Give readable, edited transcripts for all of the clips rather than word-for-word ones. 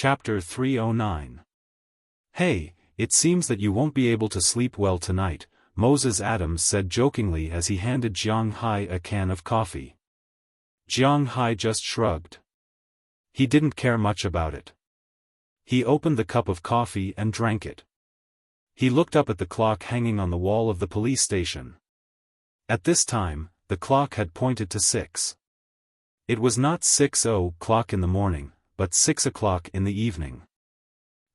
Chapter 309. Hey, it seems that you won't be able to sleep well tonight, Moses Adams said jokingly as he handed Jiang Hai a can of coffee. Jiang Hai just shrugged. He didn't care much about it. He opened the cup of coffee and drank it. He looked up at the clock hanging on the wall of the police station. At this time, the clock had pointed to 6. It was not 6:00 in the morning, but 6 o'clock in the evening.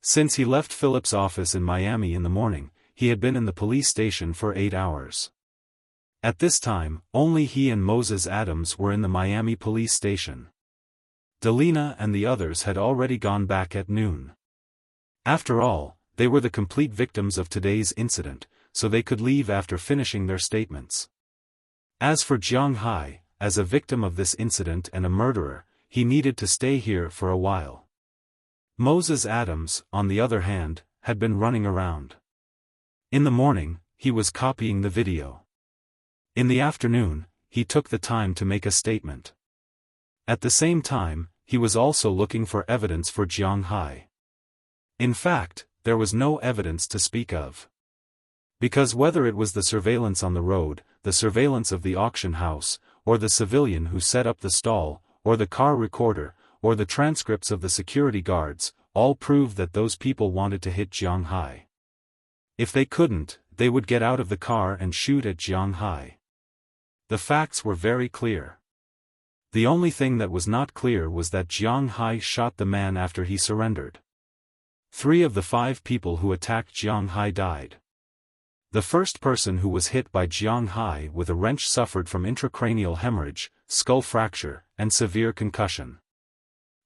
Since he left Philip's office in Miami in the morning, he had been in the police station for 8 hours. At this time, only he and Moses Adams were in the Miami police station. Delina and the others had already gone back at noon. After all, they were the complete victims of today's incident, so they could leave after finishing their statements. As for Jiang Hai, as a victim of this incident and a murderer, he needed to stay here for a while. Moses Adams, on the other hand, had been running around. In the morning, he was copying the video. In the afternoon, he took the time to make a statement. At the same time, he was also looking for evidence for Jiang Hai. In fact, there was no evidence to speak of. Because whether it was the surveillance on the road, the surveillance of the auction house, or the civilian who set up the stall, or the car recorder, or the transcripts of the security guards, all proved that those people wanted to hit Jiang Hai. If they couldn't, they would get out of the car and shoot at Jiang Hai. The facts were very clear. The only thing that was not clear was that Jiang Hai shot the man after he surrendered. 3 of the 5 people who attacked Jiang Hai died. The first person who was hit by Jiang Hai with a wrench suffered from intracranial hemorrhage, skull fracture, and severe concussion.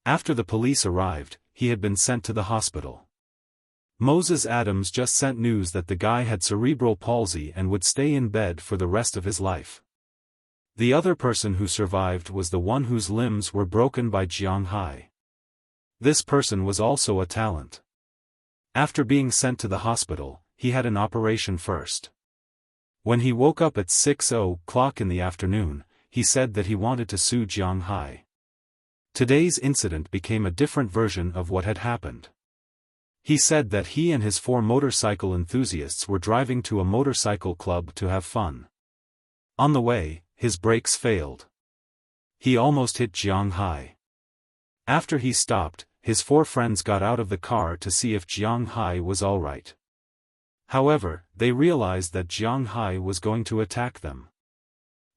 After the police arrived, he had been sent to the hospital. Moses Adams just sent news that the guy had cerebral palsy and would stay in bed for the rest of his life. The other person who survived was the one whose limbs were broken by Jiang Hai. This person was also a talent. After being sent to the hospital, he had an operation first. When he woke up at 6:00 in the afternoon, he said that he wanted to sue Jiang Hai. Today's incident became a different version of what had happened. He said that he and his 4 motorcycle enthusiasts were driving to a motorcycle club to have fun. On the way, his brakes failed. He almost hit Jiang Hai. After he stopped, his 4 friends got out of the car to see if Jiang Hai was all right. However, they realized that Jiang Hai was going to attack them.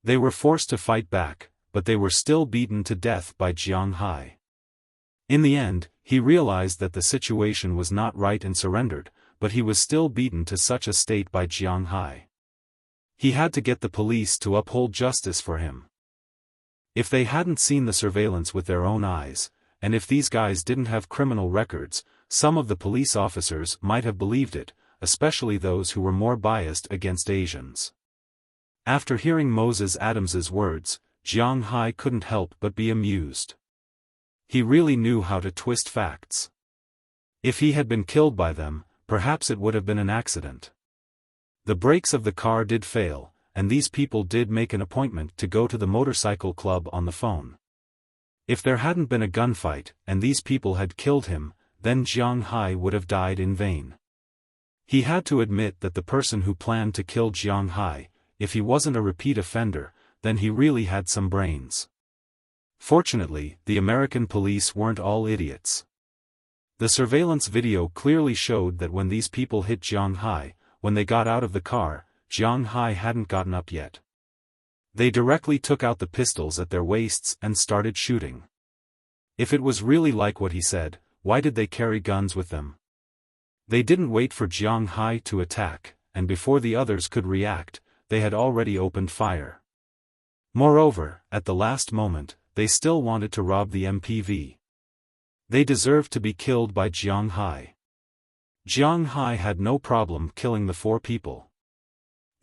They were forced to fight back, but they were still beaten to death by Jiang Hai. In the end, he realized that the situation was not right and surrendered, but he was still beaten to such a state by Jiang Hai. He had to get the police to uphold justice for him. If they hadn't seen the surveillance with their own eyes, and if these guys didn't have criminal records, some of the police officers might have believed it, especially those who were more biased against Asians. After hearing Moses Adams's words, Jiang Hai couldn't help but be amused. He really knew how to twist facts. If he had been killed by them, perhaps it would have been an accident. The brakes of the car did fail, and these people did make an appointment to go to the motorcycle club on the phone. If there hadn't been a gunfight, and these people had killed him, then Jiang Hai would have died in vain. He had to admit that the person who planned to kill Jiang Hai, if he wasn't a repeat offender, then he really had some brains. Fortunately, the American police weren't all idiots. The surveillance video clearly showed that when these people hit Jiang Hai, when they got out of the car, Jiang Hai hadn't gotten up yet. They directly took out the pistols at their waists and started shooting. If it was really like what he said, why did they carry guns with them? They didn't wait for Jiang Hai to attack, and before the others could react, they had already opened fire. Moreover, at the last moment, they still wanted to rob the MPV. They deserved to be killed by Jiang Hai. Jiang Hai had no problem killing the 4 people.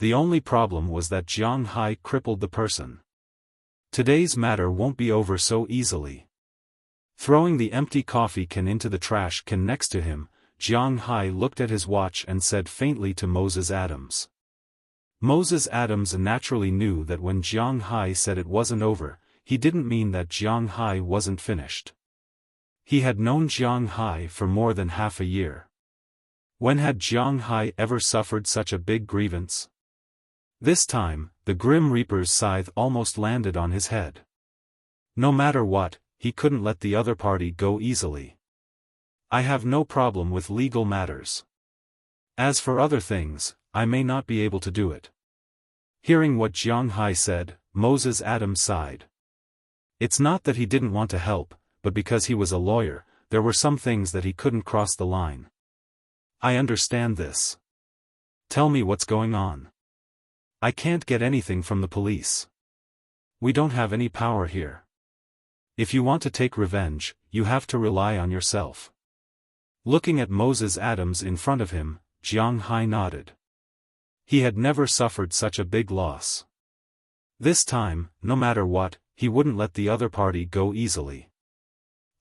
The only problem was that Jiang Hai crippled the person. Today's matter won't be over so easily. Throwing the empty coffee can into the trash can next to him, Jiang Hai looked at his watch and said faintly to Moses Adams. Moses Adams naturally knew that when Jiang Hai said it wasn't over, he didn't mean that Jiang Hai wasn't finished. He had known Jiang Hai for more than half a year. When had Jiang Hai ever suffered such a big grievance? This time, the Grim Reaper's scythe almost landed on his head. No matter what, he couldn't let the other party go easily. I have no problem with legal matters. As for other things, I may not be able to do it. Hearing what Jiang Hai said, Moses Adams sighed. It's not that he didn't want to help, but because he was a lawyer, there were some things that he couldn't cross the line. I understand this. Tell me what's going on. I can't get anything from the police. We don't have any power here. If you want to take revenge, you have to rely on yourself. Looking at Moses Adams in front of him, Jiang Hai nodded. He had never suffered such a big loss. This time, no matter what, he wouldn't let the other party go easily.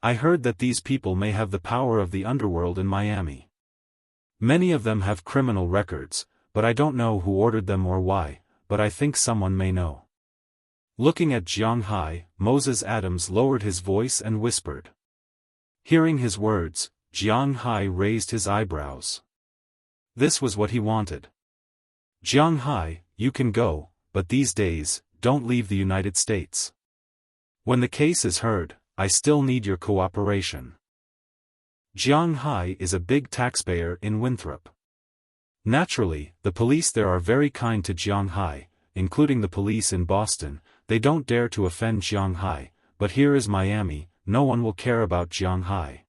I heard that these people may have the power of the underworld in Miami. Many of them have criminal records, but I don't know who ordered them or why, but I think someone may know. Looking at Jiang Hai, Moses Adams lowered his voice and whispered. Hearing his words, Jiang Hai raised his eyebrows. This was what he wanted. Jiang Hai, you can go, but these days, don't leave the United States. When the case is heard, I still need your cooperation. Jiang Hai is a big taxpayer in Winthrop. Naturally, the police there are very kind to Jiang Hai, including the police in Boston. They don't dare to offend Jiang Hai, but here is Miami, no one will care about Jiang Hai.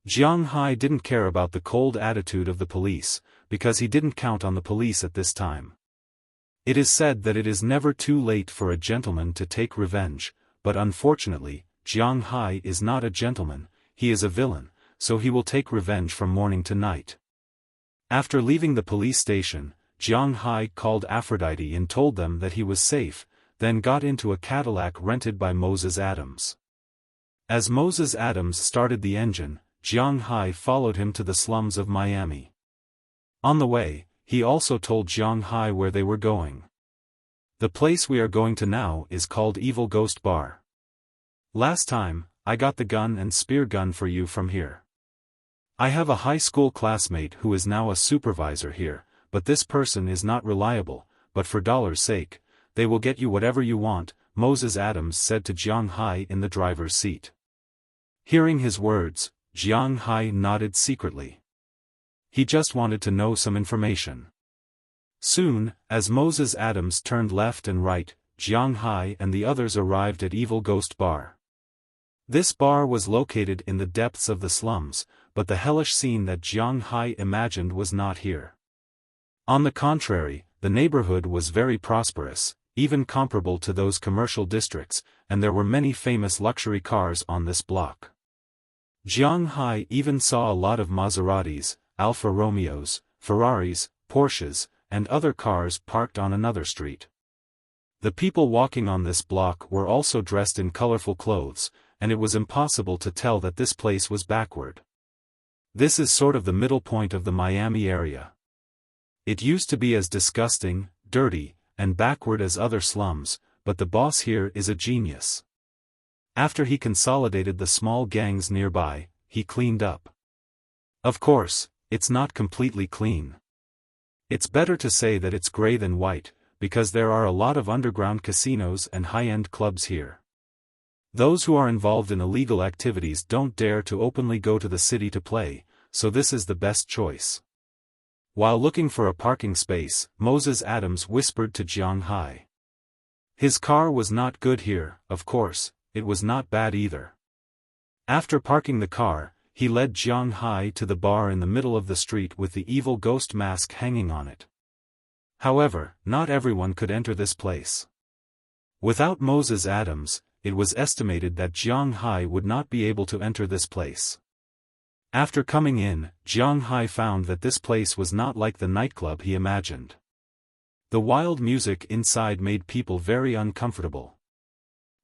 Jiang Hai didn't care about the cold attitude of the police, because he didn't count on the police at this time. It is said that it is never too late for a gentleman to take revenge, but unfortunately, Jiang Hai is not a gentleman, he is a villain, so he will take revenge from morning to night. After leaving the police station, Jiang Hai called Aphrodite and told them that he was safe, then got into a Cadillac rented by Moses Adams. As Moses Adams started the engine, Jiang Hai followed him to the slums of Miami. On the way, he also told Jiang Hai where they were going. The place we are going to now is called Evil Ghost Bar. Last time, I got the gun and spear gun for you from here. I have a high school classmate who is now a supervisor here, but this person is not reliable, but for dollar's sake, they will get you whatever you want, Moses Adams said to Jiang Hai in the driver's seat. Hearing his words, Jiang Hai nodded secretly. He just wanted to know some information. Soon, as Moses Adams turned left and right, Jiang Hai and the others arrived at Evil Ghost Bar. This bar was located in the depths of the slums, but the hellish scene that Jiang Hai imagined was not here. On the contrary, the neighborhood was very prosperous, even comparable to those commercial districts, and there were many famous luxury cars on this block. Jiang Hai even saw a lot of Maseratis, Alfa Romeos, Ferraris, Porsches, and other cars parked on another street. The people walking on this block were also dressed in colorful clothes, and it was impossible to tell that this place was backward. This is sort of the middle point of the Miami area. It used to be as disgusting, dirty, and backward as other slums, but the boss here is a genius. After he consolidated the small gangs nearby, he cleaned up. Of course, it's not completely clean. It's better to say that it's gray than white, because there are a lot of underground casinos and high-end clubs here. Those who are involved in illegal activities don't dare to openly go to the city to play, so this is the best choice. While looking for a parking space, Moses Adams whispered to Jiang Hai. His car was not good here, of course, it was not bad either. After parking the car, he led Jiang Hai to the bar in the middle of the street with the evil ghost mask hanging on it. However, not everyone could enter this place. Without Moses Adams, it was estimated that Jiang Hai would not be able to enter this place. After coming in, Jiang Hai found that this place was not like the nightclub he imagined. The wild music inside made people very uncomfortable.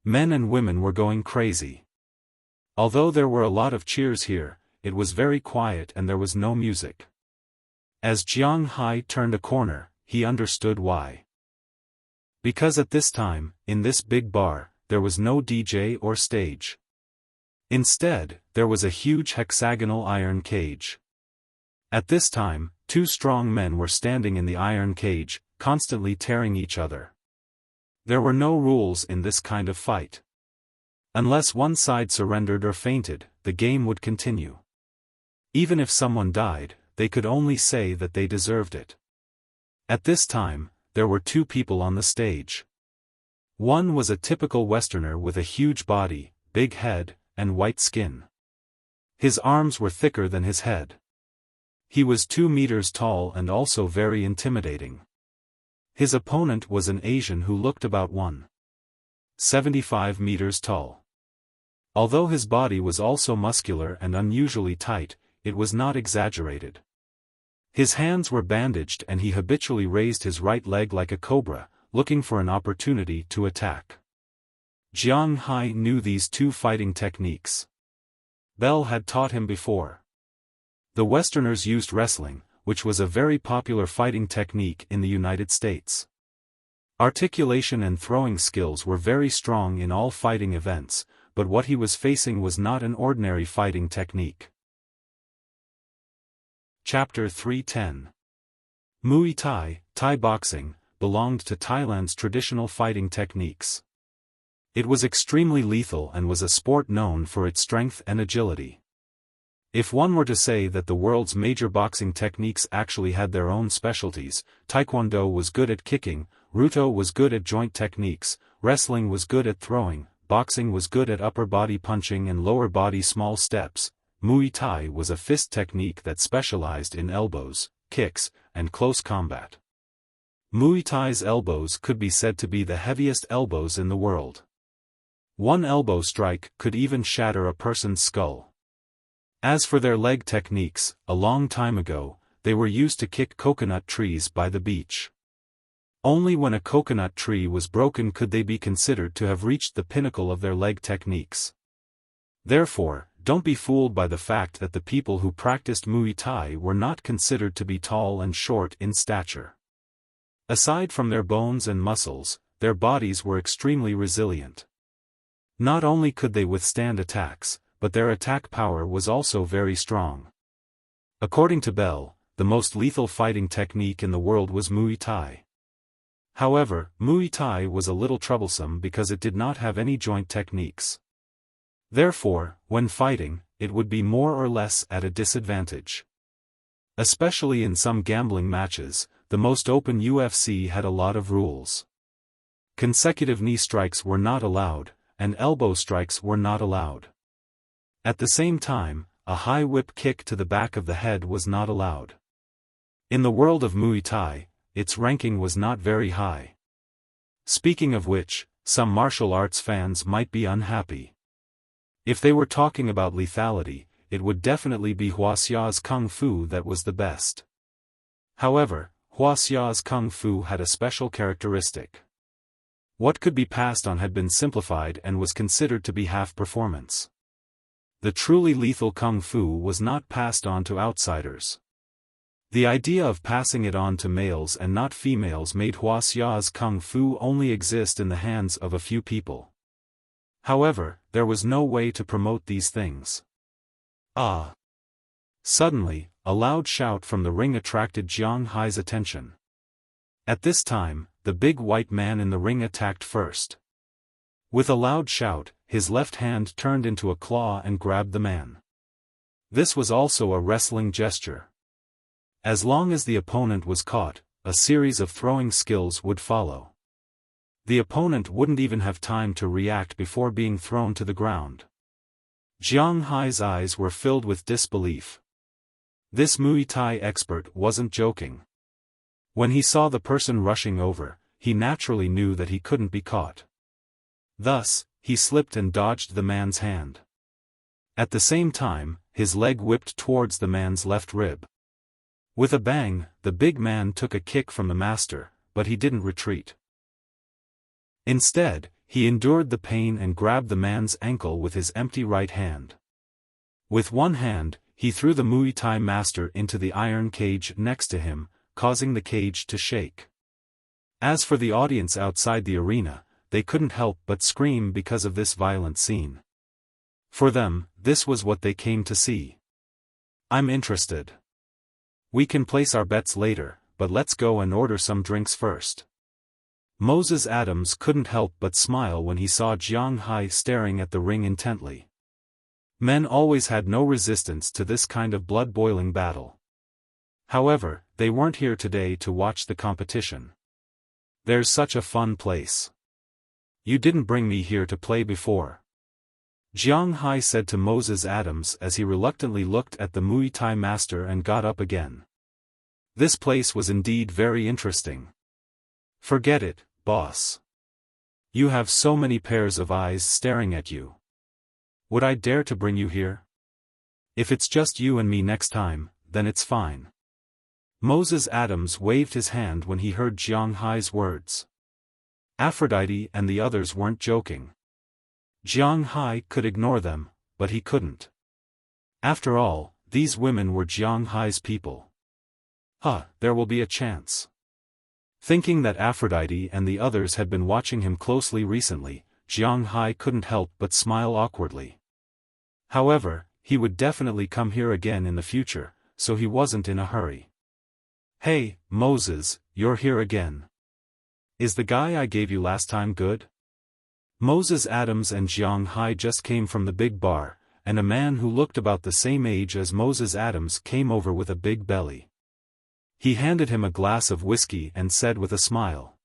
Men and women were going crazy. Although there were a lot of cheers here, it was very quiet and there was no music. As Jiang Hai turned a corner, he understood why. Because at this time, in this big bar, there was no DJ or stage. Instead, there was a huge hexagonal iron cage. At this time, two strong men were standing in the iron cage, constantly tearing each other. There were no rules in this kind of fight. Unless one side surrendered or fainted, the game would continue. Even if someone died, they could only say that they deserved it. At this time, there were two people on the stage. One was a typical Westerner with a huge body, big head, and white skin. His arms were thicker than his head. He was 2 meters tall and also very intimidating. His opponent was an Asian who looked about 1.75 meters tall. Although his body was also muscular and unusually tight, it was not exaggerated. His hands were bandaged and he habitually raised his right leg like a cobra, looking for an opportunity to attack. Jiang Hai knew these two fighting techniques. Bell had taught him before. The Westerners used wrestling, which was a very popular fighting technique in the United States. Articulation and throwing skills were very strong in all fighting events, but what he was facing was not an ordinary fighting technique. Chapter 310. Muay Thai, Thai boxing, belonged to Thailand's traditional fighting techniques. It was extremely lethal and was a sport known for its strength and agility. If one were to say that the world's major boxing techniques actually had their own specialties, Taekwondo was good at kicking, Ruto was good at joint techniques, wrestling was good at throwing, boxing was good at upper body punching and lower body small steps, Muay Thai was a fist technique that specialized in elbows, kicks, and close combat. Muay Thai's elbows could be said to be the heaviest elbows in the world. One elbow strike could even shatter a person's skull. As for their leg techniques, a long time ago, they were used to kick coconut trees by the beach. Only when a coconut tree was broken could they be considered to have reached the pinnacle of their leg techniques. Therefore, don't be fooled by the fact that the people who practiced Muay Thai were not considered to be tall and short in stature. Aside from their bones and muscles, their bodies were extremely resilient. Not only could they withstand attacks, but their attack power was also very strong. According to Bell, the most lethal fighting technique in the world was Muay Thai. However, Muay Thai was a little troublesome because it did not have any joint techniques. Therefore, when fighting, it would be more or less at a disadvantage. Especially in some gambling matches, the most open UFC had a lot of rules. Consecutive knee strikes were not allowed, and elbow strikes were not allowed. At the same time, a high whip kick to the back of the head was not allowed. In the world of Muay Thai, its ranking was not very high. Speaking of which, some martial arts fans might be unhappy. If they were talking about lethality, it would definitely be Wuxia's Kung Fu that was the best. However, Wuxia's Kung Fu had a special characteristic. What could be passed on had been simplified and was considered to be half performance. The truly lethal Kung Fu was not passed on to outsiders. The idea of passing it on to males and not females made Wuxia's Kung Fu only exist in the hands of a few people. However, there was no way to promote these things. Ah! Suddenly, a loud shout from the ring attracted Jiang Hai's attention. At this time, the big white man in the ring attacked first. With a loud shout, his left hand turned into a claw and grabbed the man. This was also a wrestling gesture. As long as the opponent was caught, a series of throwing skills would follow. The opponent wouldn't even have time to react before being thrown to the ground. Jiang Hai's eyes were filled with disbelief. This Muay Thai expert wasn't joking. When he saw the person rushing over, he naturally knew that he couldn't be caught. Thus, he slipped and dodged the man's hand. At the same time, his leg whipped towards the man's left rib. With a bang, the big man took a kick from the master, but he didn't retreat. Instead, he endured the pain and grabbed the man's ankle with his empty right hand. With one hand, he threw the Muay Thai master into the iron cage next to him, causing the cage to shake. As for the audience outside the arena, they couldn't help but scream because of this violent scene. For them, this was what they came to see. I'm interested. We can place our bets later, but let's go and order some drinks first. Moses Adams couldn't help but smile when he saw Jiang Hai staring at the ring intently. Men always had no resistance to this kind of blood-boiling battle. However, they weren't here today to watch the competition. There's such a fun place. You didn't bring me here to play before. Jiang Hai said to Moses Adams as he reluctantly looked at the Muay Thai master and got up again. This place was indeed very interesting. Forget it, boss. You have so many pairs of eyes staring at you. Would I dare to bring you here? If it's just you and me next time, then it's fine. Moses Adams waved his hand when he heard Jiang Hai's words. Aphrodite and the others weren't joking. Jiang Hai could ignore them, but he couldn't. After all, these women were Jiang Hai's people. There will be a chance. Thinking that Aphrodite and the others had been watching him closely recently, Jiang Hai couldn't help but smile awkwardly. However, he would definitely come here again in the future, so he wasn't in a hurry. Hey, Moses, you're here again. Is the guy I gave you last time good? Moses Adams and Jiang Hai just came from the big bar, and a man who looked about the same age as Moses Adams came over with a big belly. He handed him a glass of whiskey and said with a smile.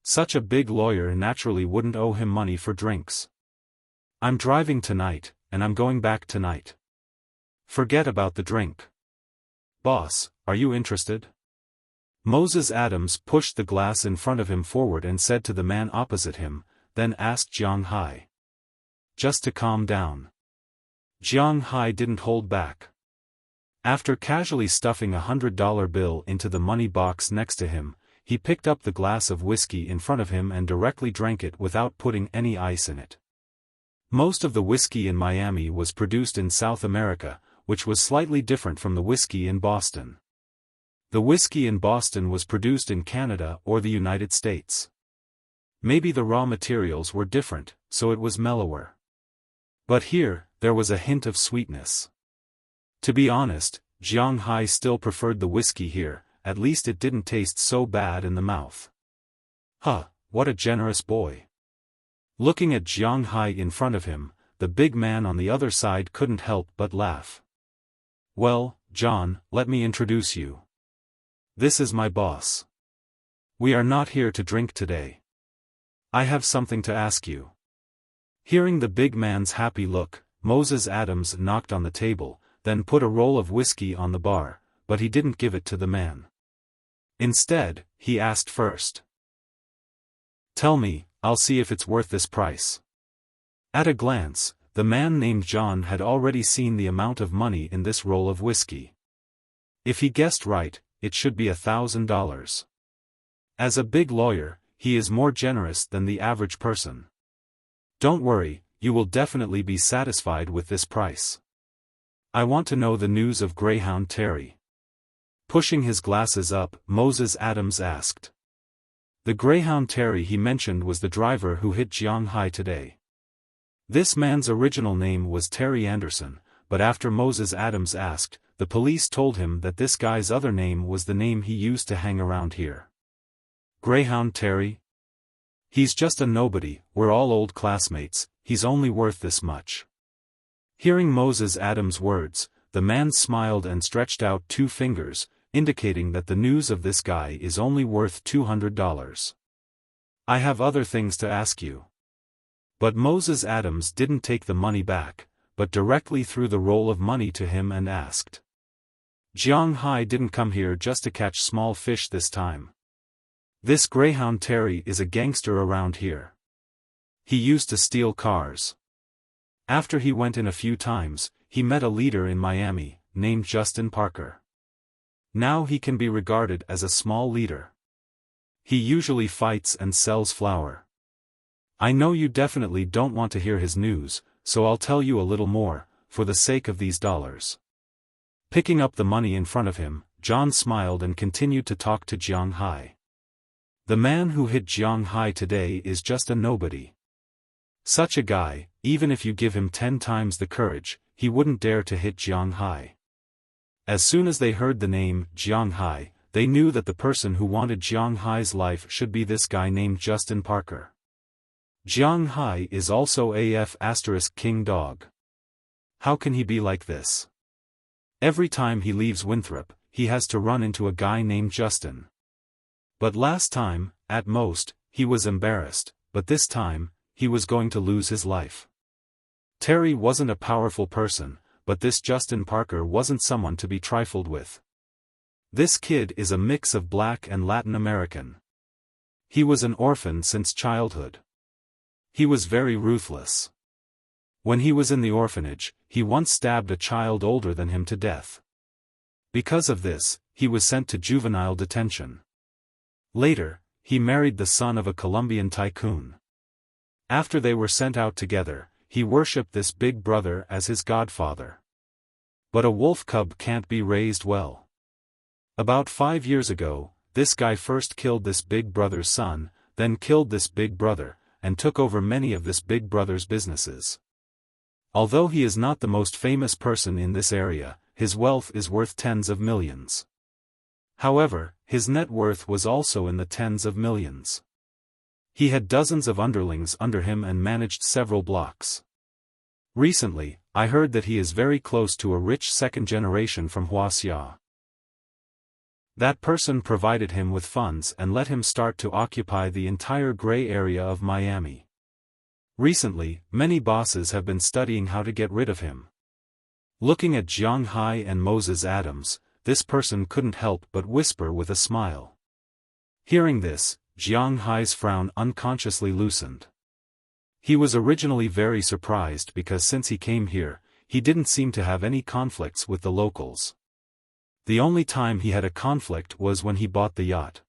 Such a big lawyer naturally wouldn't owe him money for drinks. I'm driving tonight, and I'm going back tonight. Forget about the drink. Boss, are you interested? Moses Adams pushed the glass in front of him forward and said to the man opposite him, then asked Jiang Hai. Just to calm down. Jiang Hai didn't hold back. After casually stuffing $100 bill into the money box next to him, he picked up the glass of whiskey in front of him and directly drank it without putting any ice in it. Most of the whiskey in Miami was produced in South America, which was slightly different from the whiskey in Boston. The whiskey in Boston was produced in Canada or the United States. Maybe the raw materials were different, so it was mellower. But here, there was a hint of sweetness. To be honest, Jiang Hai still preferred the whiskey here, at least it didn't taste so bad in the mouth. What a generous boy. Looking at Jiang Hai in front of him, the big man on the other side couldn't help but laugh. Well, John, let me introduce you. This is my boss. We are not here to drink today. I have something to ask you. Hearing the big man's happy look, Moses Adams knocked on the table, then put a roll of whiskey on the bar, but he didn't give it to the man. Instead, he asked first. Tell me, I'll see if it's worth this price. At a glance, the man named John had already seen the amount of money in this roll of whiskey. If he guessed right, it should be $1,000. As a big lawyer, he is more generous than the average person. Don't worry, you will definitely be satisfied with this price. I want to know the news of Greyhound Terry. Pushing his glasses up, Moses Adams asked. The Greyhound Terry he mentioned was the driver who hit Jiang Hai today. This man's original name was Terry Anderson, but after Moses Adams asked, the police told him that this guy's other name was the name he used to hang around here. Greyhound Terry? He's just a nobody, we're all old classmates, he's only worth this much. Hearing Moses Adams' words, the man smiled and stretched out 2 fingers, indicating that the news of this guy is only worth $200. I have other things to ask you. But Moses Adams didn't take the money back, but directly threw the roll of money to him and asked. Jiang Hai didn't come here just to catch small fish this time. This Greyhound Terry is a gangster around here. He used to steal cars. After he went in a few times, he met a leader in Miami, named Justin Parker. Now he can be regarded as a small leader. He usually fights and sells flour. I know you definitely don't want to hear his news, so I'll tell you a little more, for the sake of these dollars. Picking up the money in front of him, John smiled and continued to talk to Jiang Hai. The man who hit Jiang Hai today is just a nobody. Such a guy, even if you give him 10 times the courage, he wouldn't dare to hit Jiang Hai. As soon as they heard the name, Jiang Hai, they knew that the person who wanted Jiang Hai's life should be this guy named Justin Parker. Jiang Hai is also AF * King Dog. How can he be like this? Every time he leaves Winthrop, he has to run into a guy named Justin. But last time, at most, he was embarrassed, but this time, he was going to lose his life. Terry wasn't a powerful person, but this Justin Parker wasn't someone to be trifled with. This kid is a mix of black and Latin American. He was an orphan since childhood. He was very ruthless. When he was in the orphanage, he once stabbed a child older than him to death. Because of this, he was sent to juvenile detention. Later, he married the son of a Colombian tycoon. After they were sent out together, he worshipped this big brother as his godfather. But a wolf cub can't be raised well. About 5 years ago, this guy first killed this big brother's son, then killed this big brother, and took over many of this big brother's businesses. Although he is not the most famous person in this area, his wealth is worth tens of millions. However, his net worth was also in the tens of millions. He had dozens of underlings under him and managed several blocks. Recently, I heard that he is very close to a rich second generation from Wuxia. That person provided him with funds and let him start to occupy the entire gray area of Miami. Recently, many bosses have been studying how to get rid of him. Looking at Jiang Hai and Moses Adams, this person couldn't help but whisper with a smile. Hearing this, Jiang Hai's frown unconsciously loosened. He was originally very surprised because since he came here, he didn't seem to have any conflicts with the locals. The only time he had a conflict was when he bought the yacht.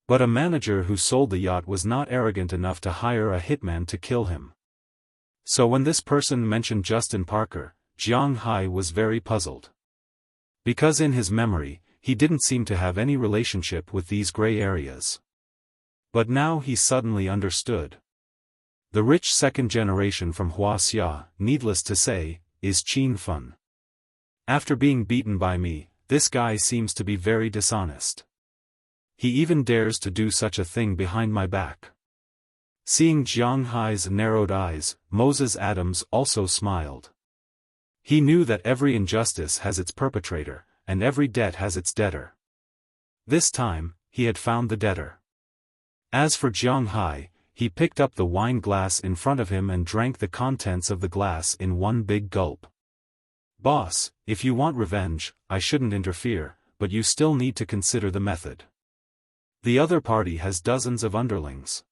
But a manager who sold the yacht was not arrogant enough to hire a hitman to kill him. So when this person mentioned Justin Parker, Jiang Hai was very puzzled. Because in his memory, he didn't seem to have any relationship with these gray areas. But now he suddenly understood. The rich second generation from Wuxia, needless to say, is Xiaofan. After being beaten by me, this guy seems to be very dishonest. He even dares to do such a thing behind my back. Seeing Jiang Hai's narrowed eyes, Moses Adams also smiled. He knew that every injustice has its perpetrator, and every debt has its debtor. This time, he had found the debtor. As for Jiang Hai, he picked up the wine glass in front of him and drank the contents of the glass in one big gulp. Boss, if you want revenge, I shouldn't interfere, but you still need to consider the method. The other party has dozens of underlings.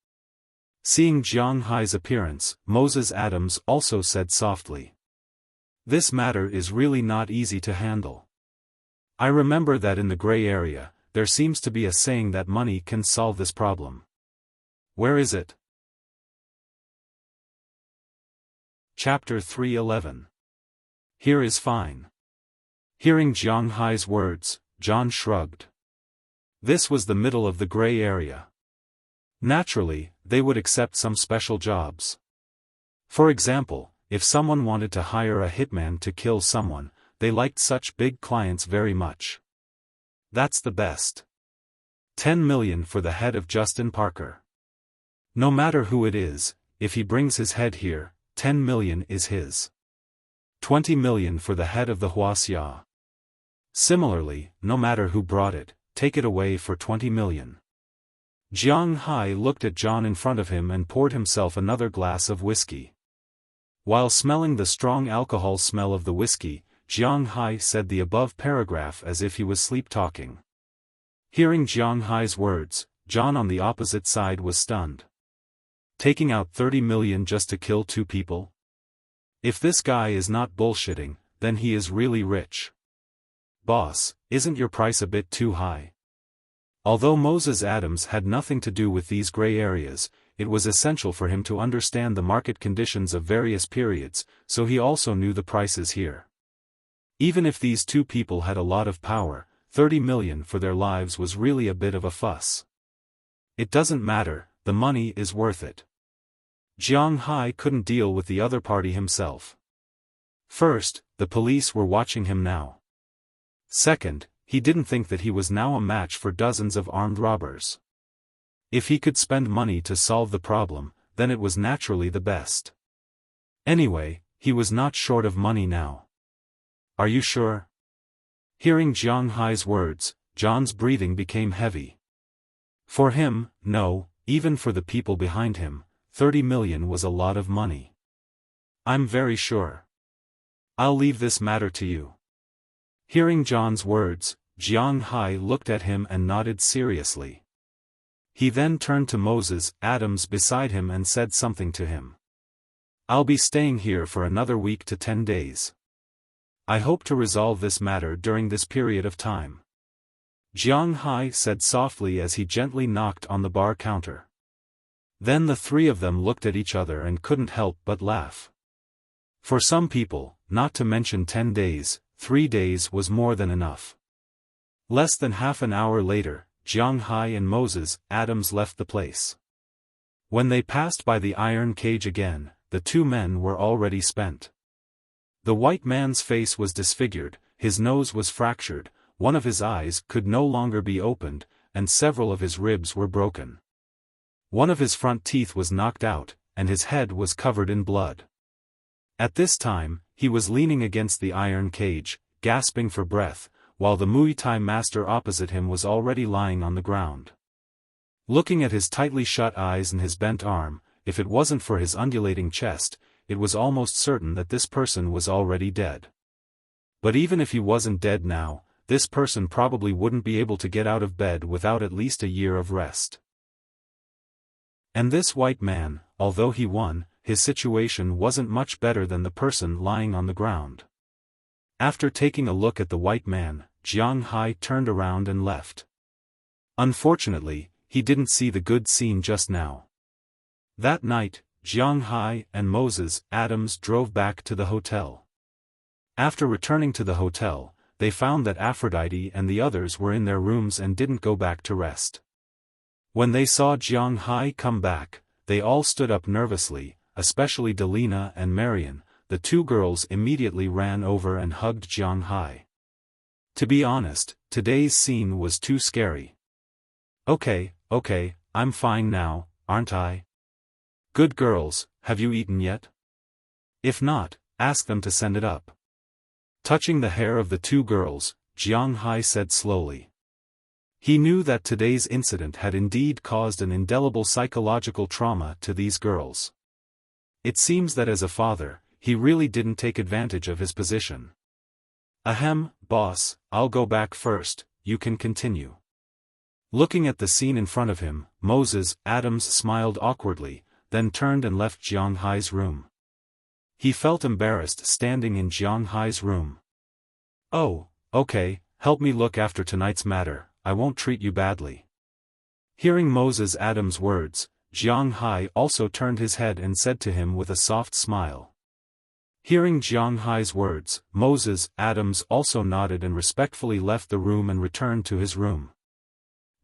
Seeing Jiang Hai's appearance, Moses Adams also said softly. This matter is really not easy to handle. I remember that in the gray area, there seems to be a saying that money can solve this problem. Where is it? Chapter 311. Here is fine. Hearing Jiang Hai's words, John shrugged. This was the middle of the gray area. Naturally, they would accept some special jobs. For example, if someone wanted to hire a hitman to kill someone, they liked such big clients very much. That's the best. 10 million for the head of Justin Parker. No matter who it is, if he brings his head here, 10 million is his. 20 million for the head of the Wuxia. Similarly, no matter who brought it, take it away for 20 million. Jiang Hai looked at John in front of him and poured himself another glass of whiskey. While smelling the strong alcohol smell of the whiskey, Jiang Hai said the above paragraph as if he was sleep-talking. Hearing Jiang Hai's words, John on the opposite side was stunned. Taking out 30 million just to kill 2 people? If this guy is not bullshitting, then he is really rich. Boss, isn't your price a bit too high? Although Moses Adams had nothing to do with these gray areas, it was essential for him to understand the market conditions of various periods, so he also knew the prices here. Even if these 2 people had a lot of power, 30 million for their lives was really a bit of a fuss. It doesn't matter, the money is worth it. Jiang Hai couldn't deal with the other party himself. First, the police were watching him now. Second, he didn't think that he was now a match for dozens of armed robbers. If he could spend money to solve the problem, then it was naturally the best. Anyway, he was not short of money now. Are you sure? Hearing Jiang Hai's words, John's breathing became heavy. For him, no, even for the people behind him, 30 million was a lot of money. I'm very sure. I'll leave this matter to you. Hearing John's words, Jiang Hai looked at him and nodded seriously. He then turned to Moses Adams beside him and said something to him. I'll be staying here for another week to 10 days. I hope to resolve this matter during this period of time. Jiang Hai said softly as he gently knocked on the bar counter. Then the three of them looked at each other and couldn't help but laugh. For some people, not to mention 10 days, 3 days was more than enough. Less than half an hour later, Jiang Hai and Moses Adams left the place. When they passed by the iron cage again, the two men were already spent. The white man's face was disfigured, his nose was fractured, one of his eyes could no longer be opened, and several of his ribs were broken. One of his front teeth was knocked out, and his head was covered in blood. At this time, he was leaning against the iron cage, gasping for breath, while the Muay Thai master opposite him was already lying on the ground. Looking at his tightly shut eyes and his bent arm, if it wasn't for his undulating chest, it was almost certain that this person was already dead. But even if he wasn't dead now, this person probably wouldn't be able to get out of bed without at least a year of rest. And this white man, although he won, his situation wasn't much better than the person lying on the ground. After taking a look at the white man, Jiang Hai turned around and left. Unfortunately, he didn't see the good scene just now. That night, Jiang Hai and Moses Adams drove back to the hotel. After returning to the hotel, they found that Aphrodite and the others were in their rooms and didn't go back to rest. When they saw Jiang Hai come back, they all stood up nervously, especially Delina and Marian. The two girls immediately ran over and hugged Jiang Hai. To be honest, today's scene was too scary. Okay, I'm fine now, aren't I? Good girls, have you eaten yet? If not, ask them to send it up. Touching the hair of the two girls, Jiang Hai said slowly. He knew that today's incident had indeed caused an indelible psychological trauma to these girls. It seems that as a father, he really didn't take advantage of his position. Ahem, boss, I'll go back first, you can continue. Looking at the scene in front of him, Moses Adams smiled awkwardly, then turned and left Jiang Hai's room. He felt embarrassed standing in Jiang Hai's room. Oh, okay, help me look after tonight's matter, I won't treat you badly. Hearing Moses Adams' words, Jiang Hai also turned his head and said to him with a soft smile. Hearing Jiang Hai's words, Moses Adams also nodded and respectfully left the room and returned to his room.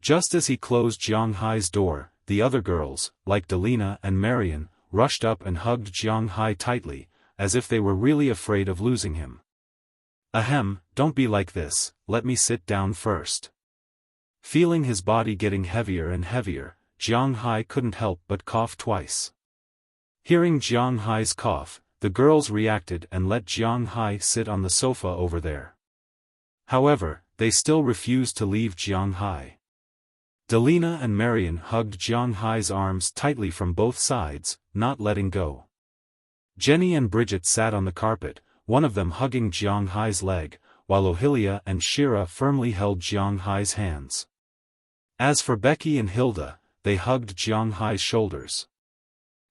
Just as he closed Jiang Hai's door, the other girls, like Delina and Marian, rushed up and hugged Jiang Hai tightly, as if they were really afraid of losing him. Ahem, don't be like this, let me sit down first. Feeling his body getting heavier and heavier, Jiang Hai couldn't help but cough twice. Hearing Jiang Hai's cough, the girls reacted and let Jiang Hai sit on the sofa over there. However, they still refused to leave Jiang Hai. Delina and Marian hugged Jiang Hai's arms tightly from both sides, not letting go. Jenny and Bridget sat on the carpet, one of them hugging Jiang Hai's leg, while Ohilia and Shira firmly held Jiang Hai's hands. As for Becky and Hilda, they hugged Jiang Hai's shoulders.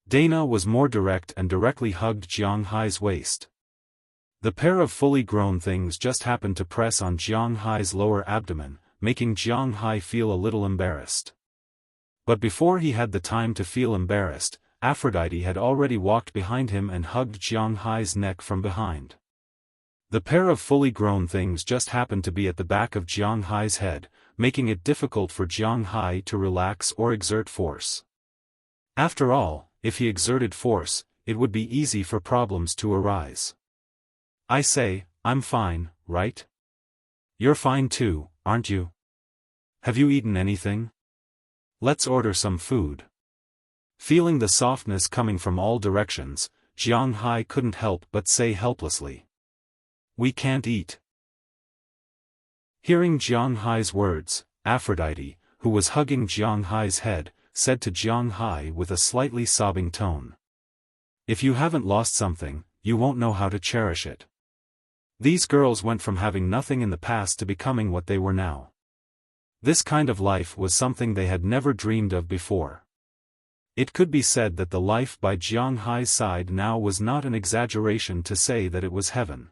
Dana was more direct and directly hugged Jiang Hai's waist. The pair of fully grown things just happened to press on Jiang Hai's lower abdomen, making Jiang Hai feel a little embarrassed. But before he had the time to feel embarrassed, Aphrodite had already walked behind him and hugged Jiang Hai's neck from behind. The pair of fully grown things just happened to be at the back of Jiang Hai's head, making it difficult for Jiang Hai to relax or exert force. After all, if he exerted force, it would be easy for problems to arise. I say, I'm fine, right? You're fine too, aren't you? Have you eaten anything? Let's order some food. Feeling the softness coming from all directions, Jiang Hai couldn't help but say helplessly. We can't eat. Hearing Jiang Hai's words, Aphrodite, who was hugging Jiang Hai's head, said to Jiang Hai with a slightly sobbing tone. If you haven't lost something, you won't know how to cherish it. These girls went from having nothing in the past to becoming what they were now. This kind of life was something they had never dreamed of before. It could be said that the life by Jiang Hai's side now was not an exaggeration to say that it was heaven.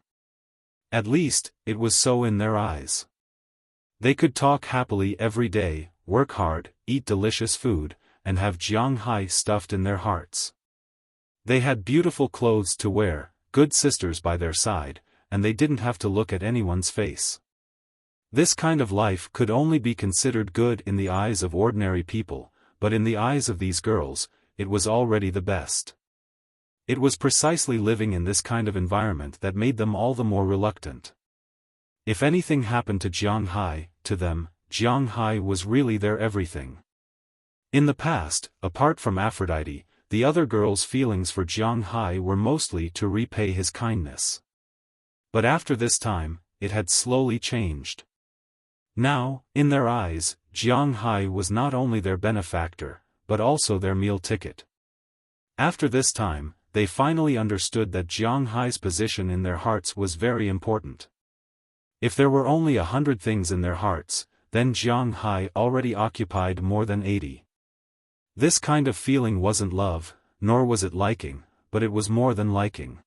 At least, it was so in their eyes. They could talk happily every day, work hard, eat delicious food, and have Jiang Hai stuffed in their hearts. They had beautiful clothes to wear, good sisters by their side, and they didn't have to look at anyone's face. This kind of life could only be considered good in the eyes of ordinary people, but in the eyes of these girls, it was already the best. It was precisely living in this kind of environment that made them all the more reluctant. If anything happened to Jiang Hai, to them, Jiang Hai was really their everything. In the past, apart from Aphrodite, the other girls' feelings for Jiang Hai were mostly to repay his kindness. But after this time, it had slowly changed. Now, in their eyes, Jiang Hai was not only their benefactor, but also their meal ticket. After this time, they finally understood that Jiang Hai's position in their hearts was very important. If there were only 100 things in their hearts, then Jiang Hai already occupied more than 80. This kind of feeling wasn't love, nor was it liking, but it was more than liking.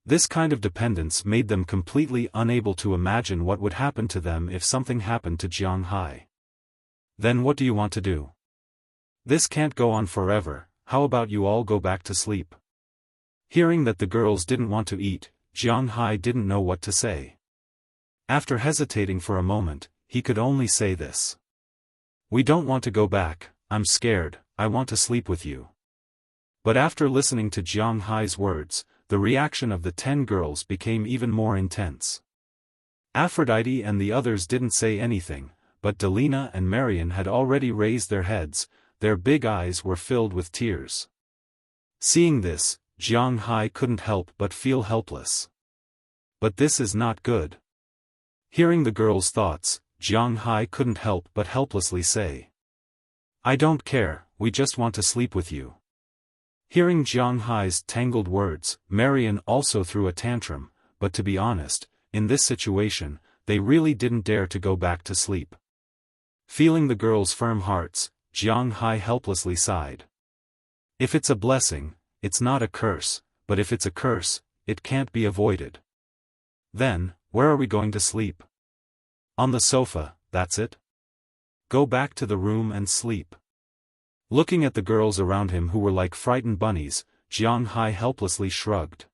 This kind of dependence made them completely unable to imagine what would happen to them if something happened to Jiang Hai. Then what do you want to do? This can't go on forever, how about you all go back to sleep? Hearing that the girls didn't want to eat, Jiang Hai didn't know what to say. After hesitating for a moment, he could only say this. We don't want to go back, I'm scared, I want to sleep with you. But after listening to Jiang Hai's words, the reaction of the 10 girls became even more intense. Aphrodite and the others didn't say anything, but Delina and Marian had already raised their heads, their big eyes were filled with tears. Seeing this, Jiang Hai couldn't help but feel helpless. But this is not good. Hearing the girls' thoughts, Jiang Hai couldn't help but helplessly say. I don't care, we just want to sleep with you. Hearing Jiang Hai's tangled words, Marian also threw a tantrum, but to be honest, in this situation, they really didn't dare to go back to sleep. Feeling the girls' firm hearts, Jiang Hai helplessly sighed. If it's a blessing, it's not a curse, but if it's a curse, it can't be avoided. Then, where are we going to sleep? On the sofa, that's it? Go back to the room and sleep. Looking at the girls around him who were like frightened bunnies, Jiang Hai helplessly shrugged.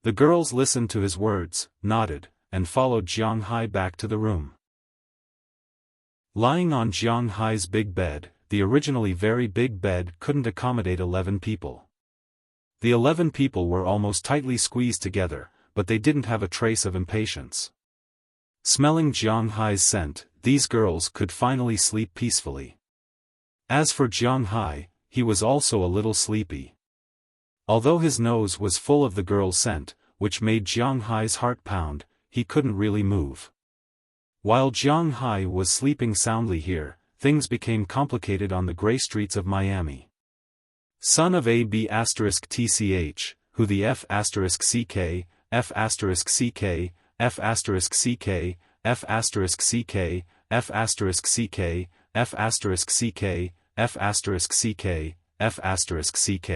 The girls listened to his words, nodded, and followed Jiang Hai back to the room. Lying on Jiang Hai's big bed, the originally very big bed couldn't accommodate 11 people. The 11 people were almost tightly squeezed together, but they didn't have a trace of impatience. Smelling Jiang Hai's scent, these girls could finally sleep peacefully. As for Jiang Hai, he was also a little sleepy. Although his nose was full of the girl's scent, which made Jiang Hai's heart pound, he couldn't really move. While Jiang Hai was sleeping soundly here, things became complicated on the gray streets of Miami. Son of AB*TCH, who the F*CK, F*CK, F*CK, F*CK, F*CK, F*CK, F*CK, F*CK.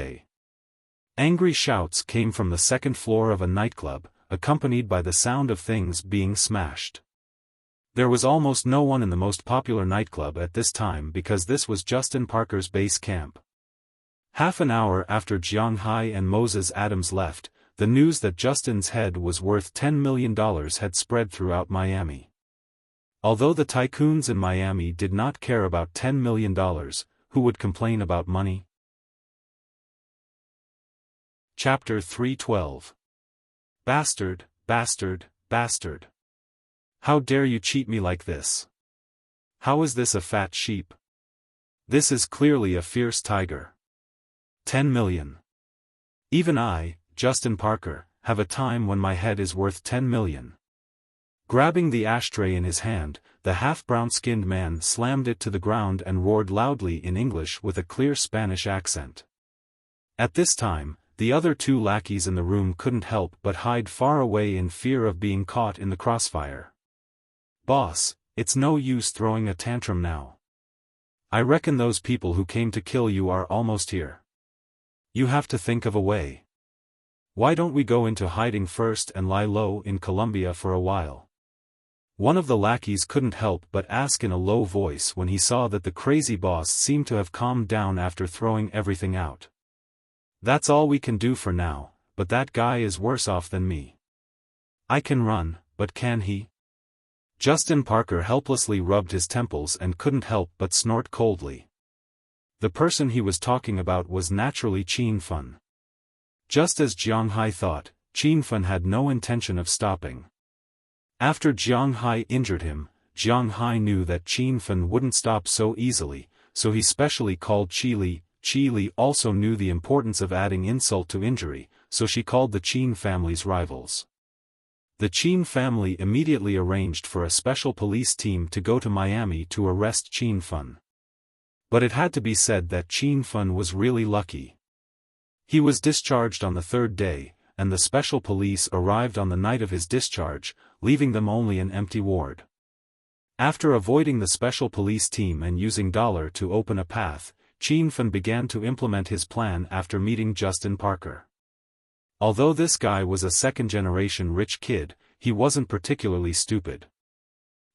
Angry shouts came from the second floor of a nightclub, accompanied by the sound of things being smashed. There was almost no one in the most popular nightclub at this time because this was Justin Parker's base camp. Half an hour after Jiang Hai and Moses Adams left, the news that Justin's head was worth $10 million had spread throughout Miami. Although the tycoons in Miami did not care about $10 million, who would complain about money? Chapter 312. Bastard, bastard, bastard. How dare you cheat me like this? How is this a fat sheep? This is clearly a fierce tiger. 10 million. Even I, Justin Parker, have a time when my head is worth 10 million. Grabbing the ashtray in his hand, the half-brown-skinned man slammed it to the ground and roared loudly in English with a clear Spanish accent. At this time, the other two lackeys in the room couldn't help but hide far away in fear of being caught in the crossfire. Boss, it's no use throwing a tantrum now. I reckon those people who came to kill you are almost here. You have to think of a way. Why don't we go into hiding first and lie low in Colombia for a while? One of the lackeys couldn't help but ask in a low voice when he saw that the crazy boss seemed to have calmed down after throwing everything out. That's all we can do for now, but that guy is worse off than me. I can run, but can he? Justin Parker helplessly rubbed his temples and couldn't help but snort coldly. The person he was talking about was naturally Xiaofan. Just as Jiang Hai thought, Xiaofan had no intention of stopping. After Jiang Hai injured him, Jiang Hai knew that Xiaofan wouldn't stop so easily, so he specially called Qi. Qi Li also knew the importance of adding insult to injury, so she called the Qin family's rivals. The Qin family immediately arranged for a special police team to go to Miami to arrest Xiaofan. But it had to be said that Xiaofan was really lucky. He was discharged on the third day, and the special police arrived on the night of his discharge, leaving them only an empty ward. After avoiding the special police team and using dollar to open a path, Xiaofan began to implement his plan after meeting Justin Parker. Although this guy was a second-generation rich kid, he wasn't particularly stupid.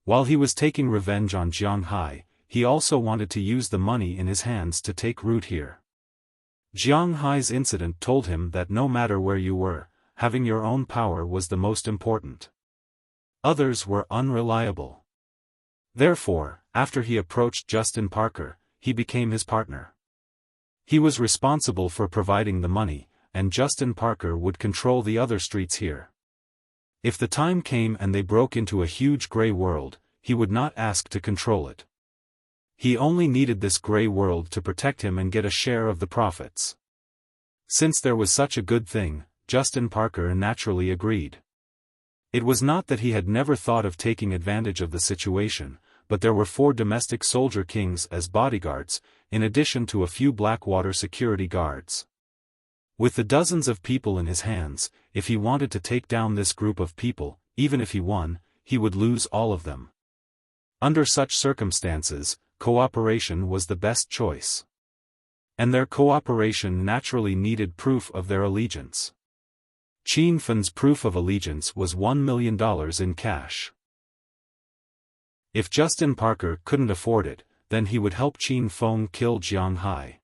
While he was taking revenge on Jiang Hai, he also wanted to use the money in his hands to take root here. Jiang Hai's incident told him that no matter where you were, having your own power was the most important. Others were unreliable. Therefore, after he approached Justin Parker, he became his partner. He was responsible for providing the money, and Justin Parker would control the other streets here. If the time came and they broke into a huge gray world, he would not ask to control it. He only needed this gray world to protect him and get a share of the profits. Since there was such a good thing, Justin Parker naturally agreed. It was not that he had never thought of taking advantage of the situation, but there were 4 domestic soldier kings as bodyguards, in addition to a few Blackwater security guards. With the dozens of people in his hands, if he wanted to take down this group of people, even if he won, he would lose all of them. Under such circumstances, cooperation was the best choice. And their cooperation naturally needed proof of their allegiance. Xiaofan's proof of allegiance was $1 million in cash. If Justin Parker couldn't afford it, then he would help Xiaofan kill Jiang Hai.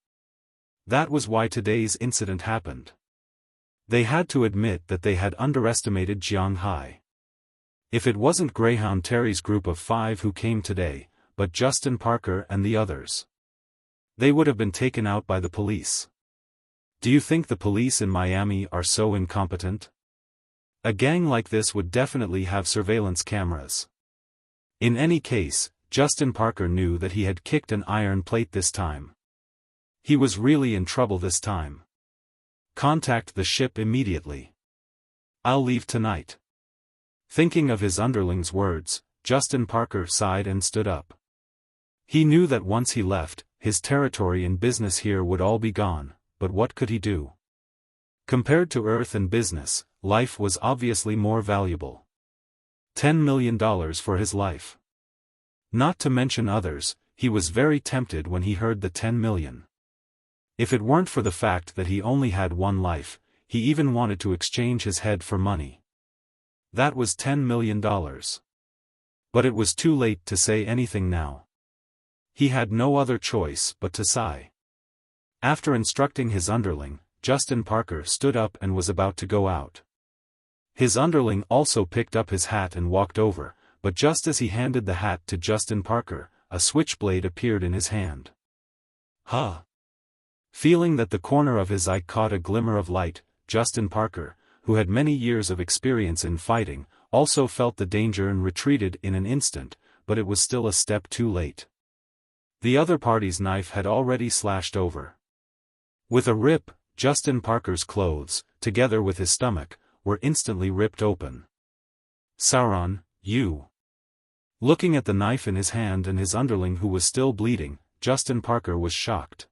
That was why today's incident happened. They had to admit that they had underestimated Jiang Hai. If it wasn't Greyhound Terry's group of 5 who came today, but Justin Parker and the others, they would have been taken out by the police. Do you think the police in Miami are so incompetent? A gang like this would definitely have surveillance cameras. In any case, Justin Parker knew that he had kicked an iron plate this time. He was really in trouble this time. Contact the ship immediately. I'll leave tonight. Thinking of his underling's words, Justin Parker sighed and stood up. He knew that once he left, his territory and business here would all be gone, but what could he do? Compared to Earth and business, life was obviously more valuable. $10 million for his life. Not to mention others, he was very tempted when he heard the 10 million. If it weren't for the fact that he only had one life, he even wanted to exchange his head for money. That was $10 million. But it was too late to say anything now. He had no other choice but to sigh. After instructing his underling, Justin Parker stood up and was about to go out. His underling also picked up his hat and walked over, but just as he handed the hat to Justin Parker, a switchblade appeared in his hand. Huh! Feeling that the corner of his eye caught a glimmer of light, Justin Parker, who had many years of experience in fighting, also felt the danger and retreated in an instant, but it was still a step too late. The other party's knife had already slashed over. With a rip, Justin Parker's clothes, together with his stomach, were instantly ripped open. "Sauron, you!" Looking at the knife in his hand and his underling who was still bleeding, Justin Parker was shocked.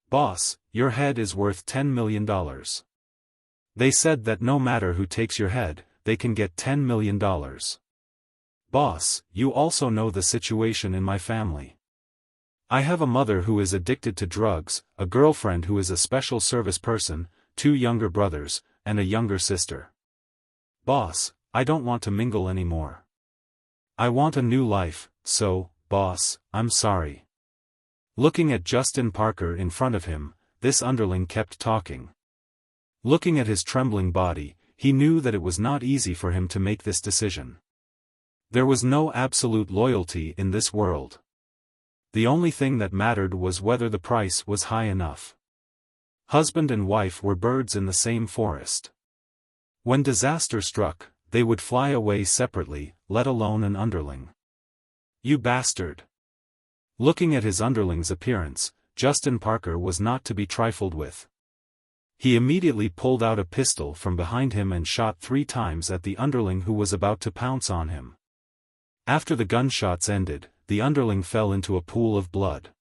"Boss, your head is worth $10 million. They said that no matter who takes your head, they can get $10 million. Boss, you also know the situation in my family. I have a mother who is addicted to drugs, a girlfriend who is a special service person, 2 younger brothers, and a younger sister. Boss, I don't want to mingle anymore. I want a new life, so, boss, I'm sorry." Looking at Justin Parker in front of him, this underling kept talking. Looking at his trembling body, he knew that it was not easy for him to make this decision. There was no absolute loyalty in this world. The only thing that mattered was whether the price was high enough. Husband and wife were birds in the same forest. When disaster struck, they would fly away separately, let alone an underling. "You bastard!" Looking at his underling's appearance, Justin Parker was not to be trifled with. He immediately pulled out a pistol from behind him and shot 3 times at the underling who was about to pounce on him. After the gunshots ended, the underling fell into a pool of blood.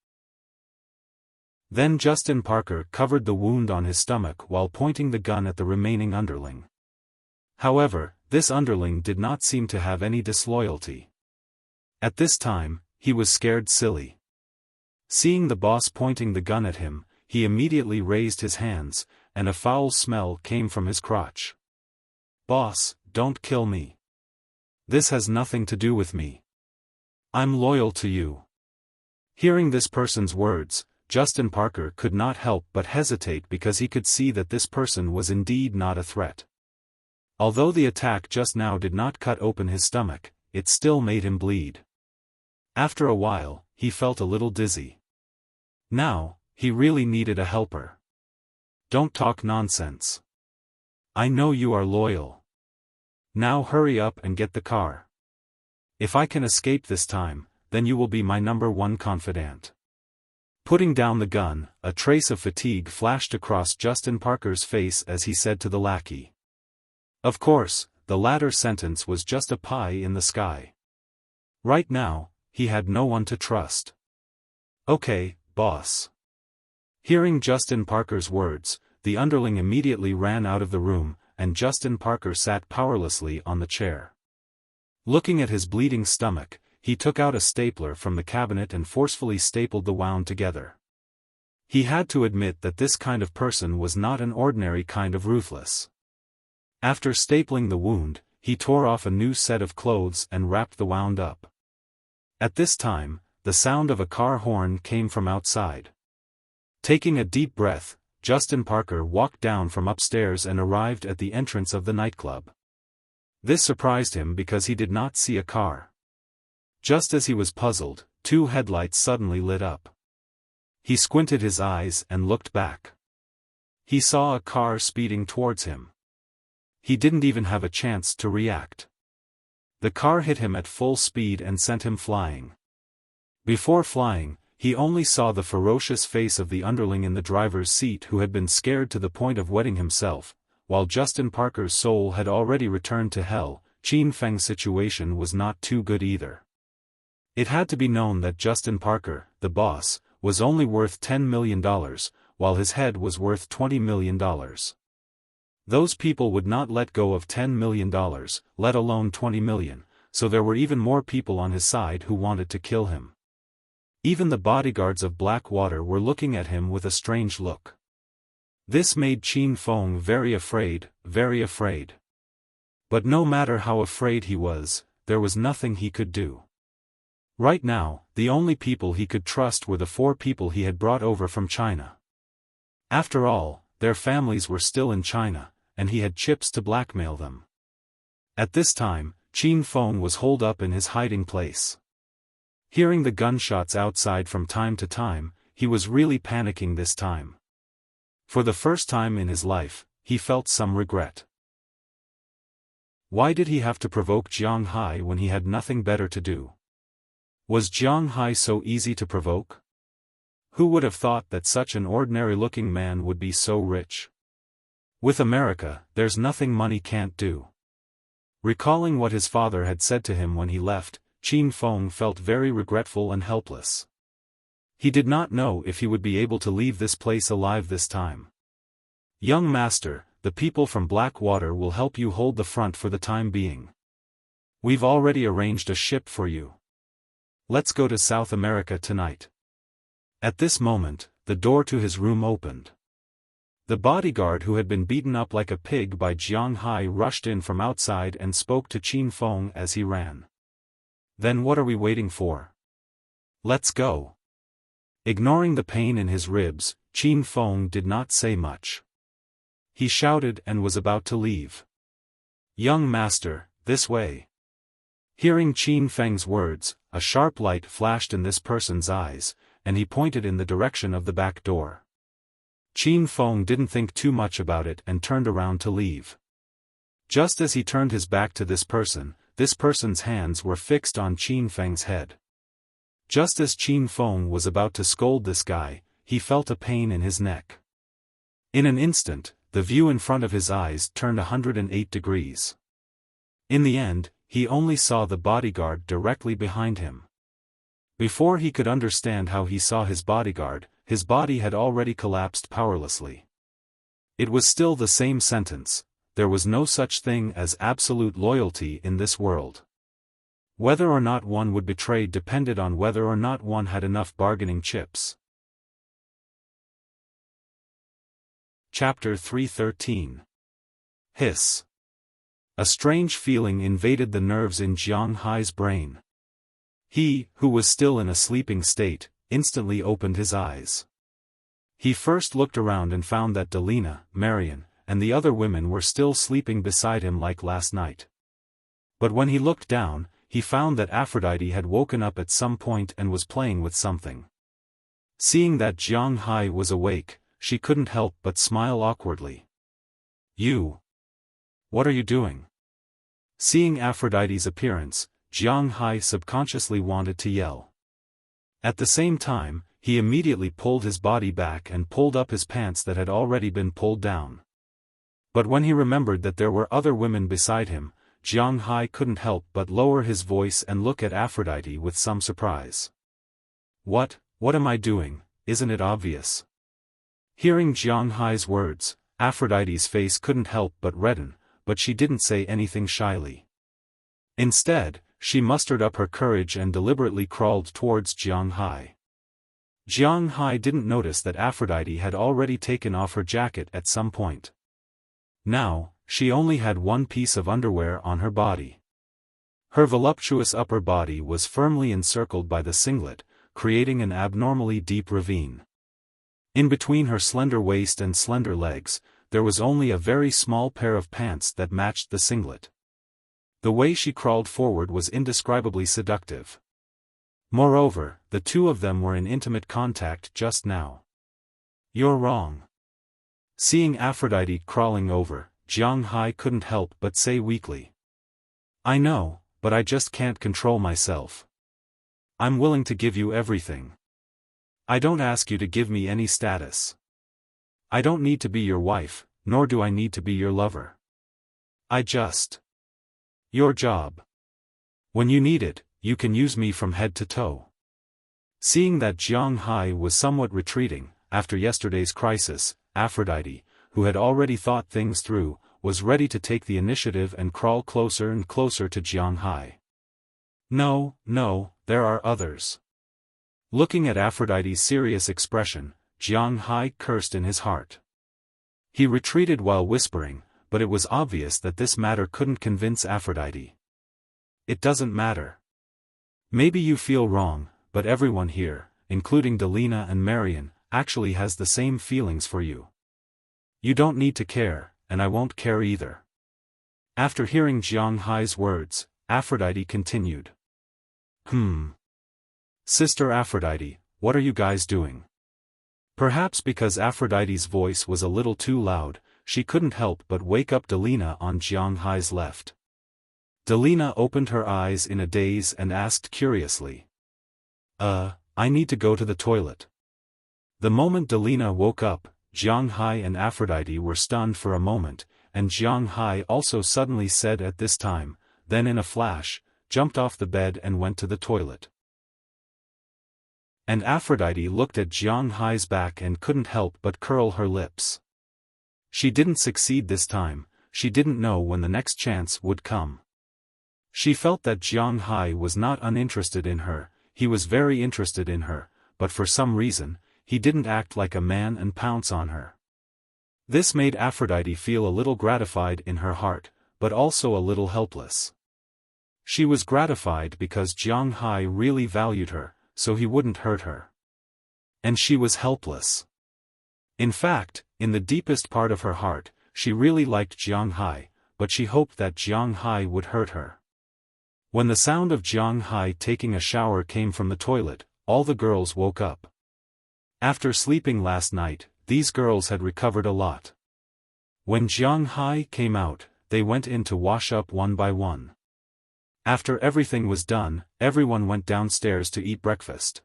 Then Justin Parker covered the wound on his stomach while pointing the gun at the remaining underling. However, this underling did not seem to have any disloyalty. At this time, he was scared silly. Seeing the boss pointing the gun at him, he immediately raised his hands, and a foul smell came from his crotch. "Boss, don't kill me. This has nothing to do with me. I'm loyal to you." Hearing this person's words, Justin Parker could not help but hesitate because he could see that this person was indeed not a threat. Although the attack just now did not cut open his stomach, it still made him bleed. After a while, he felt a little dizzy. Now, he really needed a helper. "Don't talk nonsense. I know you are loyal. Now hurry up and get the car. If I can escape this time, then you will be my #1 confidant." Putting down the gun, a trace of fatigue flashed across Justin Parker's face as he said to the lackey. Of course, the latter sentence was just a pie in the sky. Right now, he had no one to trust. "Okay, boss." Hearing Justin Parker's words, the underling immediately ran out of the room, and Justin Parker sat powerlessly on the chair. Looking at his bleeding stomach, he took out a stapler from the cabinet and forcefully stapled the wound together. He had to admit that this kind of person was not an ordinary kind of ruthless. After stapling the wound, he tore off a new set of clothes and wrapped the wound up. At this time, the sound of a car horn came from outside. Taking a deep breath, Justin Parker walked down from upstairs and arrived at the entrance of the nightclub. This surprised him because he did not see a car. Just as he was puzzled, 2 headlights suddenly lit up. He squinted his eyes and looked back. He saw a car speeding towards him. He didn't even have a chance to react. The car hit him at full speed and sent him flying. Before flying, he only saw the ferocious face of the underling in the driver's seat who had been scared to the point of wetting himself. While Justin Parker's soul had already returned to hell, Qin Feng's situation was not too good either. It had to be known that Justin Parker, the boss, was only worth $10 million, while his head was worth $20 million. Those people would not let go of $10 million, let alone $20 million, so there were even more people on his side who wanted to kill him. Even the bodyguards of Blackwater were looking at him with a strange look. This made Qin Feng very afraid, very afraid. But no matter how afraid he was, there was nothing he could do. Right now, the only people he could trust were the 4 people he had brought over from China. After all, their families were still in China, and he had chips to blackmail them. At this time, Qin Feng was holed up in his hiding place. Hearing the gunshots outside from time to time, he was really panicking this time. For the first time in his life, he felt some regret. Why did he have to provoke Jiang Hai when he had nothing better to do? Was Jiang Hai so easy to provoke? Who would have thought that such an ordinary-looking man would be so rich? With America, there's nothing money can't do. Recalling what his father had said to him when he left, Qin Feng felt very regretful and helpless. He did not know if he would be able to leave this place alive this time. Young master, the people from Blackwater will help you hold the front for the time being. We've already arranged a ship for you. Let's go to South America tonight. At this moment, the door to his room opened. The bodyguard who had been beaten up like a pig by Jiang Hai rushed in from outside and spoke to Qin Feng as he ran. Then what are we waiting for? Let's go. Ignoring the pain in his ribs, Qin Feng did not say much. He shouted and was about to leave. Young master, this way. Hearing Qin Feng's words, a sharp light flashed in this person's eyes, and he pointed in the direction of the back door. Qin Feng didn't think too much about it and turned around to leave. Just as he turned his back to this person's hands were fixed on Qin Feng's head. Just as Qin Feng was about to scold this guy, he felt a pain in his neck. In an instant, the view in front of his eyes turned 108 degrees. In the end, he only saw the bodyguard directly behind him. Before he could understand how he saw his bodyguard, his body had already collapsed powerlessly. It was still the same sentence: there was no such thing as absolute loyalty in this world. Whether or not one would betray depended on whether or not one had enough bargaining chips. Chapter 313. Hiss. A strange feeling invaded the nerves in Jiang Hai's brain. He, who was still in a sleeping state, instantly opened his eyes. He first looked around and found that Delina, Marian, and the other women were still sleeping beside him like last night. But when he looked down, he found that Aphrodite had woken up at some point and was playing with something. Seeing that Jiang Hai was awake, she couldn't help but smile awkwardly. You. What are you doing? Seeing Aphrodite's appearance, Jiang Hai subconsciously wanted to yell. At the same time, he immediately pulled his body back and pulled up his pants that had already been pulled down. But when he remembered that there were other women beside him, Jiang Hai couldn't help but lower his voice and look at Aphrodite with some surprise. What am I doing? Isn't it obvious? Hearing Jiang Hai's words, Aphrodite's face couldn't help but redden, but she didn't say anything shyly. Instead, she mustered up her courage and deliberately crawled towards Jiang Hai. Jiang Hai didn't notice that Aphrodite had already taken off her jacket at some point. Now, she only had one piece of underwear on her body. Her voluptuous upper body was firmly encircled by the singlet, creating an abnormally deep ravine. In between her slender waist and slender legs, there was only a very small pair of pants that matched the singlet. The way she crawled forward was indescribably seductive. Moreover, the two of them were in intimate contact just now. You're wrong. Seeing Aphrodite crawling over, Jiang Hai couldn't help but say weakly. I know, but I just can't control myself. I'm willing to give you everything. I don't ask you to give me any status. I don't need to be your wife, nor do I need to be your lover. I just. Your job. When you need it, you can use me from head to toe. Seeing that Jiang Hai was somewhat retreating, after yesterday's crisis, Aphrodite, who had already thought things through, was ready to take the initiative and crawl closer and closer to Jiang Hai. No, there are others. Looking at Aphrodite's serious expression, Jiang Hai cursed in his heart. He retreated while whispering, but it was obvious that this matter couldn't convince Aphrodite. It doesn't matter. Maybe you feel wrong, but everyone here, including Delina and Marian, actually has the same feelings for you. You don't need to care, and I won't care either. After hearing Jiang Hai's words, Aphrodite continued. Sister Aphrodite, what are you guys doing? Perhaps because Aphrodite's voice was a little too loud, she couldn't help but wake up Delina on Jiang Hai's left. Delina opened her eyes in a daze and asked curiously. I need to go to the toilet. The moment Delina woke up, Jiang Hai and Aphrodite were stunned for a moment, and Jiang Hai also suddenly said at this time, then in a flash, jumped off the bed and went to the toilet. And Aphrodite looked at Jiang Hai's back and couldn't help but curl her lips. She didn't succeed this time, she didn't know when the next chance would come. She felt that Jiang Hai was not uninterested in her, he was very interested in her, but for some reason, he didn't act like a man and pounce on her. This made Aphrodite feel a little gratified in her heart, but also a little helpless. She was gratified because Jiang Hai really valued her, so he wouldn't hurt her. And she was helpless. In fact, in the deepest part of her heart, she really liked Jiang Hai, but she hoped that Jiang Hai would hurt her. When the sound of Jiang Hai taking a shower came from the toilet, all the girls woke up. After sleeping last night, these girls had recovered a lot. When Jiang Hai came out, they went in to wash up one by one. After everything was done, everyone went downstairs to eat breakfast.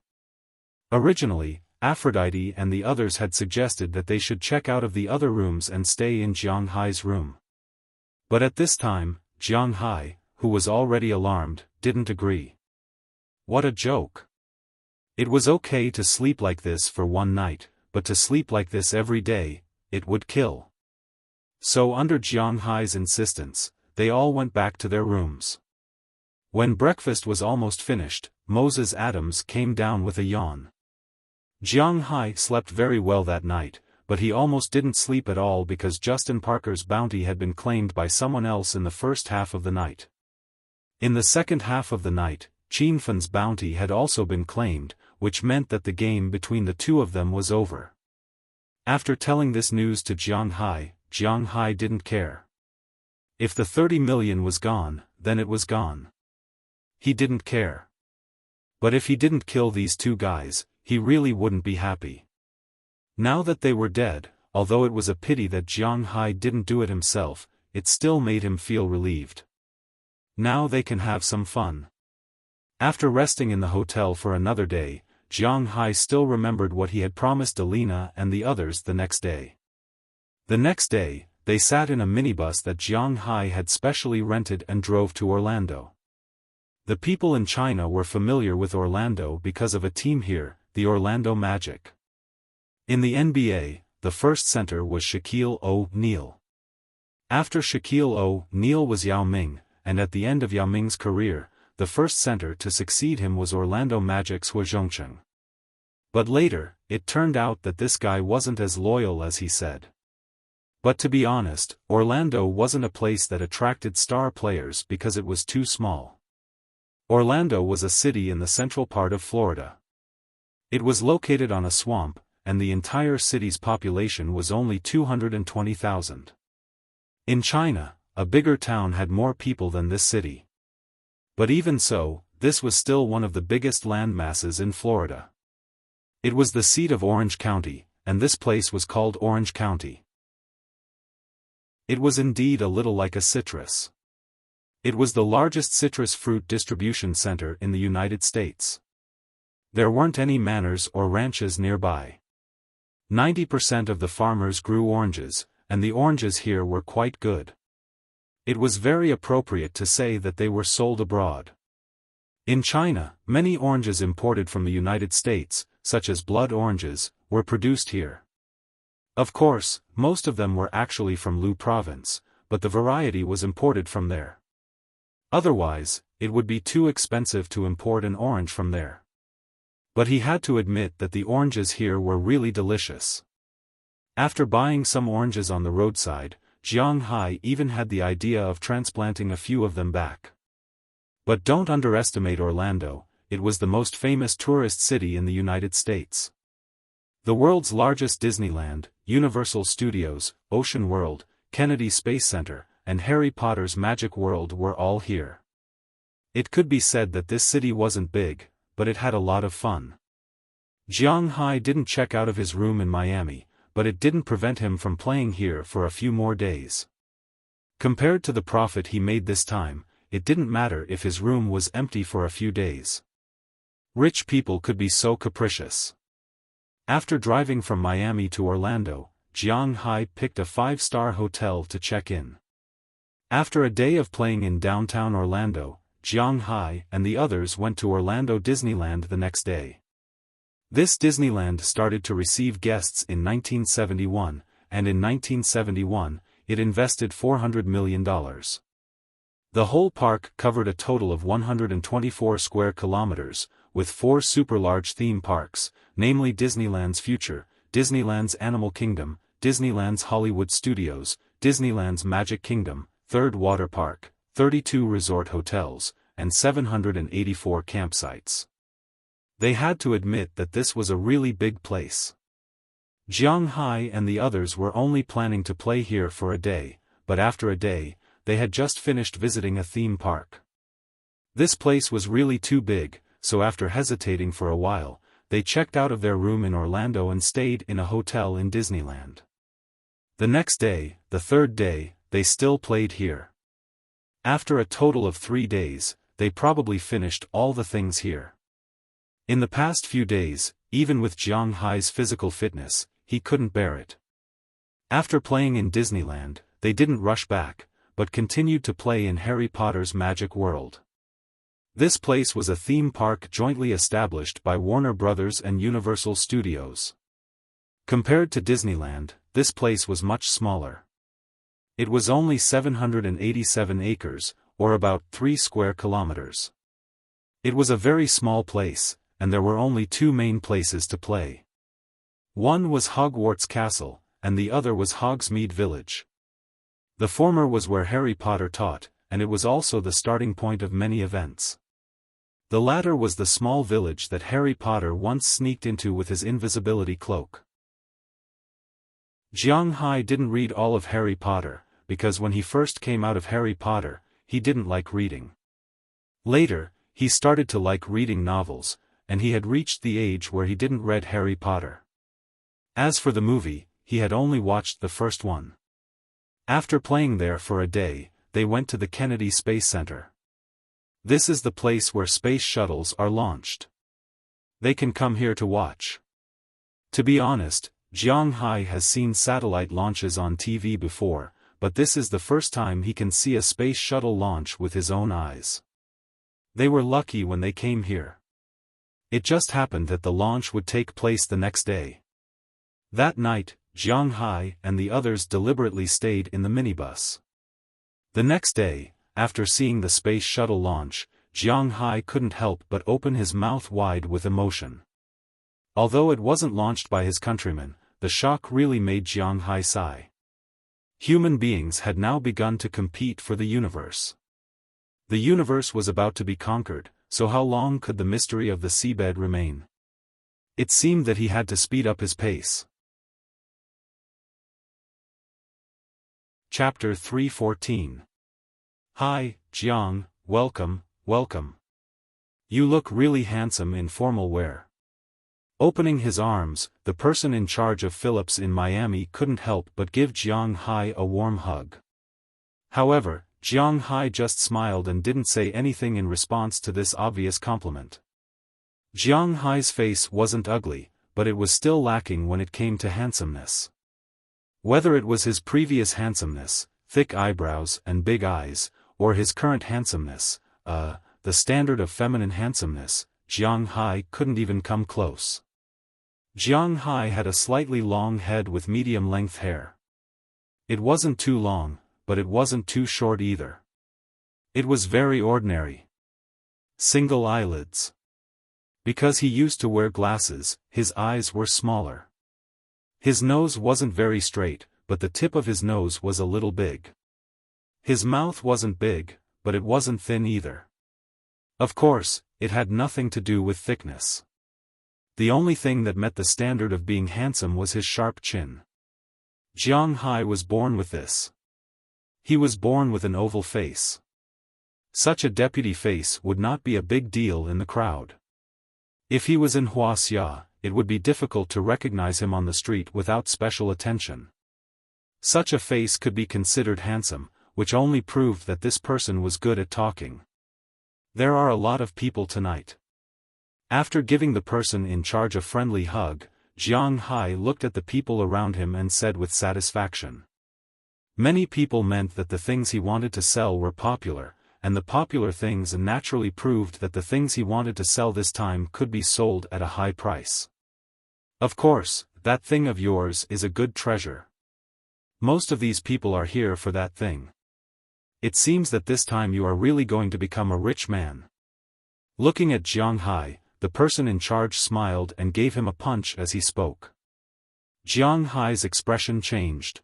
Originally, Aphrodite and the others had suggested that they should check out of the other rooms and stay in Jiang Hai's room. But at this time, Jiang Hai, who was already alarmed, didn't agree. What a joke! It was okay to sleep like this for one night, but to sleep like this every day, it would kill. So under Jiang Hai's insistence, they all went back to their rooms. When breakfast was almost finished, Moses Adams came down with a yawn. Jiang Hai slept very well that night, but he almost didn't sleep at all because Justin Parker's bounty had been claimed by someone else in the first half of the night. In the second half of the night, Qianfan's bounty had also been claimed, which meant that the game between the two of them was over. After telling this news to Jiang Hai didn't care. If the 30 million was gone, then it was gone. He didn't care. But if he didn't kill these two guys, he really wouldn't be happy. Now that they were dead, although it was a pity that Jiang Hai didn't do it himself, it still made him feel relieved. Now they can have some fun. After resting in the hotel for another day, Jiang Hai still remembered what he had promised Delina and the others the next day. The next day, they sat in a minibus that Jiang Hai had specially rented and drove to Orlando. The people in China were familiar with Orlando because of a team here, the Orlando Magic. In the NBA, the first center was Shaquille O'Neal. After Shaquille O'Neal was Yao Ming, and at the end of Yao Ming's career, the first center to succeed him was Orlando Magic's Hua Zhongcheng. But later, it turned out that this guy wasn't as loyal as he said. But to be honest, Orlando wasn't a place that attracted star players because it was too small. Orlando was a city in the central part of Florida. It was located on a swamp, and the entire city's population was only 220,000. In China, a bigger town had more people than this city. But even so, this was still one of the biggest land masses in Florida. It was the seat of Orange County, and this place was called Orange County. It was indeed a little like a citrus. It was the largest citrus fruit distribution center in the United States. There weren't any manors or ranches nearby. 90% of the farmers grew oranges, and the oranges here were quite good. It was very appropriate to say that they were sold abroad. In China, many oranges imported from the United States, such as blood oranges, were produced here. Of course, most of them were actually from Lu province, but the variety was imported from there. Otherwise, it would be too expensive to import an orange from there. But he had to admit that the oranges here were really delicious. After buying some oranges on the roadside, Jiang Hai even had the idea of transplanting a few of them back. But don't underestimate Orlando, it was the most famous tourist city in the United States. The world's largest Disneyland, Universal Studios, Ocean World, Kennedy Space Center, and Harry Potter's Magic World were all here. It could be said that this city wasn't big, but it had a lot of fun. Jiang Hai didn't check out of his room in Miami, but it didn't prevent him from playing here for a few more days. Compared to the profit he made this time, it didn't matter if his room was empty for a few days. Rich people could be so capricious. After driving from Miami to Orlando, Jiang Hai picked a 5-star hotel to check in. After a day of playing in downtown Orlando, Jiang Hai and the others went to Orlando Disneyland the next day. This Disneyland started to receive guests in 1971, and in 1971, it invested $400 million. The whole park covered a total of 124 square kilometers, with 4 super-large theme parks, namely Disneyland's Future, Disneyland's Animal Kingdom, Disneyland's Hollywood Studios, Disneyland's Magic Kingdom, Third Water Park, 32 resort hotels, and 784 campsites. They had to admit that this was a really big place. Jiang Hai and the others were only planning to play here for a day, but after a day, they had just finished visiting a theme park. This place was really too big, so after hesitating for a while, they checked out of their room in Orlando and stayed in a hotel in Disneyland. The next day, the third day, they still played here. After a total of 3 days, they probably finished all the things here. In the past few days, even with Jiang Hai's physical fitness, he couldn't bear it. After playing in Disneyland, they didn't rush back, but continued to play in Harry Potter's Magic World. This place was a theme park jointly established by Warner Brothers and Universal Studios. Compared to Disneyland, this place was much smaller. It was only 787 acres, or about 3 square kilometers. It was a very small place, and there were only 2 main places to play. One was Hogwarts Castle, and the other was Hogsmeade Village. The former was where Harry Potter taught, and it was also the starting point of many events. The latter was the small village that Harry Potter once sneaked into with his invisibility cloak. Jiang Hai didn't read all of Harry Potter, because when he first came out of Harry Potter, he didn't like reading. Later, he started to like reading novels, and he had reached the age where he didn't read Harry Potter. As for the movie, he had only watched the first one. After playing there for a day, they went to the Kennedy Space Center. This is the place where space shuttles are launched. They can come here to watch. To be honest, Jiang Hai has seen satellite launches on TV before, but this is the first time he can see a space shuttle launch with his own eyes. They were lucky when they came here. It just happened that the launch would take place the next day. That night, Jiang Hai and the others deliberately stayed in the minibus. The next day, after seeing the space shuttle launch, Jiang Hai couldn't help but open his mouth wide with emotion. Although it wasn't launched by his countrymen, the shock really made Jiang Hai sigh. Human beings had now begun to compete for the universe. The universe was about to be conquered, so how long could the mystery of the seabed remain? It seemed that he had to speed up his pace. Chapter 314. Hi, Jiang, welcome, welcome. You look really handsome in formal wear. Opening his arms, the person in charge of Phillips in Miami couldn't help but give Jiang Hai a warm hug. However, Jiang Hai just smiled and didn't say anything in response to this obvious compliment. Jiang Hai's face wasn't ugly, but it was still lacking when it came to handsomeness. Whether it was his previous handsomeness, thick eyebrows and big eyes, or his current handsomeness, the standard of feminine handsomeness, Jiang Hai couldn't even come close. Jiang Hai had a slightly long head with medium-length hair. It wasn't too long, but it wasn't too short either. It was very ordinary. Single eyelids. Because he used to wear glasses, his eyes were smaller. His nose wasn't very straight, but the tip of his nose was a little big. His mouth wasn't big, but it wasn't thin either. Of course, it had nothing to do with thickness. The only thing that met the standard of being handsome was his sharp chin. Jiang Hai was born with this. He was born with an oval face. Such a deputy face would not be a big deal in the crowd. If he was in Wuxia, it would be difficult to recognize him on the street without special attention. Such a face could be considered handsome, which only proved that this person was good at talking. There are a lot of people tonight. After giving the person in charge a friendly hug, Jiang Hai looked at the people around him and said with satisfaction. Many people meant that the things he wanted to sell were popular, and the popular things naturally proved that the things he wanted to sell this time could be sold at a high price. Of course, that thing of yours is a good treasure. Most of these people are here for that thing. It seems that this time you are really going to become a rich man. Looking at Jiang Hai, the person in charge smiled and gave him a punch as he spoke. Jiang Hai's expression changed.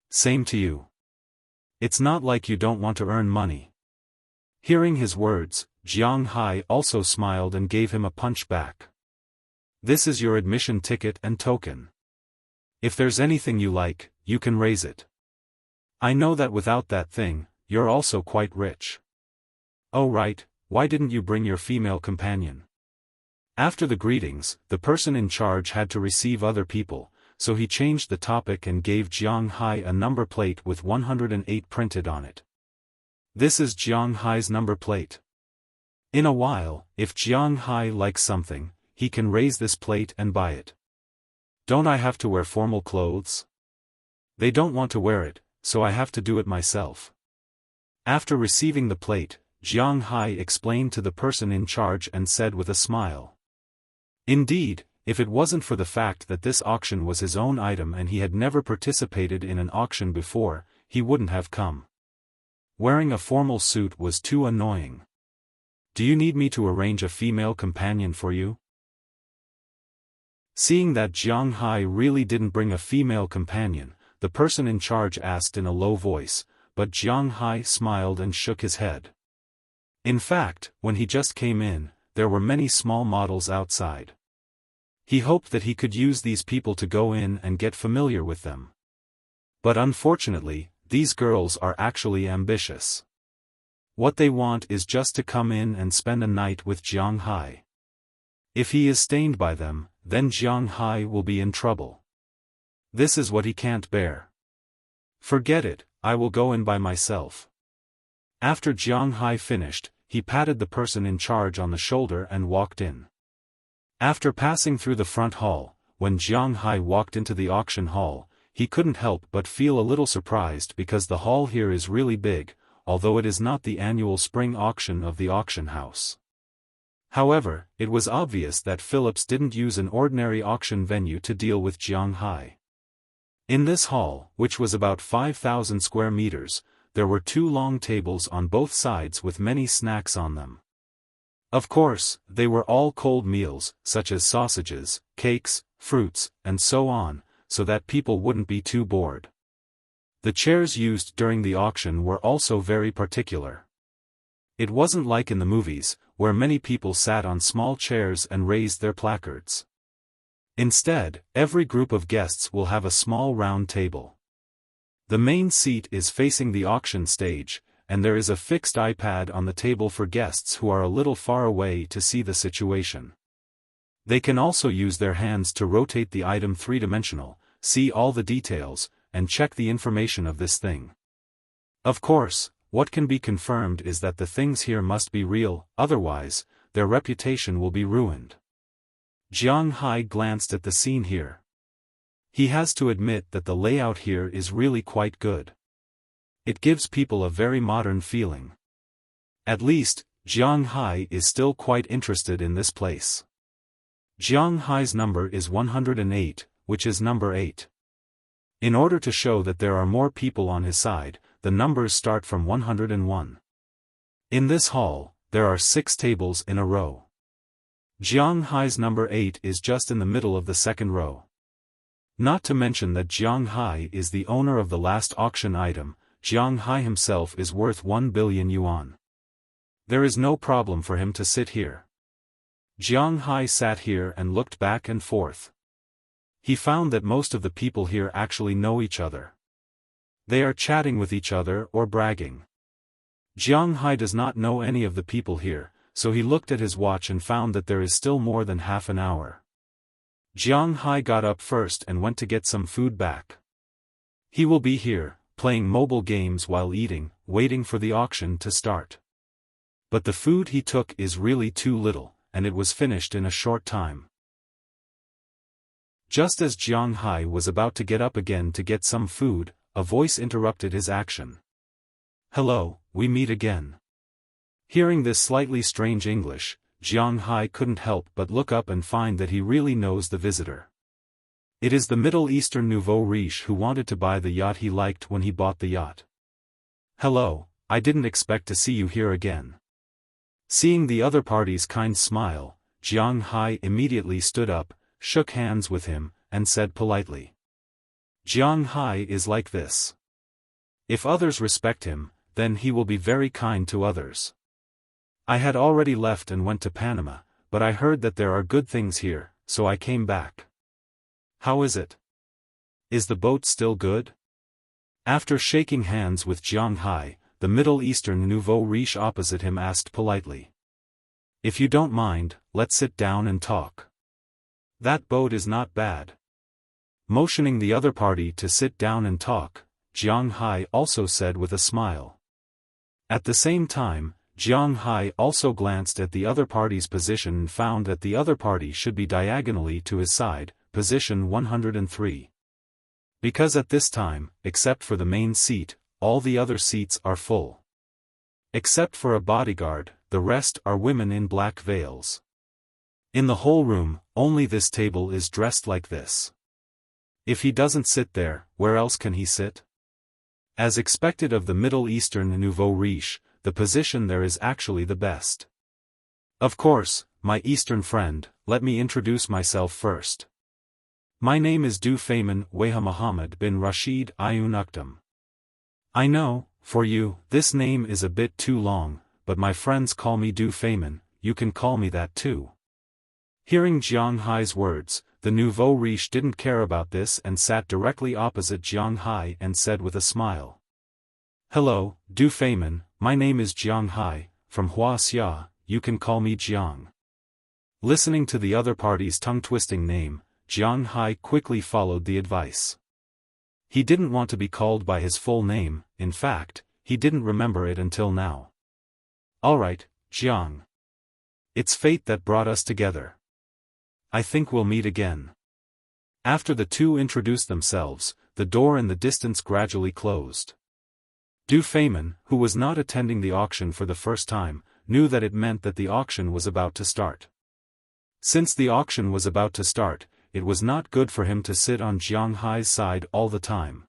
Same to you. It's not like you don't want to earn money. Hearing his words, Jiang Hai also smiled and gave him a punch back. This is your admission ticket and token. If there's anything you like, you can raise it. I know that without that thing, you're also quite rich. Oh right, why didn't you bring your female companion? After the greetings, the person in charge had to receive other people, so he changed the topic and gave Jiang Hai a number plate with 108 printed on it. This is Jiang Hai's number plate. In a while, if Jiang Hai likes something, he can raise this plate and buy it. Don't I have to wear formal clothes? They don't want to wear it, so I have to do it myself. After receiving the plate, Jiang Hai explained to the person in charge and said with a smile. Indeed, if it wasn't for the fact that this auction was his own item and he had never participated in an auction before, he wouldn't have come. Wearing a formal suit was too annoying. Do you need me to arrange a female companion for you? Seeing that Jiang Hai really didn't bring a female companion, the person in charge asked in a low voice, but Jiang Hai smiled and shook his head. In fact, when he just came in, there were many small models outside. He hoped that he could use these people to go in and get familiar with them. But unfortunately, these girls are actually ambitious. What they want is just to come in and spend a night with Jiang Hai. If he is stained by them, then Jiang Hai will be in trouble. This is what he can't bear. Forget it, I will go in by myself. After Jiang Hai finished, he patted the person in charge on the shoulder and walked in. After passing through the front hall, when Jiang Hai walked into the auction hall, he couldn't help but feel a little surprised because the hall here is really big, although it is not the annual spring auction of the auction house. However, it was obvious that Phillips didn't use an ordinary auction venue to deal with Jiang Hai. In this hall, which was about 5,000 square meters, there were 2 long tables on both sides with many snacks on them. Of course, they were all cold meals, such as sausages, cakes, fruits, and so on, so that people wouldn't be too bored. The chairs used during the auction were also very particular. It wasn't like in the movies, where many people sat on small chairs and raised their placards. Instead, every group of guests will have a small round table. The main seat is facing the auction stage, and there is a fixed iPad on the table for guests who are a little far away to see the situation. They can also use their hands to rotate the item three-dimensional, see all the details, and check the information of this thing. Of course, what can be confirmed is that the things here must be real, otherwise, their reputation will be ruined. Jiang Hai glanced at the scene here. He has to admit that the layout here is really quite good. It gives people a very modern feeling. At least, Jiang Hai is still quite interested in this place. Jiang Hai's number is 108, which is number 8. In order to show that there are more people on his side, the numbers start from 101. In this hall, there are 6 tables in a row. Jiang Hai's number 8 is just in the middle of the second row. Not to mention that Jiang Hai is the owner of the last auction item. Jiang Hai himself is worth 1 billion yuan. There is no problem for him to sit here. Jiang Hai sat here and looked back and forth. He found that most of the people here actually know each other. They are chatting with each other or bragging. Jiang Hai does not know any of the people here, so he looked at his watch and found that there is still more than half an hour. Jiang Hai got up first and went to get some food back. He will be here, playing mobile games while eating, waiting for the auction to start. But the food he took is really too little, and it was finished in a short time. Just as Jiang Hai was about to get up again to get some food, a voice interrupted his action. "Hello, we meet again." Hearing this slightly strange English, Jiang Hai couldn't help but look up and find that he really knows the visitor. It is the Middle Eastern nouveau riche who wanted to buy the yacht he liked when he bought the yacht. "Hello, I didn't expect to see you here again." Seeing the other party's kind smile, Jiang Hai immediately stood up, shook hands with him, and said politely. Jiang Hai is like this. If others respect him, then he will be very kind to others. I had already left and went to Panama, but I heard that there are good things here, so I came back. How is it? Is the boat still good? After shaking hands with Jiang Hai, the Middle Eastern nouveau riche opposite him asked politely. If you don't mind, let's sit down and talk. That boat is not bad. Motioning the other party to sit down and talk, Jiang Hai also said with a smile. At the same time, Jiang Hai also glanced at the other party's position and found that the other party should be diagonally to his side, position 103. Because at this time, except for the main seat, all the other seats are full. Except for a bodyguard, the rest are women in black veils. In the whole room, only this table is dressed like this. If he doesn't sit there, where else can he sit? As expected of the Middle Eastern nouveau riche, the position there is actually the best. Of course, my Eastern friend, let me introduce myself first. My name is Du Feynman Weha Muhammad bin Rashid Ayun Uktam. I know, for you, this name is a bit too long, but my friends call me Du Feynman, you can call me that too. Hearing Jiang Hai's words, the nouveau riche didn't care about this and sat directly opposite Jiang Hai and said with a smile. Hello, Du Feynman, my name is Jiang Hai, from Wuxia, you can call me Jiang. Listening to the other party's tongue-twisting name, Jiang Hai quickly followed the advice. He didn't want to be called by his full name, in fact, he didn't remember it until now. Alright, Jiang. It's fate that brought us together. I think we'll meet again. After the two introduced themselves, the door in the distance gradually closed. Du Feynman, who was not attending the auction for the first time, knew that it meant that the auction was about to start. Since the auction was about to start, it was not good for him to sit on Jiang Hai's side all the time.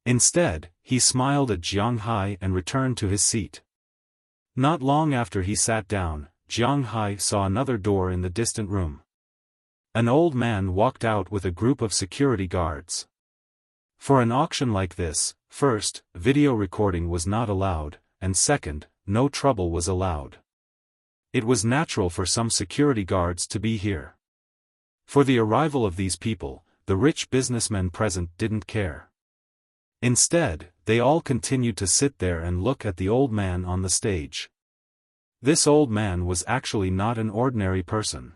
Instead, he smiled at Jiang Hai and returned to his seat. Not long after he sat down, Jiang Hai saw another door in the distant room. An old man walked out with a group of security guards. For an auction like this, first, video recording was not allowed, and second, no trouble was allowed. It was natural for some security guards to be here. For the arrival of these people, the rich businessmen present didn't care. Instead, they all continued to sit there and look at the old man on the stage. This old man was actually not an ordinary person.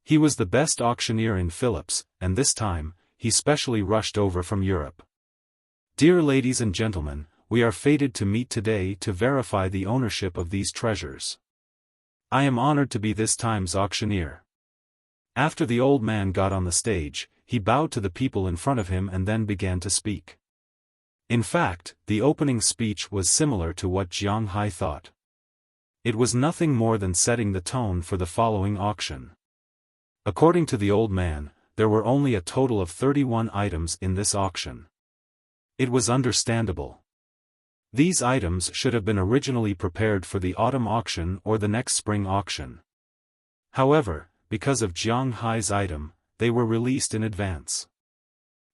He was the best auctioneer in Philippines, and this time, he specially rushed over from Europe. Dear ladies and gentlemen, we are fated to meet today to verify the ownership of these treasures. I am honored to be this time's auctioneer. After the old man got on the stage, he bowed to the people in front of him and then began to speak. In fact, the opening speech was similar to what Jiang Hai thought. It was nothing more than setting the tone for the following auction. According to the old man, there were only a total of 31 items in this auction. It was understandable. These items should have been originally prepared for the autumn auction or the next spring auction. However, because of Jiang Hai's item, they were released in advance.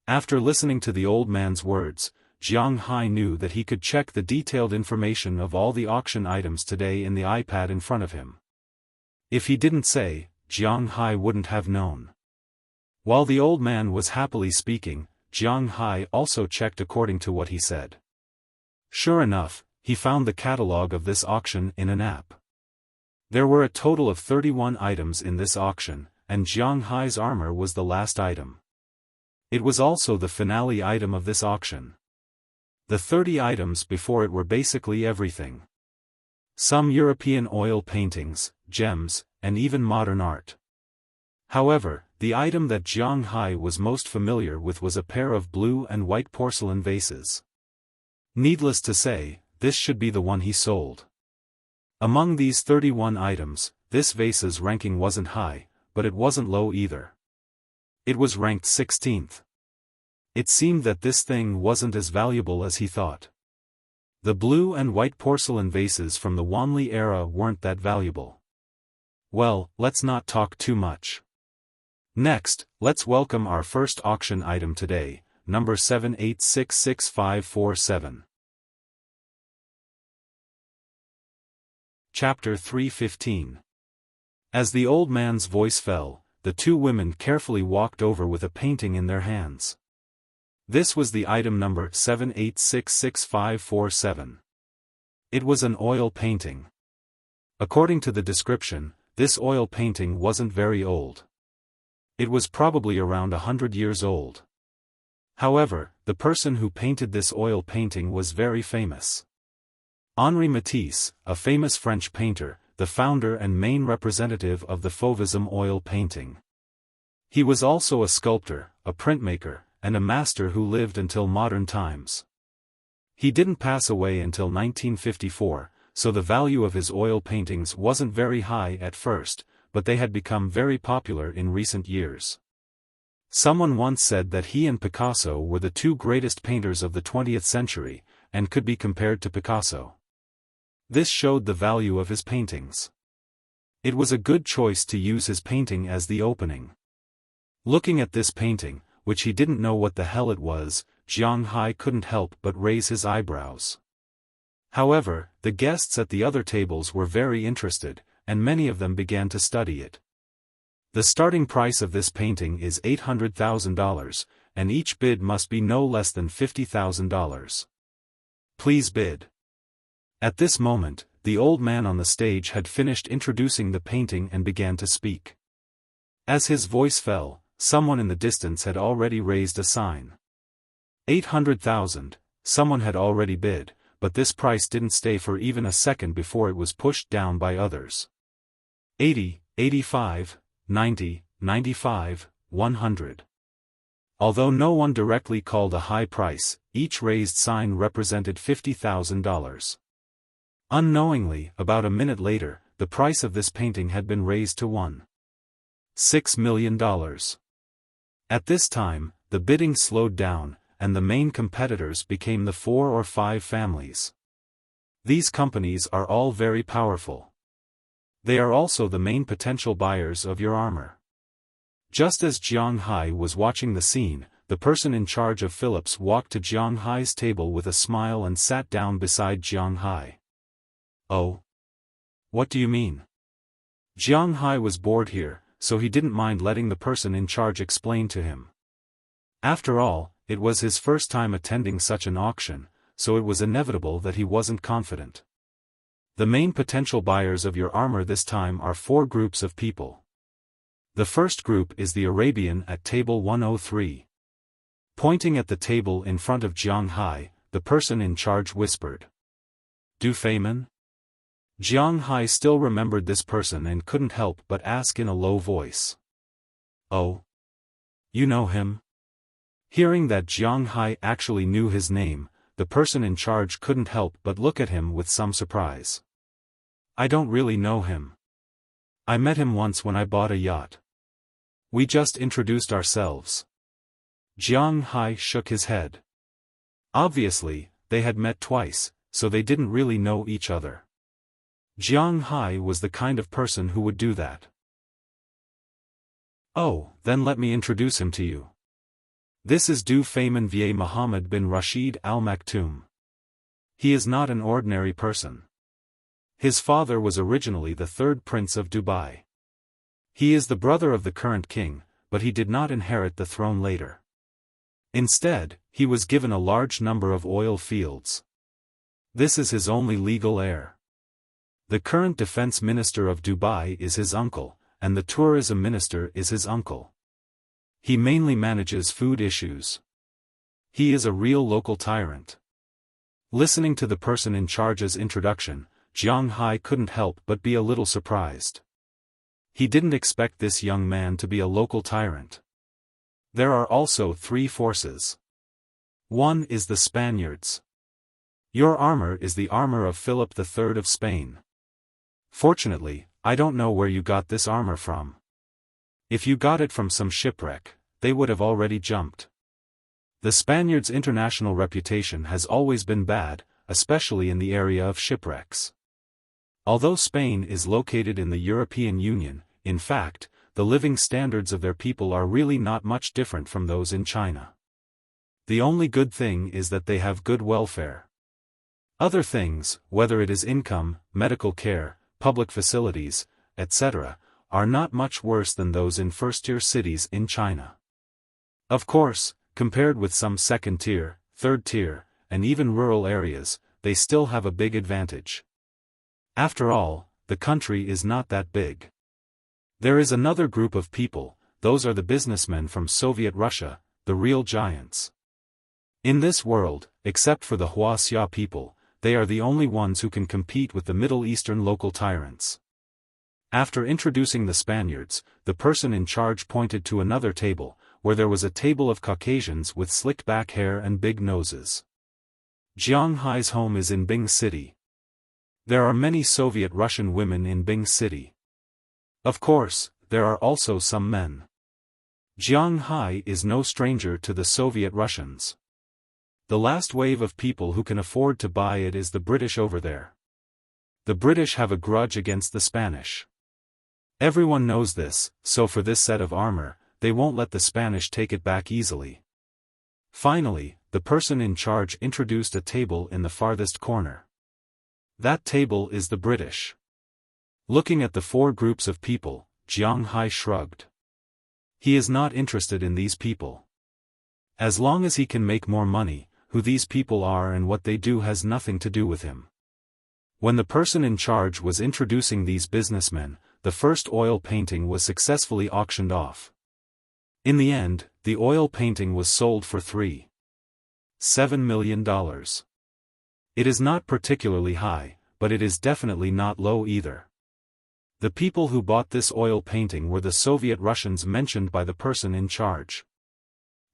After listening to the old man's words, Jiang Hai knew that he could check the detailed information of all the auction items today in the iPad in front of him. If he didn't say, Jiang Hai wouldn't have known. While the old man was happily speaking, Jiang Hai also checked according to what he said. Sure enough, he found the catalog of this auction in an app. There were a total of 31 items in this auction, and Jiang Hai's armor was the last item. It was also the finale item of this auction. The 30 items before it were basically everything. Some European oil paintings, gems, and even modern art. However, the item that Jiang Hai was most familiar with was a pair of blue and white porcelain vases. Needless to say, this should be the one he sold. Among these 31 items, this vase's ranking wasn't high, but it wasn't low either. It was ranked 16th. It seemed that this thing wasn't as valuable as he thought. The blue and white porcelain vases from the Wanli era weren't that valuable. Well, let's not talk too much. Next, let's welcome our first auction item today, number 78666547. Chapter 315. As the old man's voice fell, the two women carefully walked over with a painting in their hands. This was the item number 78666547. It was an oil painting. According to the description, this oil painting wasn't very old. It was probably around 100 years old. However, the person who painted this oil painting was very famous. Henri Matisse, a famous French painter, the founder and main representative of the Fauvism oil painting. He was also a sculptor, a printmaker, and a master who lived until modern times. He didn't pass away until 1954, so the value of his oil paintings wasn't very high at first, but they had become very popular in recent years. Someone once said that he and Picasso were the two greatest painters of the 20th century, and could be compared to Picasso. This showed the value of his paintings. It was a good choice to use his painting as the opening. Looking at this painting, which he didn't know what the hell it was, Jiang Hai couldn't help but raise his eyebrows. However, the guests at the other tables were very interested, and many of them began to study it. The starting price of this painting is $800,000, and each bid must be no less than $50,000. Please bid. At this moment, the old man on the stage had finished introducing the painting and began to speak. As his voice fell, someone in the distance had already raised a sign. 800,000, someone had already bid, but this price didn't stay for even a second before it was pushed down by others. 80, 85, 90, 95, 100. Although no one directly called a high price, each raised sign represented $50,000. Unknowingly, about a minute later, the price of this painting had been raised to $1.6 million. At this time, the bidding slowed down, and the main competitors became the 4 or 5 families. These companies are all very powerful. They are also the main potential buyers of your armor. Just as Jiang Hai was watching the scene, the person in charge of Philips walked to Jiang Hai's table with a smile and sat down beside Jiang Hai. Oh? What do you mean? Jiang Hai was bored here, so he didn't mind letting the person in charge explain to him. After all, it was his first time attending such an auction, so it was inevitable that he wasn't confident. The main potential buyers of your armor this time are 4 groups of people. The first group is the Arabian at table 103. Pointing at the table in front of Jiang Hai, the person in charge whispered. Du Feiman? Jiang Hai still remembered this person and couldn't help but ask in a low voice. Oh? You know him? Hearing that Jiang Hai actually knew his name, the person in charge couldn't help but look at him with some surprise. I don't really know him. I met him once when I bought a yacht. We just introduced ourselves. Jiang Hai shook his head. Obviously, they had met twice, so they didn't really know each other. Jiang Hai was the kind of person who would do that. Oh, then let me introduce him to you. This is Du Fayman Vier Muhammad bin Rashid Al Maktoum. He is not an ordinary person. His father was originally the 3rd Prince of Dubai. He is the brother of the current king, but he did not inherit the throne later. Instead, he was given a large number of oil fields. This is his only legal heir. The current defense minister of Dubai is his uncle, and the tourism minister is his uncle. He mainly manages food issues. He is a real local tyrant. Listening to the person in charge's introduction, Jiang Hai couldn't help but be a little surprised. He didn't expect this young man to be a local tyrant. There are also three forces. One is the Spaniards. Your armor is the armor of Philip III of Spain. Fortunately, I don't know where you got this armor from. If you got it from some shipwreck, they would have already jumped. The Spaniards' international reputation has always been bad, especially in the area of shipwrecks. Although Spain is located in the European Union, in fact, the living standards of their people are really not much different from those in China. The only good thing is that they have good welfare. Other things, whether it is income, medical care, public facilities, etc., are not much worse than those in first-tier cities in China. Of course, compared with some second-tier, third-tier, and even rural areas, they still have a big advantage. After all, the country is not that big. There is another group of people, those are the businessmen from Soviet Russia, the real giants. In this world, except for the Wuxia people, they are the only ones who can compete with the Middle Eastern local tyrants. After introducing the Spaniards, the person in charge pointed to another table, where there was a table of Caucasians with slicked back hair and big noses. Jiang Hai's home is in Bing City. There are many Soviet Russian women in Bing City. Of course, there are also some men. Jiang Hai is no stranger to the Soviet Russians. The last wave of people who can afford to buy it is the British over there. The British have a grudge against the Spanish. Everyone knows this, so for this set of armor, they won't let the Spanish take it back easily. Finally, the person in charge introduced a table in the farthest corner. That table is the British. Looking at the four groups of people, Jiang Hai shrugged. He is not interested in these people. As long as he can make more money, who these people are and what they do has nothing to do with him. When the person in charge was introducing these businessmen, the first oil painting was successfully auctioned off. In the end, the oil painting was sold for $3.7 million. It is not particularly high, but it is definitely not low either. The people who bought this oil painting were the Soviet Russians mentioned by the person in charge.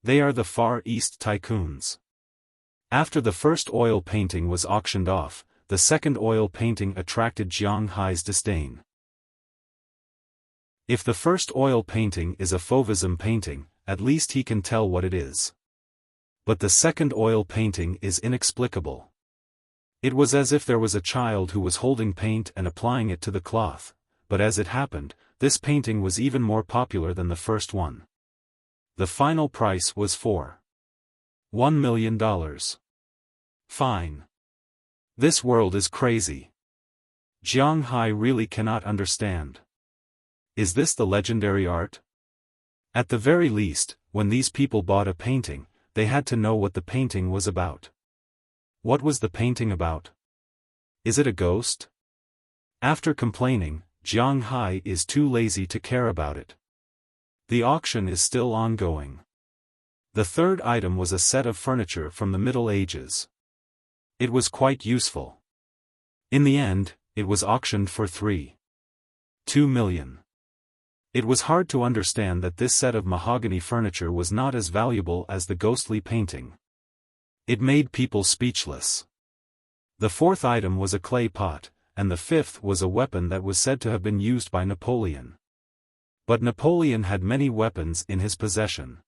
They are the Far East tycoons. After the first oil painting was auctioned off, the second oil painting attracted Jiang Hai's disdain. If the first oil painting is a Fauvism painting, at least he can tell what it is. But the second oil painting is inexplicable. It was as if there was a child who was holding paint and applying it to the cloth, but as it happened, this painting was even more popular than the first one. The final price was $1 million. Fine. This world is crazy. Jiang Hai really cannot understand. Is this the legendary art? At the very least, when these people bought a painting, they had to know what the painting was about. What was the painting about? Is it a ghost? After complaining, Jiang Hai is too lazy to care about it. The auction is still ongoing. The third item was a set of furniture from the Middle Ages. It was quite useful. In the end, it was auctioned for $3.2 million. It was hard to understand that this set of mahogany furniture was not as valuable as the ghostly painting. It made people speechless. The fourth item was a clay pot, and the fifth was a weapon that was said to have been used by Napoleon. But Napoleon had many weapons in his possession.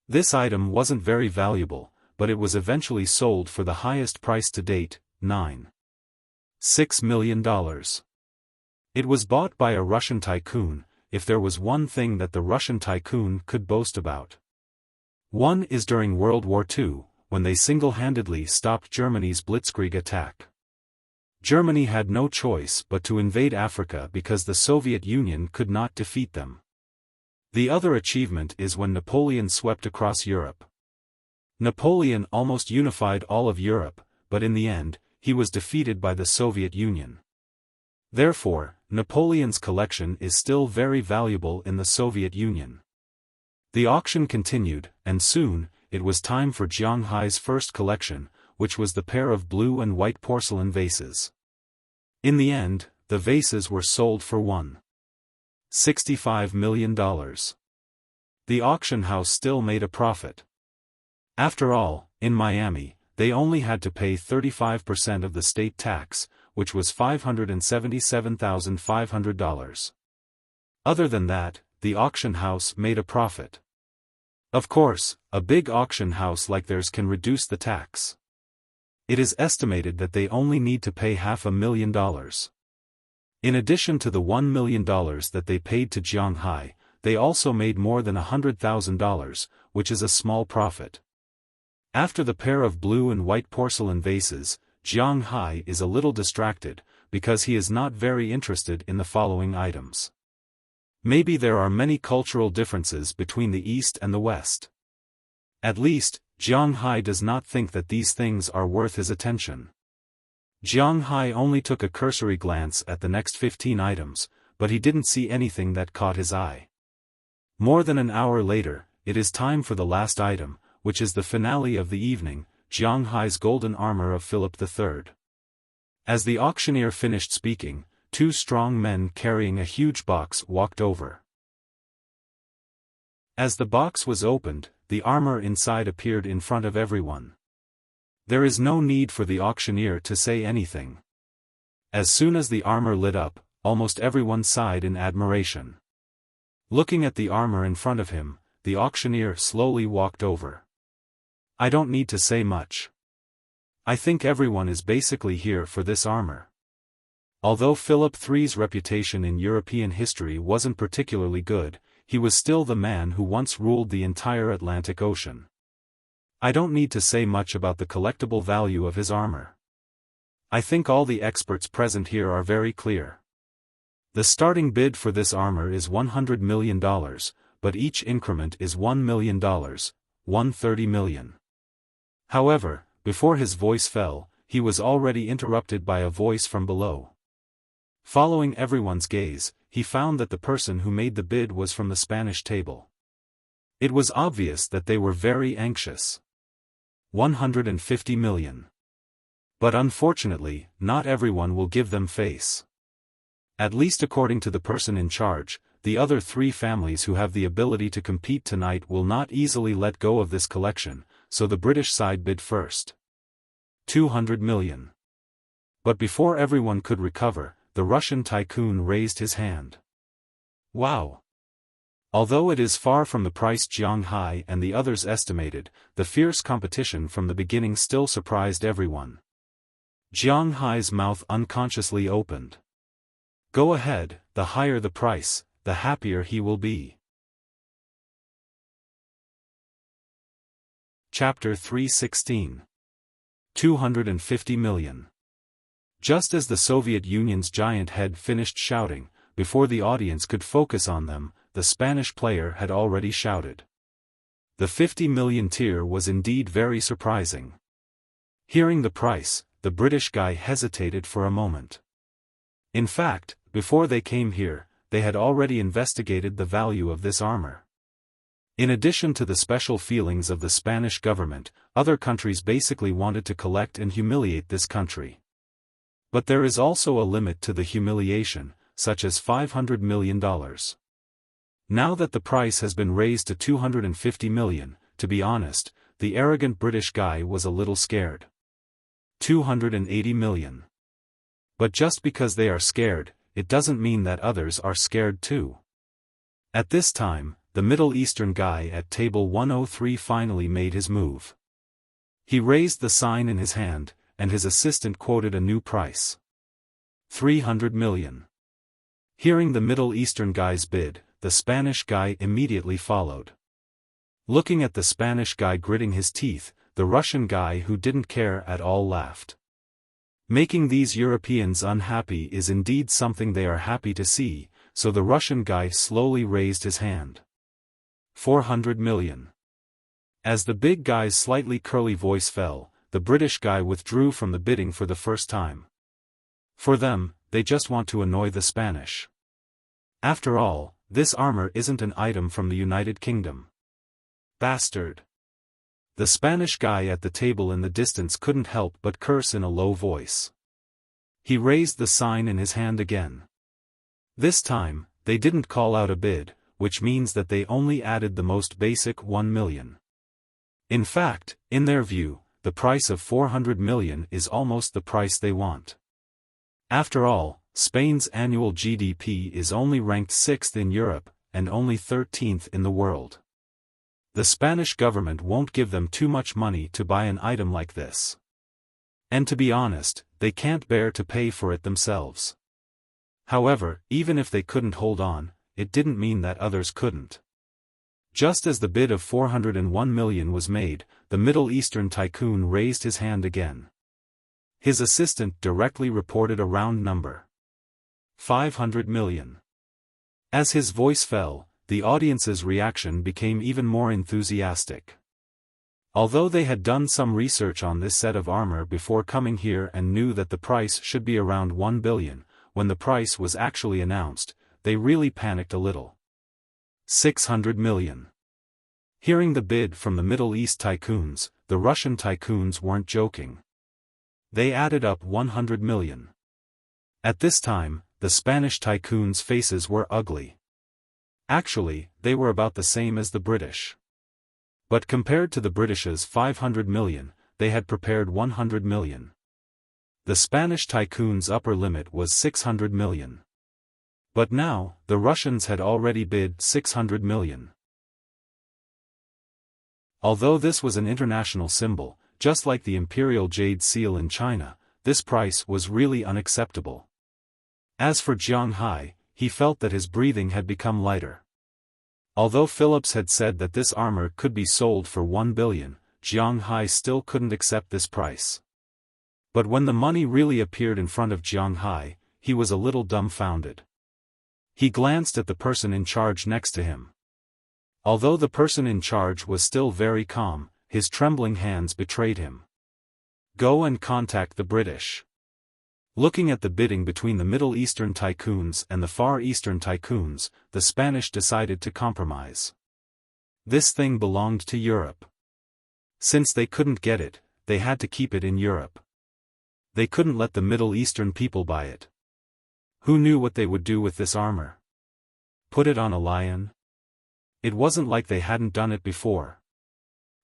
This item wasn't very valuable, but it was eventually sold for the highest price to date, $9.6 million. It was bought by a Russian tycoon, if there was one thing that the Russian tycoon could boast about. One is during World War II, when they single-handedly stopped Germany's blitzkrieg attack. Germany had no choice but to invade Africa because the Soviet Union could not defeat them. The other achievement is when Napoleon swept across Europe. Napoleon almost unified all of Europe, but in the end, he was defeated by the Soviet Union. Therefore, Napoleon's collection is still very valuable in the Soviet Union. The auction continued, and soon, it was time for Jiang Hai's first collection, which was the pair of blue and white porcelain vases. In the end, the vases were sold for $1.65 million. The auction house still made a profit. After all, in Miami, they only had to pay 35% of the state tax, which was $577,500. Other than that, the auction house made a profit. Of course, a big auction house like theirs can reduce the tax. It is estimated that they only need to pay $500,000. In addition to the $1 million that they paid to Jiang Hai, they also made more than $100,000, which is a small profit. After the pair of blue and white porcelain vases, Jiang Hai is a little distracted, because he is not very interested in the following items. Maybe there are many cultural differences between the East and the West. At least, Jiang Hai does not think that these things are worth his attention. Jiang Hai only took a cursory glance at the next 15 items, but he didn't see anything that caught his eye. More than an hour later, it is time for the last item, which is the finale of the evening, Jiang Hai's golden armor of Philip III. As the auctioneer finished speaking, two strong men carrying a huge box walked over. As the box was opened, the armor inside appeared in front of everyone. There is no need for the auctioneer to say anything. As soon as the armor lit up, almost everyone sighed in admiration. Looking at the armor in front of him, the auctioneer slowly walked over. I don't need to say much. I think everyone is basically here for this armor. Although Philip III's reputation in European history wasn't particularly good, he was still the man who once ruled the entire Atlantic Ocean. I don't need to say much about the collectible value of his armor. I think all the experts present here are very clear. The starting bid for this armor is $100 million, but each increment is $1 million, $130 million. However, before his voice fell, he was already interrupted by a voice from below. Following everyone's gaze, he found that the person who made the bid was from the Spanish table. It was obvious that they were very anxious. $150 million. But unfortunately, not everyone will give them face. At least according to the person in charge, the other three families who have the ability to compete tonight will not easily let go of this collection, so the British side bid first. $200 million. But before everyone could recover, the Russian tycoon raised his hand. Wow! Although it is far from the price Jiang Hai and the others estimated, the fierce competition from the beginning still surprised everyone. Jiang Hai's mouth unconsciously opened. Go ahead, the higher the price, the happier he will be. Chapter 316. 250 million. Just as the Soviet Union's giant head finished shouting, before the audience could focus on them, the Spanish player had already shouted. The 50 million tier was indeed very surprising. Hearing the price, the British guy hesitated for a moment. In fact, before they came here, they had already investigated the value of this armor. In addition to the special feelings of the Spanish government, other countries basically wanted to collect and humiliate this country. But there is also a limit to the humiliation, such as $500 million. Now that the price has been raised to 250 million, to be honest, the arrogant British guy was a little scared. 280 million. But just because they are scared, it doesn't mean that others are scared too. At this time, the Middle Eastern guy at table 103 finally made his move. He raised the sign in his hand, and his assistant quoted a new price. 300 million. Hearing the Middle Eastern guy's bid, the Spanish guy immediately followed. Looking at the Spanish guy gritting his teeth, the Russian guy who didn't care at all laughed. Making these Europeans unhappy is indeed something they are happy to see, so the Russian guy slowly raised his hand. 400 million. As the big guy's slightly curly voice fell, the British guy withdrew from the bidding for the first time. For them, they just want to annoy the Spanish. After all, this armor isn't an item from the United Kingdom. Bastard! The Spanish guy at the table in the distance couldn't help but curse in a low voice. He raised the sign in his hand again. This time, they didn't call out a bid, which means that they only added the most basic 1 million. In fact, in their view, the price of 400 million is almost the price they want. After all, Spain's annual GDP is only ranked 6th in Europe, and only 13th in the world. The Spanish government won't give them too much money to buy an item like this. And to be honest, they can't bear to pay for it themselves. However, even if they couldn't hold on, it didn't mean that others couldn't. Just as the bid of 401 million was made, the Middle Eastern tycoon raised his hand again. His assistant directly reported a round number. 500 million. As his voice fell, the audience's reaction became even more enthusiastic. Although they had done some research on this set of armor before coming here and knew that the price should be around 1 billion, when the price was actually announced, they really panicked a little. 600 million. Hearing the bid from the Middle East tycoons, the Russian tycoons weren't joking. They added up 100 million. At this time, the Spanish tycoons' faces were ugly. Actually, they were about the same as the British. But compared to the British's 500 million, they had prepared 100 million. The Spanish tycoons' upper limit was 600 million. But now, the Russians had already bid 600 million. Although this was an international symbol, just like the imperial jade seal in China, this price was really unacceptable. As for Jiang Hai, he felt that his breathing had become lighter. Although Phillips had said that this armor could be sold for 1 billion, Jiang Hai still couldn't accept this price. But when the money really appeared in front of Jiang Hai, he was a little dumbfounded. He glanced at the person in charge next to him. Although the person in charge was still very calm, his trembling hands betrayed him. Go and contact the British. Looking at the bidding between the Middle Eastern tycoons and the Far Eastern tycoons, the Spanish decided to compromise. This thing belonged to Europe. Since they couldn't get it, they had to keep it in Europe. They couldn't let the Middle Eastern people buy it. Who knew what they would do with this armor? Put it on a lion? It wasn't like they hadn't done it before.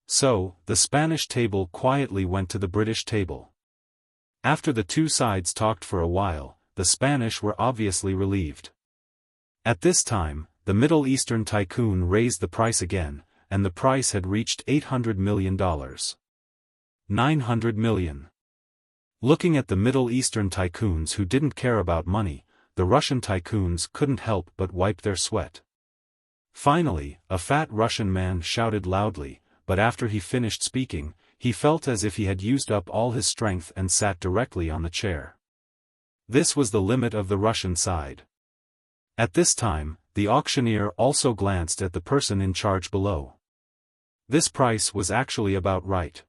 So, the Spanish table quietly went to the British table. After the two sides talked for a while, the Spanish were obviously relieved. At this time, the Middle Eastern tycoon raised the price again, and the price had reached $800 million. 900 million. Looking at the Middle Eastern tycoons who didn't care about money, the Russian tycoons couldn't help but wipe their sweat. Finally, a fat Russian man shouted loudly, but after he finished speaking, he felt as if he had used up all his strength and sat directly on the chair. This was the limit of the Russian side. At this time, the auctioneer also glanced at the person in charge below. This price was actually about right.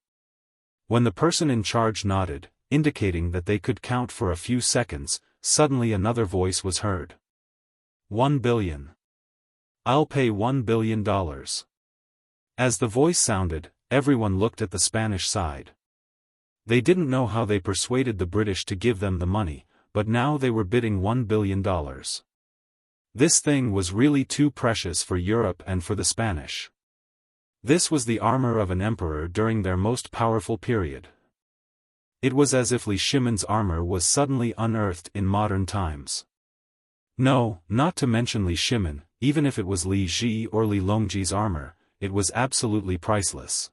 When the person in charge nodded, indicating that they could count for a few seconds, suddenly another voice was heard. 1 billion. I'll pay $1 billion. As the voice sounded, everyone looked at the Spanish side. They didn't know how they persuaded the British to give them the money, but now they were bidding $1 billion. This thing was really too precious for Europe and for the Spanish. This was the armor of an emperor during their most powerful period. It was as if Li Shimon's armor was suddenly unearthed in modern times. No, not to mention Li Shimon, even if it was Li Ji or Li Longji's armor, it was absolutely priceless.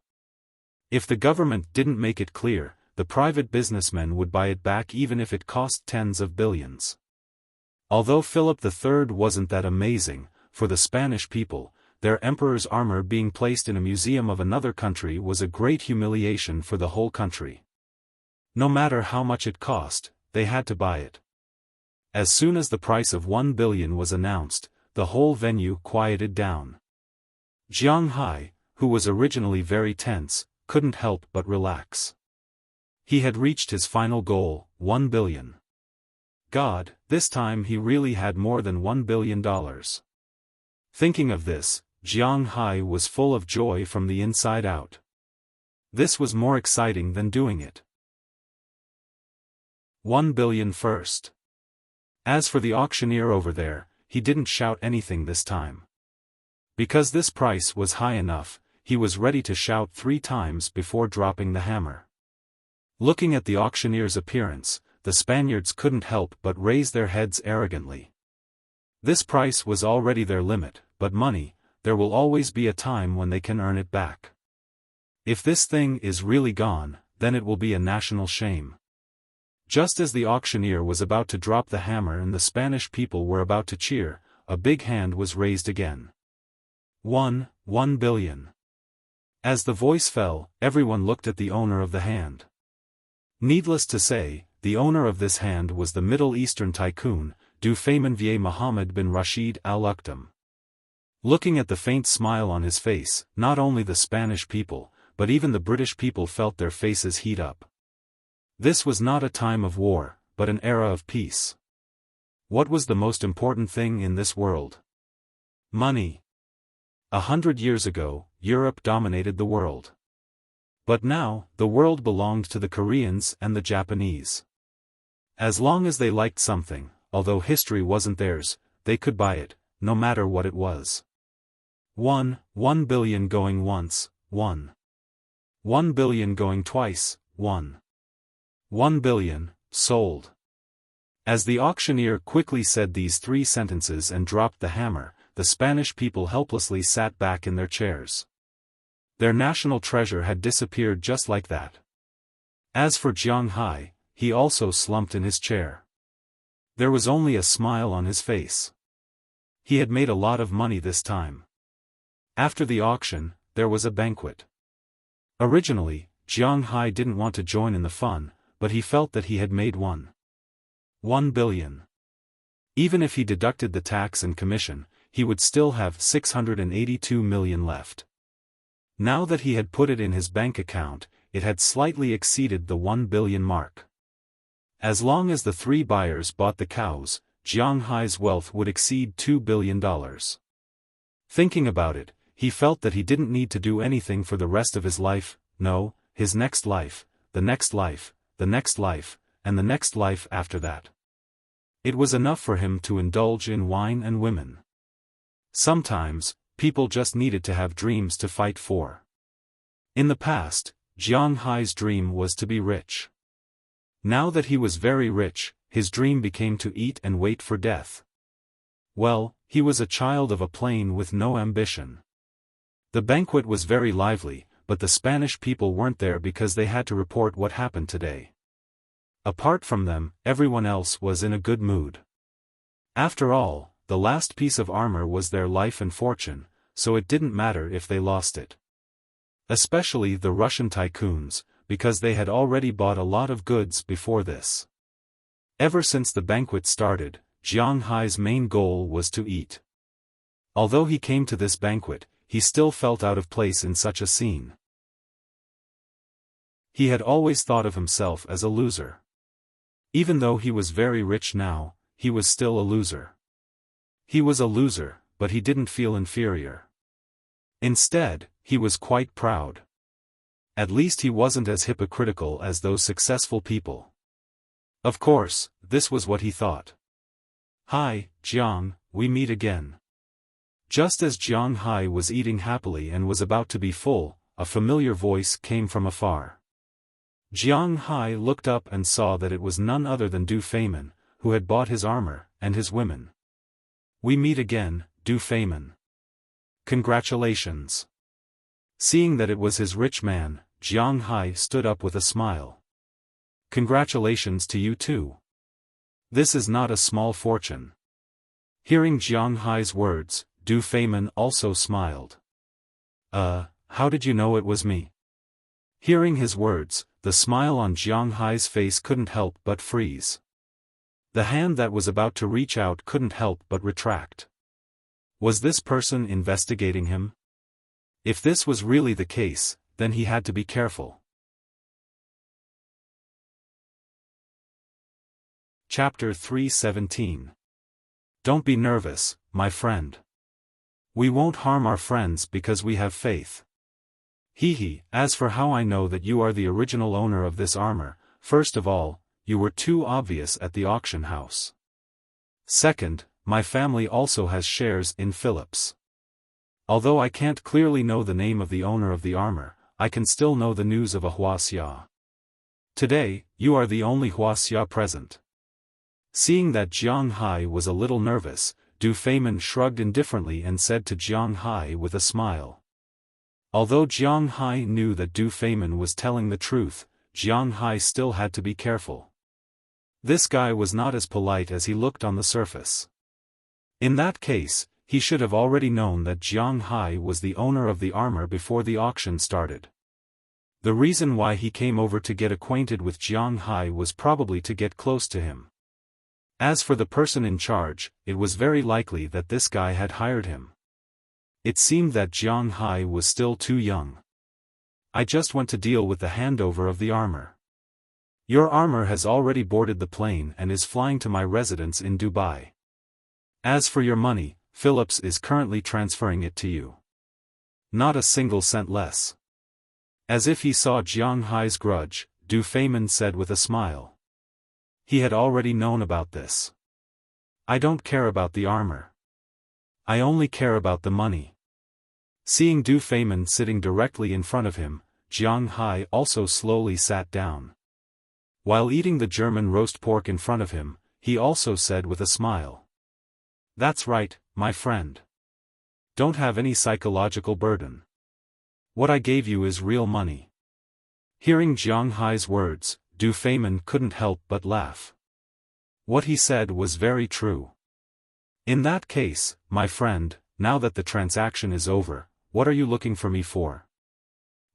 If the government didn't make it clear, the private businessmen would buy it back even if it cost tens of billions. Although Philip III wasn't that amazing, for the Spanish people, their emperor's armor being placed in a museum of another country was a great humiliation for the whole country. No matter how much it cost, they had to buy it. As soon as the price of 1 billion was announced, the whole venue quieted down. Jiang Hai, who was originally very tense, couldn't help but relax. He had reached his final goal, 1 billion. God, this time he really had more than $1 billion. Thinking of this, Jiang Hai was full of joy from the inside out. This was more exciting than doing it. 1 billion first. As for the auctioneer over there, he didn't shout anything this time. Because this price was high enough, he was ready to shout 3 times before dropping the hammer. Looking at the auctioneer's appearance, the Spaniards couldn't help but raise their heads arrogantly. This price was already their limit, but money, there will always be a time when they can earn it back. If this thing is really gone, then it will be a national shame. Just as the auctioneer was about to drop the hammer and the Spanish people were about to cheer, a big hand was raised again. 1 billion. As the voice fell, everyone looked at the owner of the hand. Needless to say, the owner of this hand was the Middle Eastern tycoon, Dufayman Vier Mohammed bin Rashid al-Ukhdam. Looking at the faint smile on his face, not only the Spanish people, but even the British people felt their faces heat up. This was not a time of war, but an era of peace. What was the most important thing in this world? Money. 100 years ago, Europe dominated the world. But now, the world belonged to the Koreans and the Japanese. As long as they liked something, although history wasn't theirs, they could buy it, no matter what it was. 1 billion going once, 1 billion going twice, 1 billion, sold. As the auctioneer quickly said these 3 sentences and dropped the hammer, the Spanish people helplessly sat back in their chairs. Their national treasure had disappeared just like that. As for Jiang Hai, he also slumped in his chair. There was only a smile on his face. He had made a lot of money this time. After the auction, there was a banquet. Originally, Jiang Hai didn't want to join in the fun, but he felt that he had made 1 billion. Even if he deducted the tax and commission, he would still have 682 million left. Now that he had put it in his bank account, it had slightly exceeded the 1 billion mark. As long as the 3 buyers bought the cows, Jiang Hai's wealth would exceed $2 billion. Thinking about it, he felt that he didn't need to do anything for the rest of his life, no, his next life, the next life, the next life, and the next life after that. It was enough for him to indulge in wine and women. Sometimes, people just needed to have dreams to fight for. In the past, Jiang Hai's dream was to be rich. Now that he was very rich, his dream became to eat and wait for death. Well, he was a child of a plain with no ambition. The banquet was very lively, but the Spanish people weren't there because they had to report what happened today. Apart from them, everyone else was in a good mood. After all, the last piece of armor was their life and fortune, so it didn't matter if they lost it. Especially the Russian tycoons, because they had already bought a lot of goods before this. Ever since the banquet started, Jiang Hai's main goal was to eat. Although he came to this banquet, he still felt out of place in such a scene. He had always thought of himself as a loser. Even though he was very rich now, he was still a loser. He was a loser, but he didn't feel inferior. Instead, he was quite proud. At least he wasn't as hypocritical as those successful people. Of course, this was what he thought. "Hi, Jiang, we meet again." Just as Jiang Hai was eating happily and was about to be full, a familiar voice came from afar. Jiang Hai looked up and saw that it was none other than Dufayman, who had bought his armor, and his women. "We meet again, Dufayman. Congratulations." Seeing that it was his rich man, Jiang Hai stood up with a smile. "Congratulations to you too. This is not a small fortune." Hearing Jiang Hai's words, Dufayman also smiled. How did you know it was me?" Hearing his words, the smile on Jiang Hai's face couldn't help but freeze. The hand that was about to reach out couldn't help but retract. Was this person investigating him? If this was really the case, then he had to be careful. Chapter 317. Don't be nervous, my friend. We won't harm our friends because we have faith. As for how I know that you are the original owner of this armor, first of all, you were too obvious at the auction house. Second, my family also has shares in Philips. Although I can't clearly know the name of the owner of the armor, I can still know the news of a Wuxia. Today, you are the only Wuxia present. Seeing that Jiang Hai was a little nervous, Du Feimin shrugged indifferently and said to Jiang Hai with a smile. Although Jiang Hai knew that Du Feimin was telling the truth, Jiang Hai still had to be careful. This guy was not as polite as he looked on the surface. In that case, he should have already known that Jiang Hai was the owner of the armor before the auction started. The reason why he came over to get acquainted with Jiang Hai was probably to get close to him. As for the person in charge, it was very likely that this guy had hired him. It seemed that Jiang Hai was still too young. I just went to deal with the handover of the armor. Your armor has already boarded the plane and is flying to my residence in Dubai. As for your money, Philips is currently transferring it to you. Not a single cent less. As if he saw Jiang Hai's grudge, Du Feimin said with a smile. He had already known about this. I don't care about the armor. I only care about the money. Seeing Du Feimin sitting directly in front of him, Jiang Hai also slowly sat down. While eating the German roast pork in front of him, he also said with a smile. That's right, my friend. Don't have any psychological burden. What I gave you is real money. Hearing Jiang Hai's words, Du Feimin couldn't help but laugh. What he said was very true. In that case, my friend, now that the transaction is over, what are you looking for me for?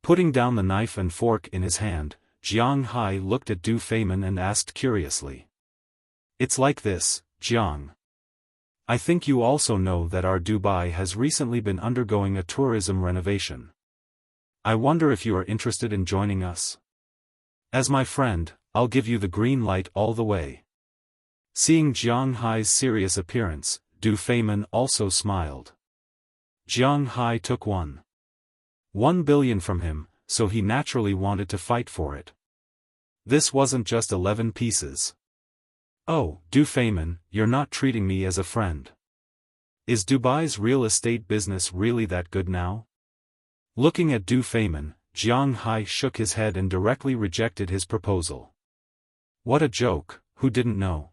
Putting down the knife and fork in his hand, Jiang Hai looked at Du Feimin and asked curiously. It's like this, Jiang. I think you also know that our Dubai has recently been undergoing a tourism renovation. I wonder if you are interested in joining us? As my friend, I'll give you the green light all the way. Seeing Jiang Hai's serious appearance, Du Feimin also smiled. Jiang Hai took 1 billion from him, so he naturally wanted to fight for it. This wasn't just 11 pieces. Oh, Du Feimin, you're not treating me as a friend. Is Dubai's real estate business really that good now? Looking at Du Feimin, Jiang Hai shook his head and directly rejected his proposal. What a joke, who didn't know?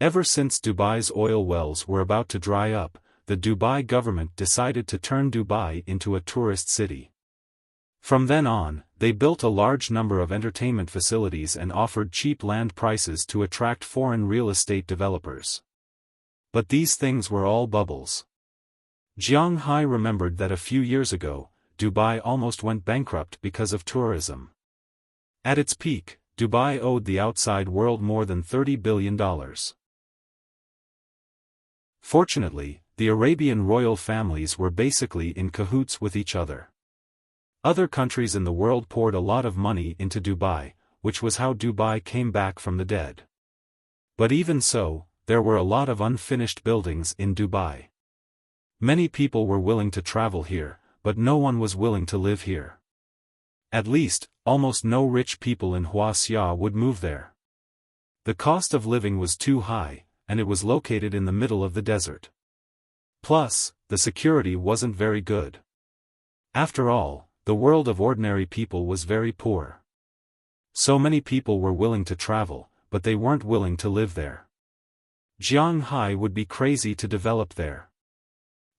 Ever since Dubai's oil wells were about to dry up, the Dubai government decided to turn Dubai into a tourist city. From then on, they built a large number of entertainment facilities and offered cheap land prices to attract foreign real estate developers. But these things were all bubbles. Jiang Hai remembered that a few years ago, Dubai almost went bankrupt because of tourism. At its peak, Dubai owed the outside world more than $30 billion. Fortunately, the Arabian royal families were basically in cahoots with each other. Other countries in the world poured a lot of money into Dubai, which was how Dubai came back from the dead. But even so, there were a lot of unfinished buildings in Dubai. Many people were willing to travel here, but no one was willing to live here. At least, almost no rich people in Wuxia would move there. The cost of living was too high, and it was located in the middle of the desert. Plus, the security wasn't very good. After all, the world of ordinary people was very poor. So many people were willing to travel, but they weren't willing to live there. Jiang Hai would be crazy to develop there.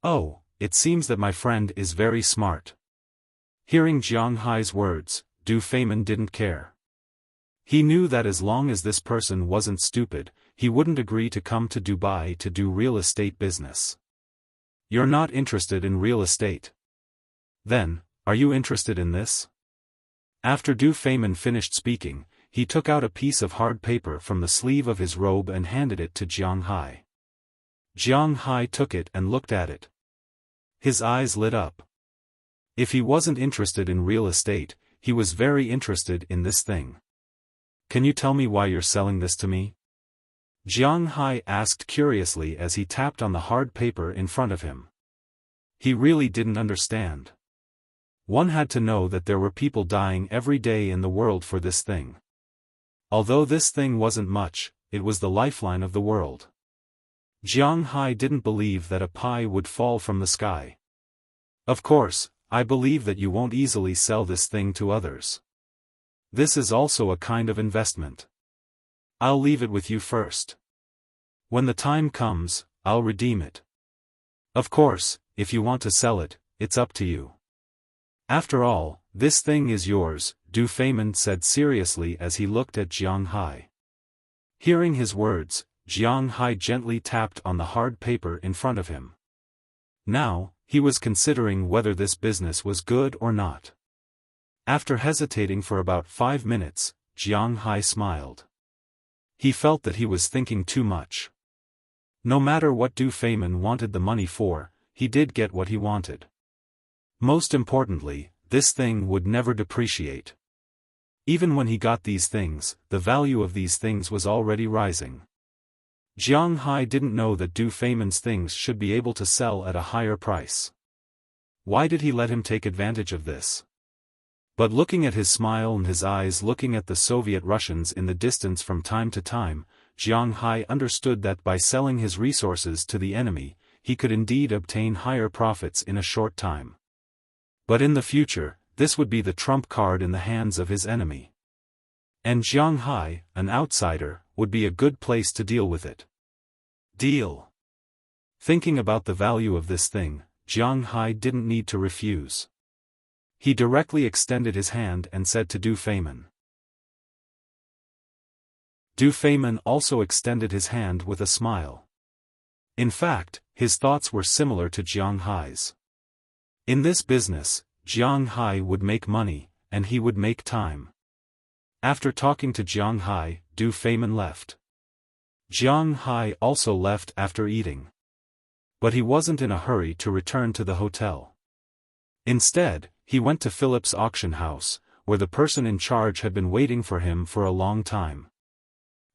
Oh, it seems that my friend is very smart. Hearing Jiang Hai's words, Du Feimin didn't care. He knew that as long as this person wasn't stupid, he wouldn't agree to come to Dubai to do real estate business. You're not interested in real estate. Then, are you interested in this? After Du Feimin finished speaking, he took out a piece of hard paper from the sleeve of his robe and handed it to Jiang Hai. Jiang Hai took it and looked at it. His eyes lit up. If he wasn't interested in real estate, he was very interested in this thing. Can you tell me why you're selling this to me? Jiang Hai asked curiously as he tapped on the hard paper in front of him. He really didn't understand. One had to know that there were people dying every day in the world for this thing. Although this thing wasn't much, it was the lifeline of the world. Jiang Hai didn't believe that a pie would fall from the sky. Of course, I believe that you won't easily sell this thing to others. This is also a kind of investment. I'll leave it with you first. When the time comes, I'll redeem it. Of course, if you want to sell it, it's up to you. After all, this thing is yours, Du Feimin said seriously as he looked at Jiang Hai. Hearing his words, Jiang Hai gently tapped on the hard paper in front of him. Now, he was considering whether this business was good or not. After hesitating for about 5 minutes, Jiang Hai smiled. He felt that he was thinking too much. No matter what Du Feimin wanted the money for, he did get what he wanted. Most importantly, this thing would never depreciate. Even when he got these things, the value of these things was already rising. Jiang Hai didn't know that Du Feimin's things should be able to sell at a higher price. Why did he let him take advantage of this? But looking at his smile and his eyes looking at the Soviet Russians in the distance from time to time, Jiang Hai understood that by selling his resources to the enemy, he could indeed obtain higher profits in a short time. But in the future, this would be the trump card in the hands of his enemy. And Jiang Hai, an outsider, would be a good place to deal with it. Deal. Thinking about the value of this thing, Jiang Hai didn't need to refuse. He directly extended his hand and said to Du Feimin. Du Feimin also extended his hand with a smile. In fact, his thoughts were similar to Jiang Hai's. In this business, Jiang Hai would make money, and he would make time. After talking to Jiang Hai, Du Feimin left. Jiang Hai also left after eating. But he wasn't in a hurry to return to the hotel. Instead, he went to Philip's auction house, where the person in charge had been waiting for him for a long time.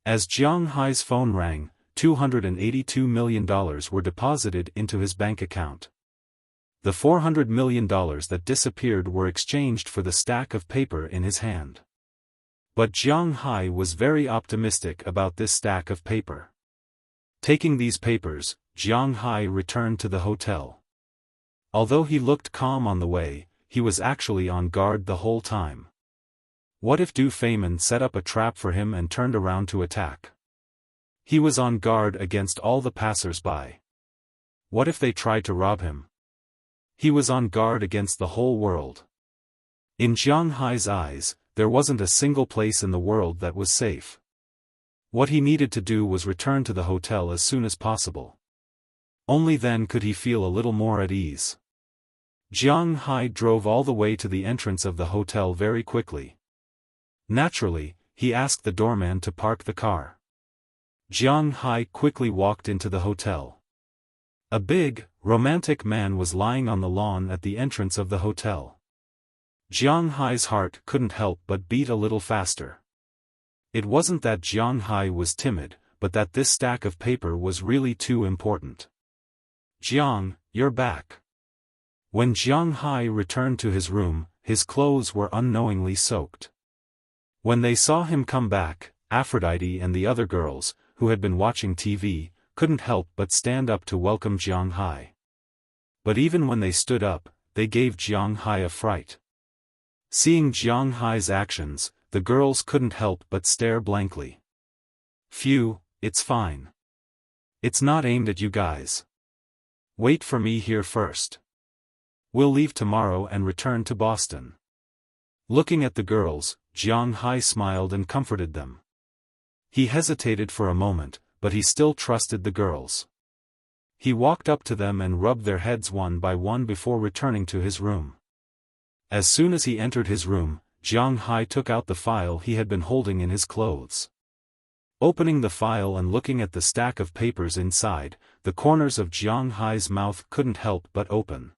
As Jiang Hai's phone rang, $282 million were deposited into his bank account. The $400 million that disappeared were exchanged for the stack of paper in his hand. But Jiang Hai was very optimistic about this stack of paper. Taking these papers, Jiang Hai returned to the hotel. Although he looked calm on the way, he was actually on guard the whole time. What if Du Feimin set up a trap for him and turned around to attack? He was on guard against all the passers-by. What if they tried to rob him? He was on guard against the whole world. In Jiang Hai's eyes, there wasn't a single place in the world that was safe. What he needed to do was return to the hotel as soon as possible. Only then could he feel a little more at ease. Jiang Hai drove all the way to the entrance of the hotel very quickly. Naturally, he asked the doorman to park the car. Jiang Hai quickly walked into the hotel. A big, romantic man was lying on the lawn at the entrance of the hotel. Jiang Hai's heart couldn't help but beat a little faster. It wasn't that Jiang Hai was timid, but that this stack of paper was really too important. Jiang, you're back. When Jiang Hai returned to his room, his clothes were unknowingly soaked. When they saw him come back, Aphrodite and the other girls, who had been watching TV, couldn't help but stand up to welcome Jiang Hai. But even when they stood up, they gave Jiang Hai a fright. Seeing Jiang Hai's actions, the girls couldn't help but stare blankly. Phew, it's fine. It's not aimed at you guys. Wait for me here first. We'll leave tomorrow and return to Boston. Looking at the girls, Jiang Hai smiled and comforted them. He hesitated for a moment, but he still trusted the girls. He walked up to them and rubbed their heads one by one before returning to his room. As soon as he entered his room, Jiang Hai took out the file he had been holding in his clothes. Opening the file and looking at the stack of papers inside, the corners of Jiang Hai's mouth couldn't help but open.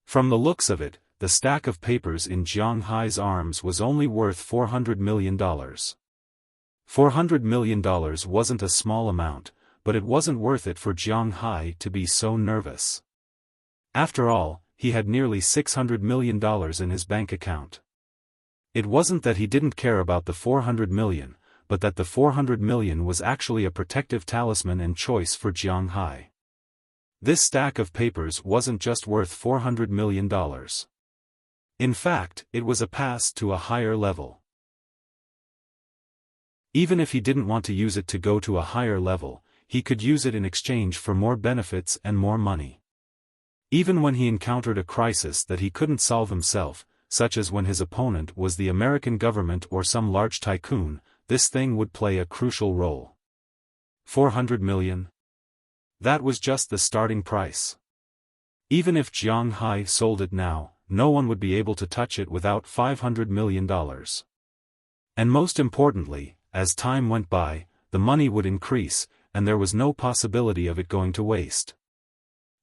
From the looks of it, the stack of papers in Jiang Hai's arms was only worth $400 million. $400 million wasn't a small amount, but it wasn't worth it for Jiang Hai to be so nervous. After all, he had nearly $600 million in his bank account. It wasn't that he didn't care about the $400 million, but that the $400 million was actually a protective talisman and choice for Jiang Hai. This stack of papers wasn't just worth $400 million. In fact, it was a pass to a higher level. Even if he didn't want to use it to go to a higher level, he could use it in exchange for more benefits and more money. Even when he encountered a crisis that he couldn't solve himself, such as when his opponent was the American government or some large tycoon, this thing would play a crucial role. 400 million? That was just the starting price. Even if Jiang Hai sold it now, no one would be able to touch it without $500 million. And most importantly, as time went by, the money would increase, and there was no possibility of it going to waste.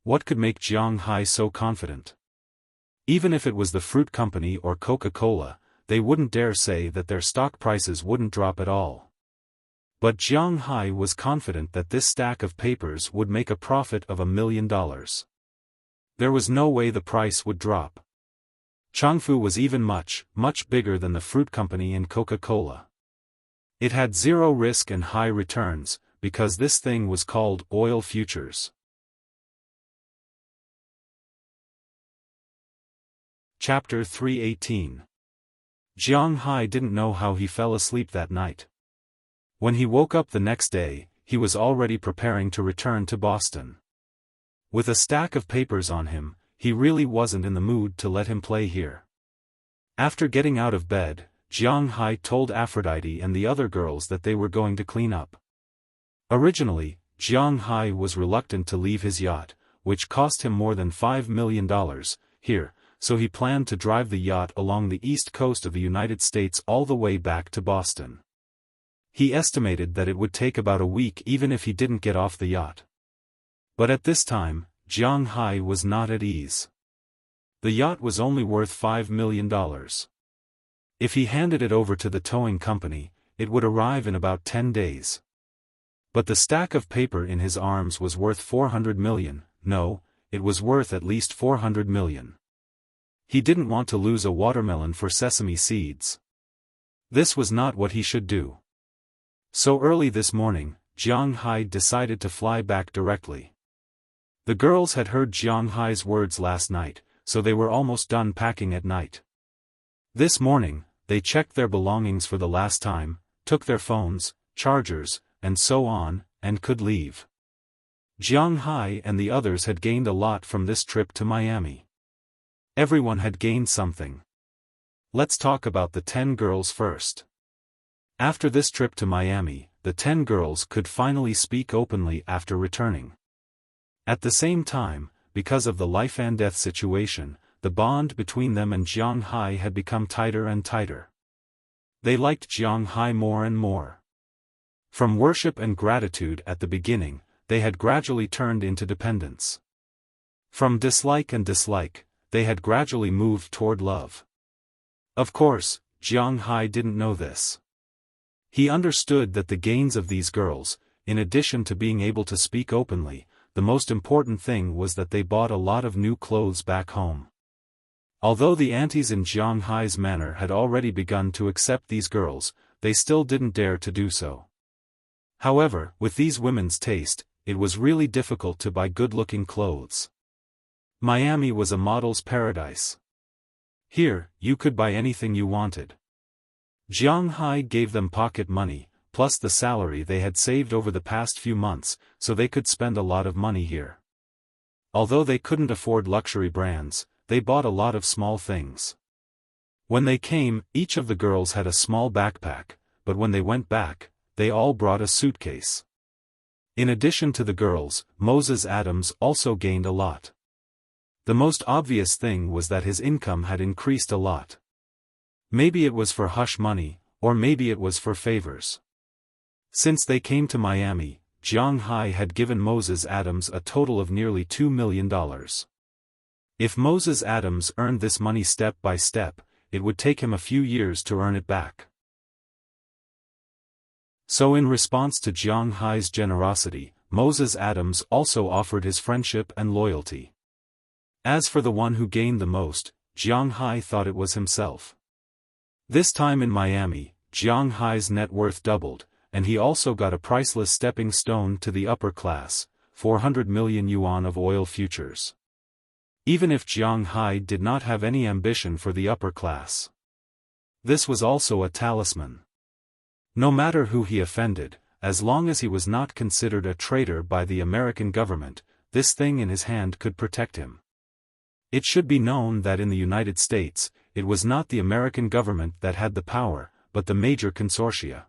What could make Jiang Hai so confident? Even if it was the fruit company or Coca-Cola, they wouldn't dare say that their stock prices wouldn't drop at all. But Jiang Hai was confident that this stack of papers would make a profit of $1 million. There was no way the price would drop. Changfu was even much bigger than the fruit company and Coca-Cola. It had zero risk and high returns, because this thing was called oil futures. Chapter 318. Jiang Hai didn't know how he fell asleep that night. When he woke up the next day, he was already preparing to return to Boston. With a stack of papers on him, he really wasn't in the mood to let him play here. After getting out of bed, Jiang Hai told Aphrodite and the other girls that they were going to clean up. Originally, Jiang Hai was reluctant to leave his yacht, which cost him more than $5 million, here, so he planned to drive the yacht along the east coast of the United States all the way back to Boston. He estimated that it would take about a week even if he didn't get off the yacht. But at this time, Jiang Hai was not at ease. The yacht was only worth $5 million. If he handed it over to the towing company, it would arrive in about 10 days. But the stack of paper in his arms was worth $400 million, no, it was worth at least $400 million. He didn't want to lose a watermelon for sesame seeds. This was not what he should do. So early this morning, Jiang Hai decided to fly back directly. The girls had heard Jiang Hai's words last night, so they were almost done packing at night. This morning, they checked their belongings for the last time, took their phones, chargers, and so on, and could leave. Jiang Hai and the others had gained a lot from this trip to Miami. Everyone had gained something. Let's talk about the 10 girls first. After this trip to Miami, the 10 girls could finally speak openly after returning. At the same time, because of the life and death situation, the bond between them and Jiang Hai had become tighter and tighter. They liked Jiang Hai more and more. From worship and gratitude at the beginning, they had gradually turned into dependence. From dislike and dislike, they had gradually moved toward love. Of course, Jiang Hai didn't know this. He understood that the gains of these girls, in addition to being able to speak openly, the most important thing was that they bought a lot of new clothes back home. Although the aunties in Jiang Hai's manor had already begun to accept these girls, they still didn't dare to do so. However, with these women's taste, it was really difficult to buy good-looking clothes. Miami was a model's paradise. Here, you could buy anything you wanted. Jiang Hai gave them pocket money, plus the salary they had saved over the past few months, so they could spend a lot of money here. Although they couldn't afford luxury brands, they bought a lot of small things. When they came, each of the girls had a small backpack, but when they went back, they all brought a suitcase. In addition to the girls, Moses Adams also gained a lot. The most obvious thing was that his income had increased a lot. Maybe it was for hush money, or maybe it was for favors. Since they came to Miami, Jiang Hai had given Moses Adams a total of nearly $2 million. If Moses Adams earned this money step by step, it would take him a few years to earn it back. So in response to Jiang Hai's generosity, Moses Adams also offered his friendship and loyalty. As for the one who gained the most, Jiang Hai thought it was himself. This time in Miami, Jiang Hai's net worth doubled, and he also got a priceless stepping stone to the upper class, 400 million yuan of oil futures. Even if Jiang Hai did not have any ambition for the upper class, this was also a talisman. No matter who he offended, as long as he was not considered a traitor by the American government, this thing in his hand could protect him. It should be known that in the United States, it was not the American government that had the power, but the major consortia.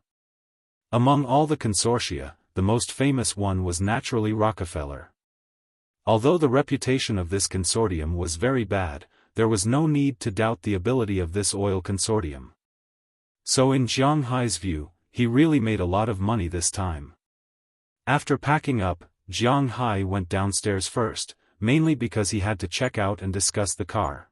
Among all the consortia, the most famous one was naturally Rockefeller. Although the reputation of this consortium was very bad, there was no need to doubt the ability of this oil consortium. So in Jiang Hai's view, he really made a lot of money this time. After packing up, Jiang Hai went downstairs first, mainly because he had to check out and discuss the car.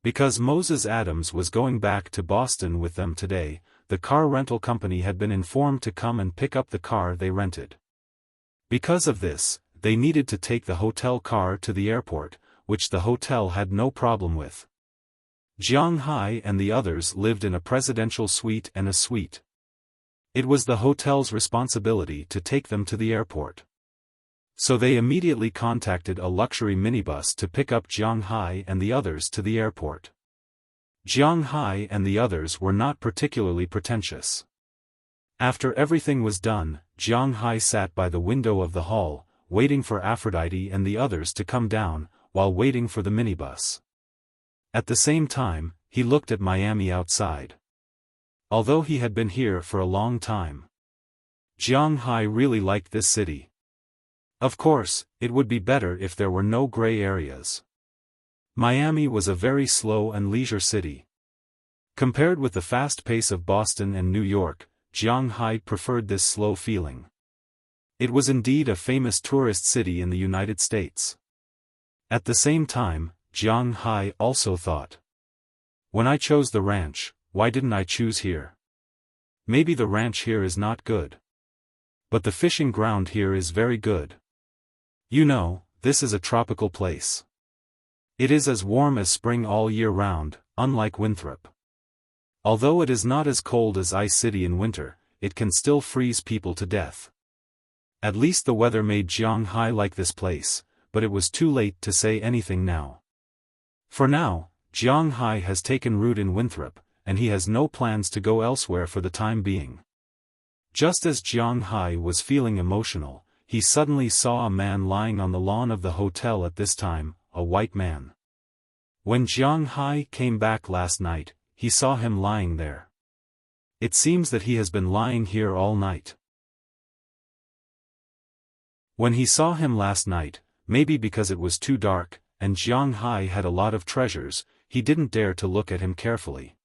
Because Moses Adams was going back to Boston with them today, the car rental company had been informed to come and pick up the car they rented. Because of this, they needed to take the hotel car to the airport, which the hotel had no problem with. Jiang Hai and the others lived in a presidential suite and a suite. It was the hotel's responsibility to take them to the airport. So they immediately contacted a luxury minibus to pick up Jiang Hai and the others to the airport. Jiang Hai and the others were not particularly pretentious. After everything was done, Jiang Hai sat by the window of the hall, waiting for Aphrodite and the others to come down, while waiting for the minibus. At the same time, he looked at Miami outside. Although he had been here for a long time, Jiang Hai really liked this city. Of course, it would be better if there were no gray areas. Miami was a very slow and leisure city. Compared with the fast pace of Boston and New York, Jiang Hai preferred this slow feeling. It was indeed a famous tourist city in the United States. At the same time, Jiang Hai also thought, when I chose the ranch, why didn't I choose here? Maybe the ranch here is not good, but the fishing ground here is very good. You know, this is a tropical place. It is as warm as spring all year round, unlike Winthrop. Although it is not as cold as Ice City in winter, it can still freeze people to death. At least the weather made Jiang Hai like this place, but it was too late to say anything now. For now, Jiang Hai has taken root in Winthrop, and he has no plans to go elsewhere for the time being. Just as Jiang Hai was feeling emotional, he suddenly saw a man lying on the lawn of the hotel at this time, a white man. When Jiang Hai came back last night, he saw him lying there. It seems that he has been lying here all night. When he saw him last night, maybe because it was too dark, and Jiang Hai had a lot of treasures, he didn't dare to look at him carefully.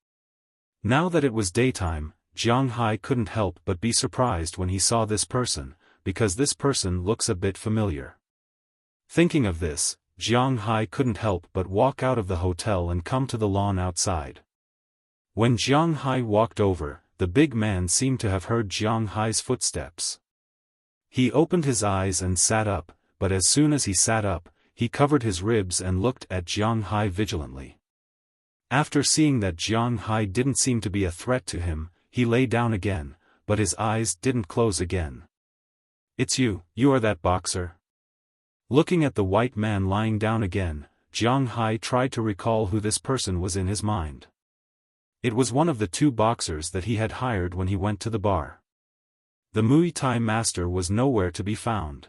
Now that it was daytime, Jiang Hai couldn't help but be surprised when he saw this person, because this person looks a bit familiar. Thinking of this, Jiang Hai couldn't help but walk out of the hotel and come to the lawn outside. When Jiang Hai walked over, the big man seemed to have heard Jiang Hai's footsteps. He opened his eyes and sat up, but as soon as he sat up, he covered his ribs and looked at Jiang Hai vigilantly. After seeing that Jiang Hai didn't seem to be a threat to him, he lay down again, but his eyes didn't close again. "It's you are that boxer?" Looking at the white man lying down again, Jiang Hai tried to recall who this person was in his mind. It was one of the two boxers that he had hired when he went to the bar. The Muay Thai master was nowhere to be found.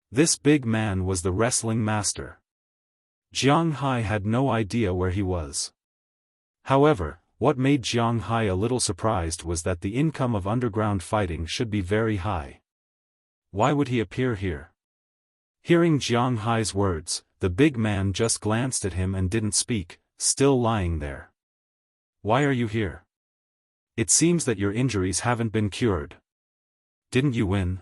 This big man was the wrestling master. Jiang Hai had no idea where he was. However, what made Jiang Hai a little surprised was that the income of underground fighting should be very high. Why would he appear here? Hearing Jiang Hai's words, the big man just glanced at him and didn't speak, still lying there. "Why are you here? It seems that your injuries haven't been cured. Didn't you win?"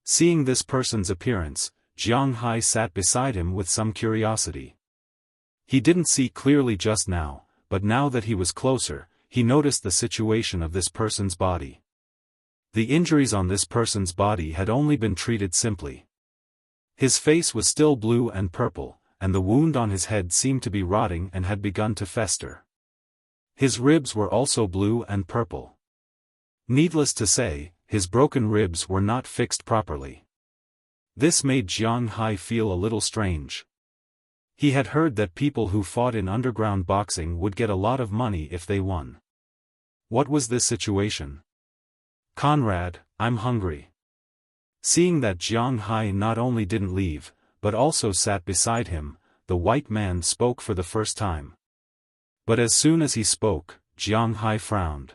Seeing this person's appearance, Jiang Hai sat beside him with some curiosity. He didn't see clearly just now, but now that he was closer, he noticed the situation of this person's body. The injuries on this person's body had only been treated simply. His face was still blue and purple, and the wound on his head seemed to be rotting and had begun to fester. His ribs were also blue and purple. Needless to say, his broken ribs were not fixed properly. This made Jiang Hai feel a little strange. He had heard that people who fought in underground boxing would get a lot of money if they won. What was this situation? "Conrad, I'm hungry." Seeing that Jiang Hai not only didn't leave, but also sat beside him, the white man spoke for the first time. But as soon as he spoke, Jiang Hai frowned.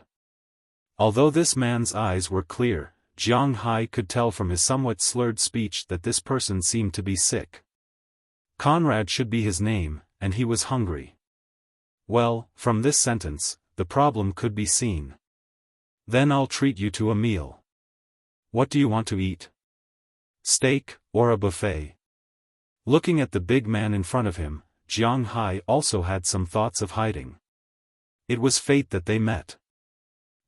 Although this man's eyes were clear, Jiang Hai could tell from his somewhat slurred speech that this person seemed to be sick. Conrad should be his name, and he was hungry. Well, from this sentence, the problem could be seen. "Then I'll treat you to a meal. What do you want to eat? Steak, or a buffet?" Looking at the big man in front of him, Jiang Hai also had some thoughts of hiding. It was fate that they met.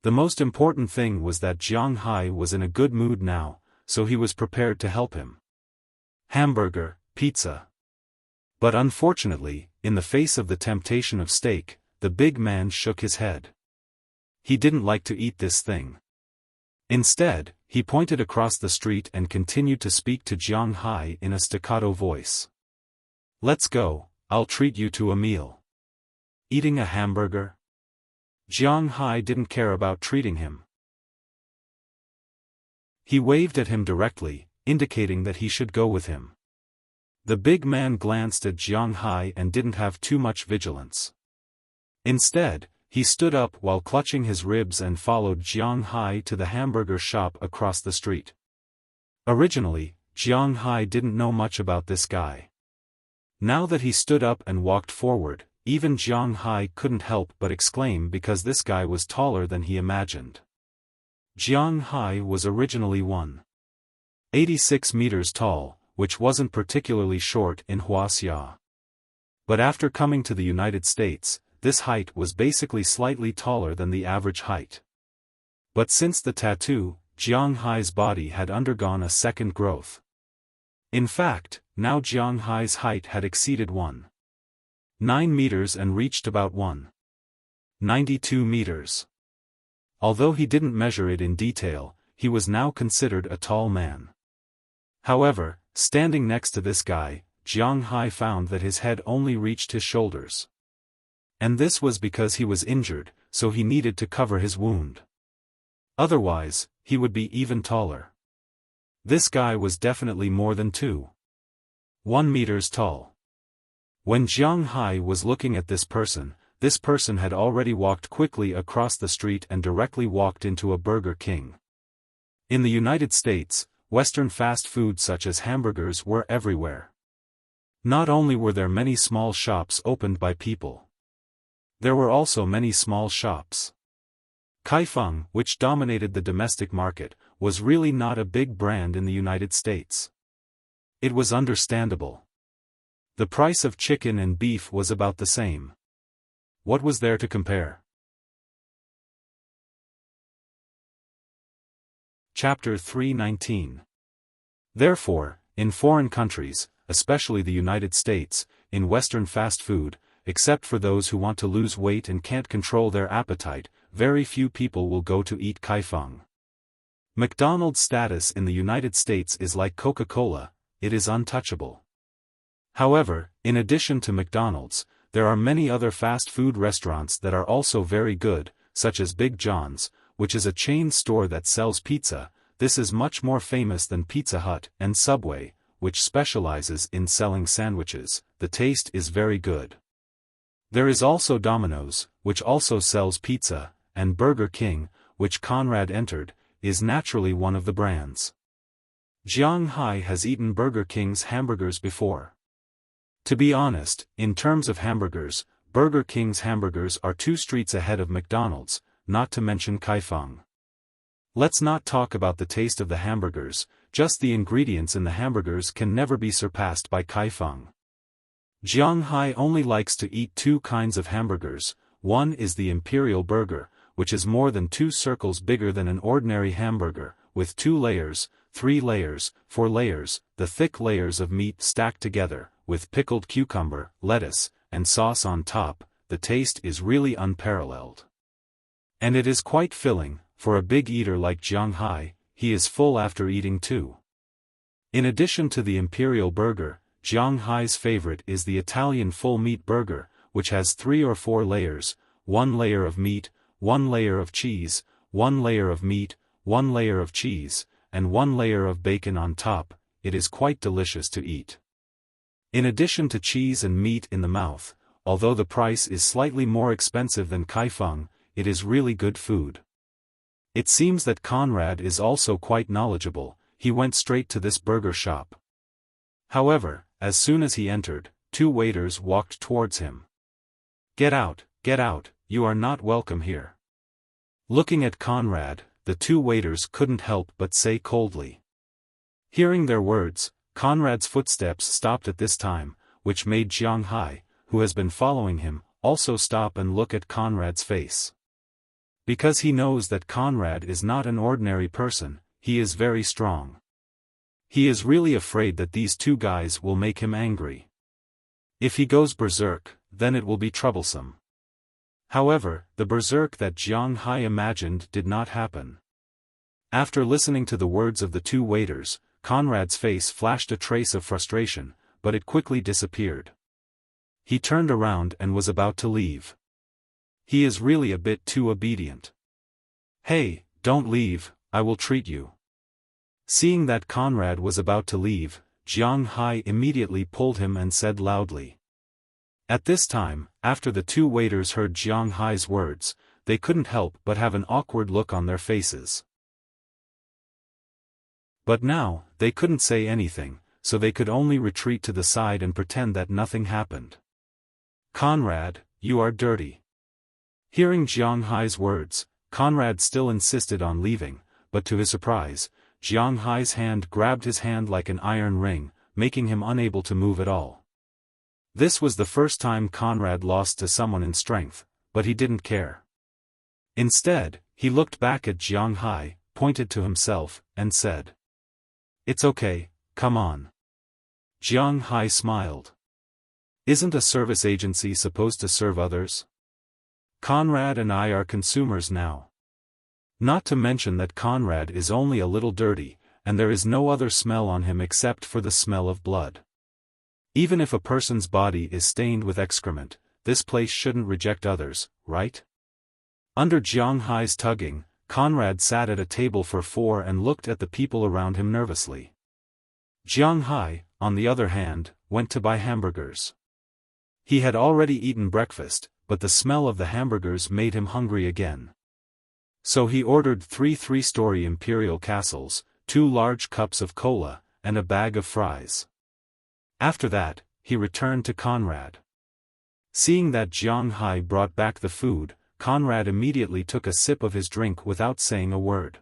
The most important thing was that Jiang Hai was in a good mood now, so he was prepared to help him. Hamburger, pizza. But unfortunately, in the face of the temptation of steak, the big man shook his head. He didn't like to eat this thing. Instead, he pointed across the street and continued to speak to Jiang Hai in a staccato voice. "Let's go, I'll treat you to a meal." Eating a hamburger? Jiang Hai didn't care about treating him. He waved at him directly, indicating that he should go with him. The big man glanced at Jiang Hai and didn't have too much vigilance. Instead, he stood up while clutching his ribs and followed Jiang Hai to the hamburger shop across the street. Originally, Jiang Hai didn't know much about this guy. Now that he stood up and walked forward, even Jiang Hai couldn't help but exclaim because this guy was taller than he imagined. Jiang Hai was originally 1.86 meters tall, which wasn't particularly short in Wuxia. But after coming to the United States, this height was basically slightly taller than the average height. But since the tattoo, Jiang Hai's body had undergone a second growth. In fact, now Jiang Hai's height had exceeded 1.9 meters and reached about 1.92 meters. Although he didn't measure it in detail, he was now considered a tall man. However, standing next to this guy, Jiang Hai found that his head only reached his shoulders. And this was because he was injured, so he needed to cover his wound. Otherwise, he would be even taller. This guy was definitely more than 2.1 meters tall. When Jiang Hai was looking at this person had already walked quickly across the street and directly walked into a Burger King. In the United States, Western fast food such as hamburgers were everywhere. Not only were there many small shops opened by people. There were also many small shops. Kaifeng, which dominated the domestic market, was really not a big brand in the United States. It was understandable. The price of chicken and beef was about the same. What was there to compare? Chapter 319. Therefore, in foreign countries, especially the United States, in Western fast food, except for those who want to lose weight and can't control their appetite, very few people will go to eat kaifeng. McDonald's status in the United States is like Coca-Cola, it is untouchable. However, in addition to McDonald's, there are many other fast food restaurants that are also very good, such as Big John's, which is a chain store that sells pizza. This is much more famous than Pizza Hut and Subway, which specializes in selling sandwiches. The taste is very good. There is also Domino's, which also sells pizza, and Burger King, which Conrad entered, is naturally one of the brands. Jiang Hai has eaten Burger King's hamburgers before. To be honest, in terms of hamburgers, Burger King's hamburgers are 2 streets ahead of McDonald's, not to mention kaifeng. Let's not talk about the taste of the hamburgers, just the ingredients in the hamburgers can never be surpassed by kaifeng. Jiang Hai only likes to eat 2 kinds of hamburgers. One is the Imperial Burger, which is more than 2 circles bigger than an ordinary hamburger, with 2 layers, 3 layers, 4 layers, the thick layers of meat stacked together, with pickled cucumber, lettuce, and sauce on top. The taste is really unparalleled. And it is quite filling. For a big eater like Jiang Hai, he is full after eating too. In addition to the Imperial Burger, Jiang Hai's favorite is the Italian full meat burger, which has 3 or 4 layers, 1 layer of meat, 1 layer of cheese, 1 layer of meat, 1 layer of cheese, and 1 layer of bacon on top. It is quite delicious to eat. In addition to cheese and meat in the mouth, although the price is slightly more expensive than Kaifeng, it is really good food. It seems that Conrad is also quite knowledgeable. He went straight to this burger shop. However, as soon as he entered, 2 waiters walked towards him. Get out, you are not welcome here." Looking at Conrad, the 2 waiters couldn't help but say coldly. Hearing their words, Conrad's footsteps stopped at this time, which made Jiang Hai, who has been following him, also stop and look at Conrad's face. Because he knows that Conrad is not an ordinary person, he is very strong. He is really afraid that these 2 guys will make him angry. If he goes berserk, then it will be troublesome. However, the berserk that Jiang Hai imagined did not happen. After listening to the words of the 2 waiters, Conrad's face flashed a trace of frustration, but it quickly disappeared. He turned around and was about to leave. He is really a bit too obedient. "Hey, don't leave, I will treat you." Seeing that Conrad was about to leave, Jiang Hai immediately pulled him and said loudly. At this time, after the 2 waiters heard Jiang Hai's words, they couldn't help but have an awkward look on their faces. But now, they couldn't say anything, so they could only retreat to the side and pretend that nothing happened. "Conrad, you are dirty." Hearing Jiang Hai's words, Conrad still insisted on leaving, but to his surprise, Jiang Hai's hand grabbed his hand like an iron ring, making him unable to move at all. This was the first time Conrad lost to someone in strength, but he didn't care. Instead, he looked back at Jiang Hai, pointed to himself, and said, "It's okay, come on." Jiang Hai smiled. "Isn't a service agency supposed to serve others? Conrad and I are consumers now. Not to mention that Conrad is only a little dirty, and there is no other smell on him except for the smell of blood. Even if a person's body is stained with excrement, this place shouldn't reject others, right?" Under Jiang Hai's tugging, Conrad sat at a table for 4 and looked at the people around him nervously. Jiang Hai, on the other hand, went to buy hamburgers. He had already eaten breakfast, but the smell of the hamburgers made him hungry again. So he ordered 3 3-story imperial castles, 2 large cups of cola, and a bag of fries. After that, he returned to Conrad. Seeing that Jiang Hai brought back the food, Conrad immediately took a sip of his drink without saying a word.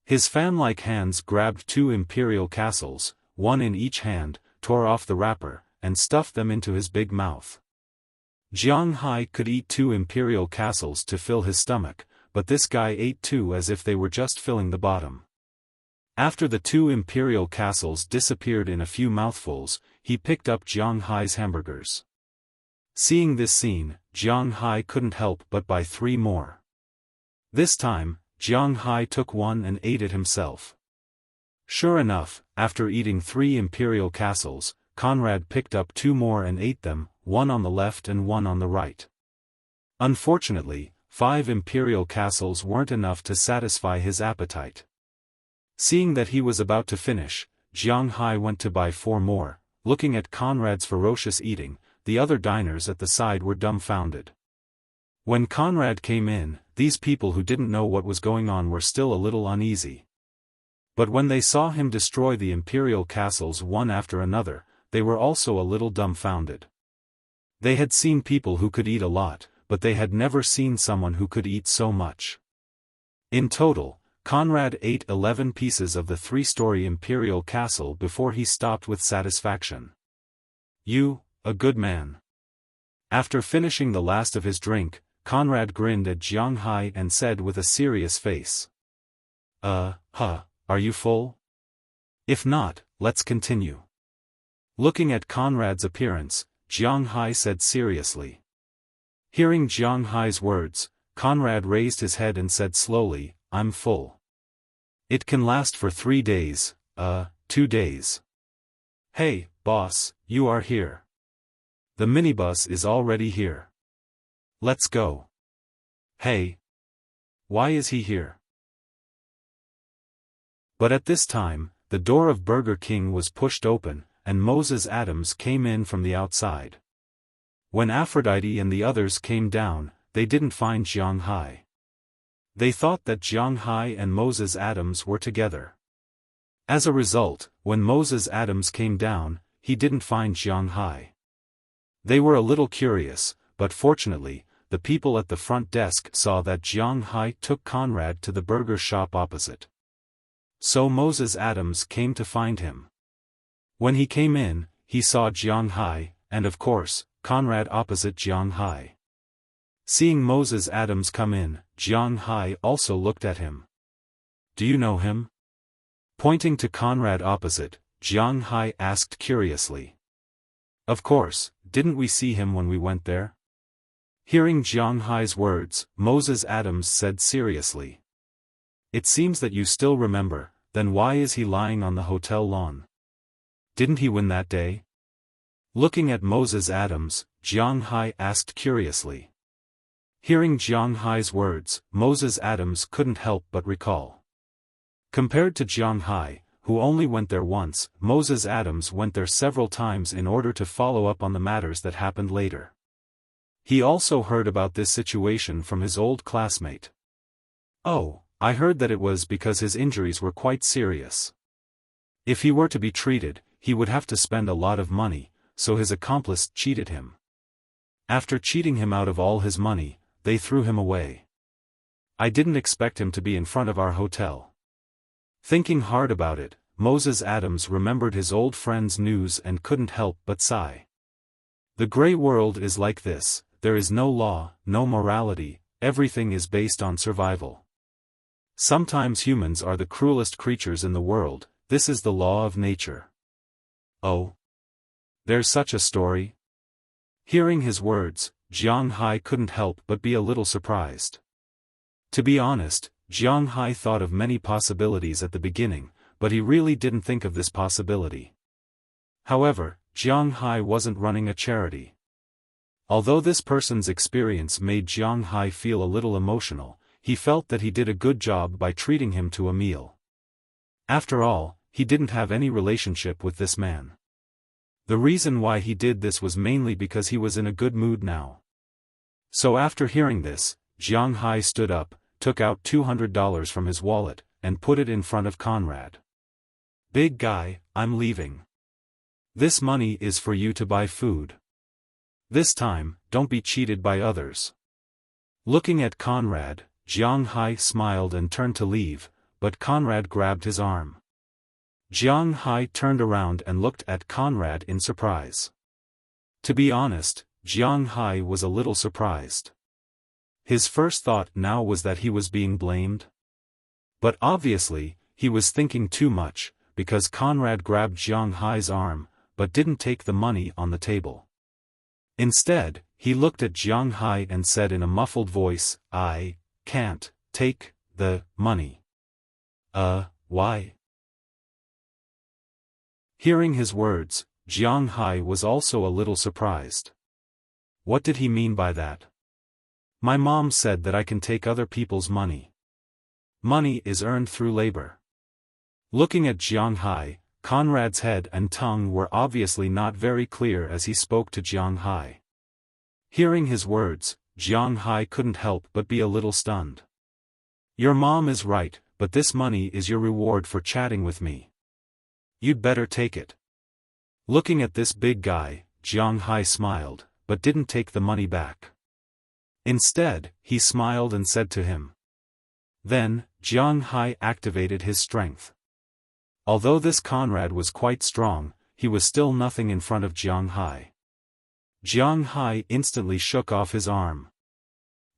His fan-like hands grabbed 2 imperial castles, 1 in each hand, tore off the wrapper, and stuffed them into his big mouth. Jiang Hai could eat 2 imperial castles to fill his stomach, but this guy ate 2 as if they were just filling the bottom. After the 2 imperial castles disappeared in a few mouthfuls, he picked up Jiang Hai's hamburgers. Seeing this scene, Jiang Hai couldn't help but buy 3 more. This time, Jiang Hai took 1 and ate it himself. Sure enough, after eating 3 imperial castles, Conrad picked up 2 more and ate them, 1 on the left and 1 on the right. Unfortunately, 5 imperial castles weren't enough to satisfy his appetite. Seeing that he was about to finish, Jiang Hai went to buy 4 more. Looking at Conrad's ferocious eating, the other diners at the side were dumbfounded. When Conrad came in, these people who didn't know what was going on were still a little uneasy. But when they saw him destroy the imperial castles one after another, they were also a little dumbfounded. They had seen people who could eat a lot, but they had never seen someone who could eat so much. In total, Conrad ate 11 pieces of the 3-story imperial castle before he stopped with satisfaction. "You, a good man." After finishing the last of his drink, Conrad grinned at Jiang Hai and said with a serious face. Are you full? If not, let's continue. Looking at Conrad's appearance, Jiang Hai said seriously. Hearing Jiang Hai's words, Conrad raised his head and said slowly, I'm full. It can last for 3 days, 2 days. Hey, boss, you are here. The minibus is already here. Let's go. Hey. Why is he here? But at this time, the door of Burger King was pushed open, and Moses Adams came in from the outside. When Aphrodite and the others came down, they didn't find Jiang Hai. They thought that Jiang Hai and Moses Adams were together. As a result, when Moses Adams came down, he didn't find Jiang Hai. They were a little curious, but fortunately, the people at the front desk saw that Jiang Hai took Conrad to the burger shop opposite. So Moses Adams came to find him. When he came in, he saw Jiang Hai, and of course, Conrad opposite Jiang Hai. Seeing Moses Adams come in, Jiang Hai also looked at him. Do you know him? Pointing to Conrad opposite, Jiang Hai asked curiously. Of course, didn't we see him when we went there? Hearing Jiang Hai's words, Moses Adams said seriously. It seems that you still remember, then why is he lying on the hotel lawn? Didn't he win that day? Looking at Moses Adams, Jiang Hai asked curiously. Hearing Jiang Hai's words, Moses Adams couldn't help but recall. Compared to Jiang Hai, who only went there once, Moses Adams went there several times in order to follow up on the matters that happened later. He also heard about this situation from his old classmate. Oh, I heard that it was because his injuries were quite serious. If he were to be treated, he would have to spend a lot of money, so his accomplice cheated him. After cheating him out of all his money, they threw him away. I didn't expect him to be in front of our hotel. Thinking hard about it, Moses Adams remembered his old friend's news and couldn't help but sigh. The gray world is like this, there is no law, no morality, everything is based on survival. Sometimes humans are the cruelest creatures in the world, this is the law of nature. Oh. There's such a story? Hearing his words, Jiang Hai couldn't help but be a little surprised. To be honest, Jiang Hai thought of many possibilities at the beginning, but he really didn't think of this possibility. However, Jiang Hai wasn't running a charity. Although this person's experience made Jiang Hai feel a little emotional, he felt that he did a good job by treating him to a meal. After all, he didn't have any relationship with this man. The reason why he did this was mainly because he was in a good mood now. So after hearing this, Jiang Hai stood up, took out $200 from his wallet, and put it in front of Conrad. Big guy, I'm leaving. This money is for you to buy food. This time, don't be cheated by others. Looking at Conrad, Jiang Hai smiled and turned to leave, but Conrad grabbed his arm. Jiang Hai turned around and looked at Conrad in surprise. To be honest, Jiang Hai was a little surprised. His first thought now was that he was being blamed. But obviously, he was thinking too much, because Conrad grabbed Jiang Hai's arm, but didn't take the money on the table. Instead, he looked at Jiang Hai and said in a muffled voice, I can't take the money. Why? Hearing his words, Jiang Hai was also a little surprised. What did he mean by that? My mom said that I can take other people's money. Money is earned through labor. Looking at Jiang Hai, Conrad's head and tongue were obviously not very clear as he spoke to Jiang Hai. Hearing his words, Jiang Hai couldn't help but be a little stunned. Your mom is right, but this money is your reward for chatting with me. You'd better take it. Looking at this big guy, Jiang Hai smiled, but didn't take the money back. Instead, he smiled and said to him. Then, Jiang Hai activated his strength. Although this Conrad was quite strong, he was still nothing in front of Jiang Hai. Jiang Hai instantly shook off his arm.